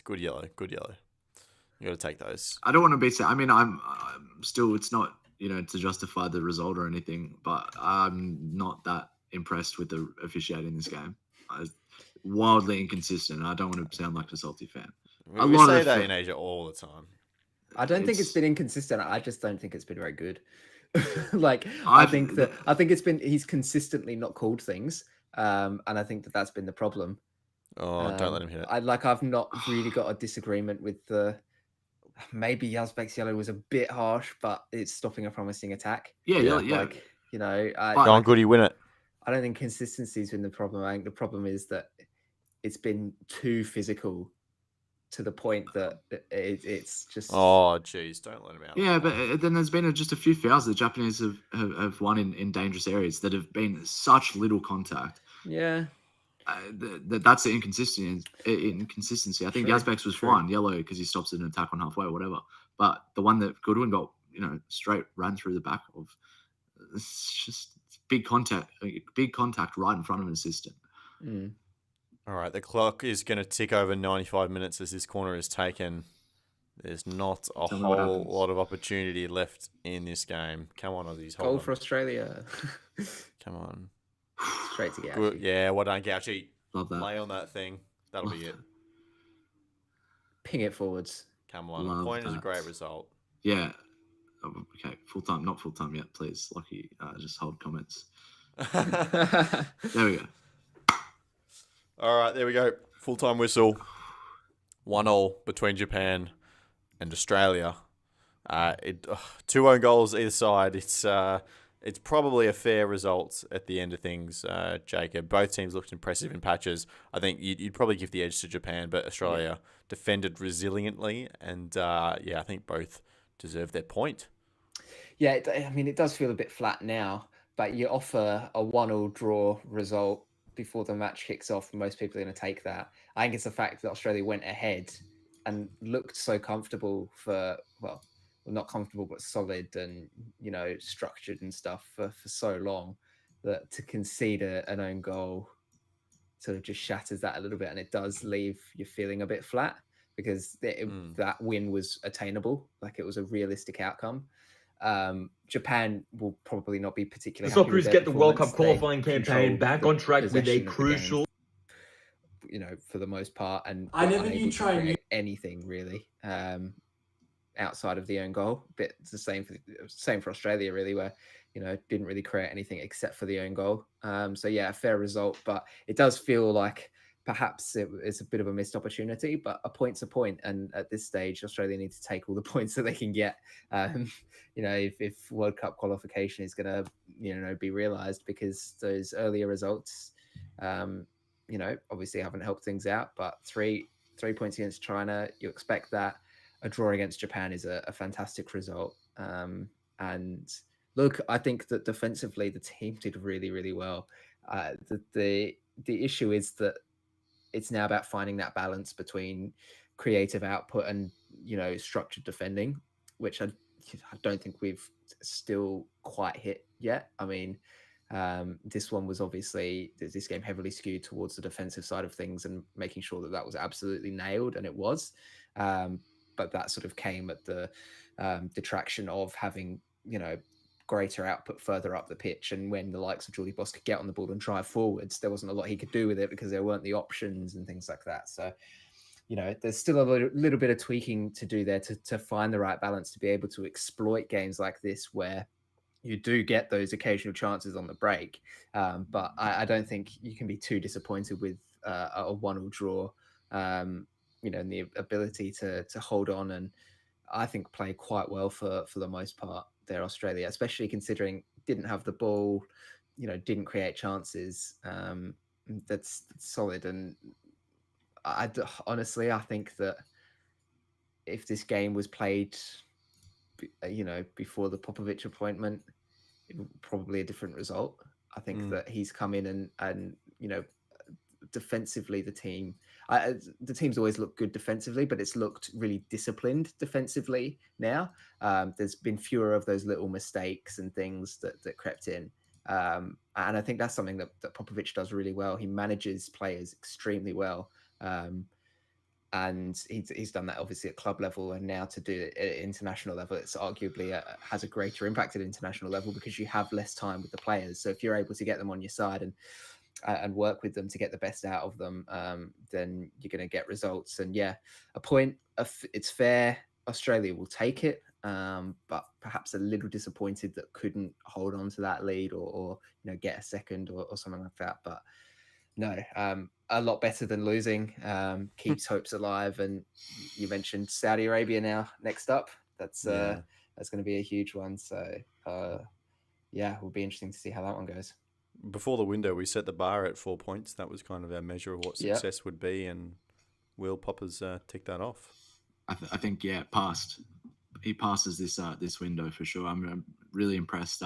good yellow. Good yellow. You got to take those. I don't want to be. I mean, I'm still. It's not to justify the result or anything, but I'm not that impressed with the officiating in this game. Wildly inconsistent. I don't want to sound like a salty fan. We lot say of that the- in Asia all the time. I don't think it's It's- been inconsistent. I just don't think it's been very good. Like I think it's been he's consistently not called things. and I think that that's been the problem. Oh, don't let him hit it. I've not really got a disagreement with the. Maybe Yazbek's yellow was a bit harsh, but it's stopping a promising attack. Yeah. Like, you know, Go on, Goody, win it. I don't think consistency's been the problem. I think the problem is that it's been too physical to the point that it's just. Oh, jeez, don't let him out. Yeah, but then there's been just a few fouls the Japanese have won in dangerous areas that have been such little contact. Yeah. That's the inconsistency. I think True, Yazbek's was true. fine, yellow, because he stops an attack on halfway or whatever. But the one that Goodwin got, straight ran through the back of, it's just big contact right in front of an assistant. Mm. All right, the clock is going to tick over 95 minutes as this corner is taken. There's not a Tell me what whole happens. lot of opportunity left in this game. Come on, Aussies. Goal Hold for on. Australia. Come on. Straight to Good. Gauchi. Yeah, well done, Gauchi. Love that. Lay on that thing. That'll be it. Ping it forwards. Come on. Love A point is a that. great result. Yeah. Okay, full time, not full time yet, please. Lucky, just hold comments. There we go. All right, there we go. Full-time whistle. 1-1 between Japan and Australia. 2 own goals either side. It's probably a fair result at the end of things, Jacob. Both teams looked impressive in patches. I think you'd probably give the edge to Japan, but Australia defended resiliently, and I think both deserve their point. Yeah, it does feel a bit flat now, but you offer a 1-1 draw result before the match kicks off, and most people are going to take that. I think it's the fact that Australia went ahead and looked so comfortable not comfortable, but solid and, structured and stuff for so long, that to concede an own goal sort of just shatters that a little bit, and it does leave you feeling a bit flat because that win was attainable, like it was a realistic outcome. Japan will probably not be particularly The happy with Socceroos their get the World Cup performance. qualifying They campaign controlled back the on track with a possession of the game, crucial. for the most part, and I never unable knew to trying create anything really outside of the own goal. Bit the same for Australia, really, where didn't really create anything except for the own goal. So yeah, a fair result, but it does feel like perhaps it's a bit of a missed opportunity, but a point's a point, and at this stage, Australia needs to take all the points that they can get. If World Cup qualification is going to be realised, because those earlier results, obviously haven't helped things out. But 3 points against China, you expect that. A draw against Japan is a fantastic result. And look, I think that defensively the team did really, really well. The issue is that it's now about finding that balance between creative output and structured defending, which I don't think we've still quite hit yet. I mean, this one was obviously this game heavily skewed towards the defensive side of things and making sure that was absolutely nailed, and it was. But that sort of came at the detraction of having greater output further up the pitch, and when the likes of Geordie Boss could get on the ball and drive forwards, there wasn't a lot he could do with it because there weren't the options and things like that. So there's still a little bit of tweaking to do there to find the right balance to be able to exploit games like this where you do get those occasional chances on the break. But I don't think you can be too disappointed with a 1-1 draw, and the ability to hold on and I think play quite well for the most part there, Australia, especially considering didn't have the ball, didn't create chances. That's solid. And honestly, I think that if this game was played, before the Popovic appointment, probably a different result. I think that he's come in and defensively the team's always looked good defensively, but it's looked really disciplined defensively now. There's been fewer of those little mistakes and things that crept in, and I think that's something that Popovic does really well. He manages players extremely well, and he's done that obviously at club level, and now to do it at international level, it's arguably has a greater impact at international level because you have less time with the players. So if you're able to get them on your side and work with them to get the best out of them, then you're going to get results. And yeah, a point, it's fair. Australia will take it. but perhaps a little disappointed that couldn't hold on to that lead or get a second or something like that. But no, a lot better than losing. Keeps hopes alive. And you mentioned Saudi Arabia now next up. That's going to be a huge one. So it will be interesting to see how that one goes. Before the window, we set the bar at 4 points. That was kind of our measure of what success would be, and Will Popper's ticked that off. I think passed. He passes this window for sure. I'm really impressed.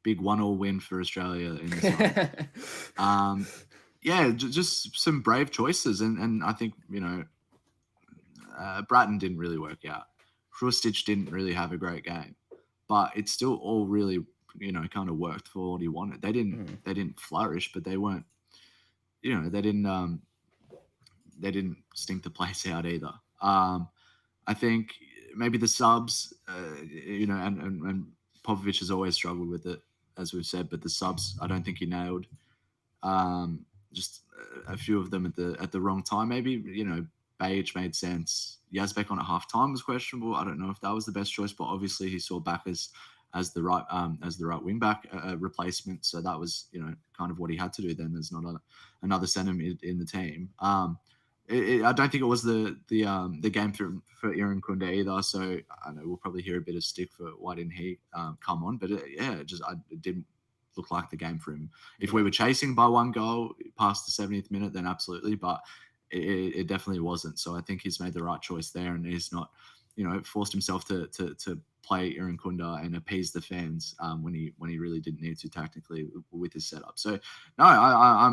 Big 1-1 win for Australia in this one. Just some brave choices, and I think Bratton didn't really work out. Hrustic didn't really have a great game, but it's still all really kind of worked for what he wanted. They didn't flourish, but they weren't. They didn't stink the place out either. I think maybe the subs, and Popovic has always struggled with it, as we've said, but the subs, I don't think he nailed. Just a few of them at the wrong time. Maybe, Bage made sense. Yazbek on at half-time was questionable. I don't know if that was the best choice, but obviously he saw back as the right wing back replacement. So that was, kind of what he had to do then. There's not another centre mid in the team. I don't think it was the game for Irankunda either. So I know we'll probably hear a bit of stick for why didn't he come on, but it didn't look like the game for him. If we were chasing by one goal past the 70th minute, then absolutely, but it definitely wasn't. So I think he's made the right choice there, and he's not, forced himself to play Irankunda and appease the fans when he really didn't need to tactically with his setup. So no, I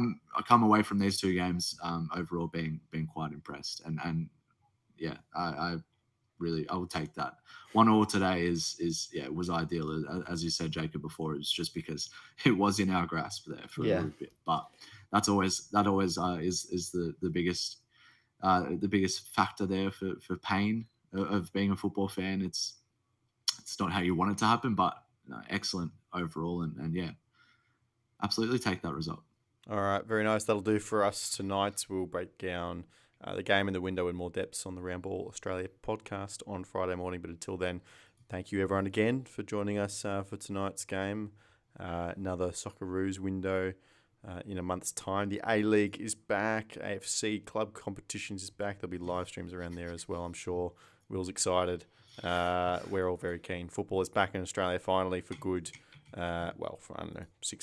come away from these two games overall being quite impressed, and I will take that. 1-1 today was ideal, as you said, Jacob, before. It was just because it was in our grasp there for a little bit, but that always is the biggest factor there for pain of being a football fan. It's not how you want it to happen, but excellent overall, and absolutely take that result. All right, very nice. That'll do for us tonight. We'll break down the game in the window in more depths on the Roundball Australia podcast on Friday morning. But until then, thank you everyone again for joining us for tonight's game. Another Socceroos window in a month's time. The A-League is back. AFC club competitions is back. There'll be live streams around there as well, I'm sure. Will's excited. We're all very keen. Football is back in Australia finally for good. For 6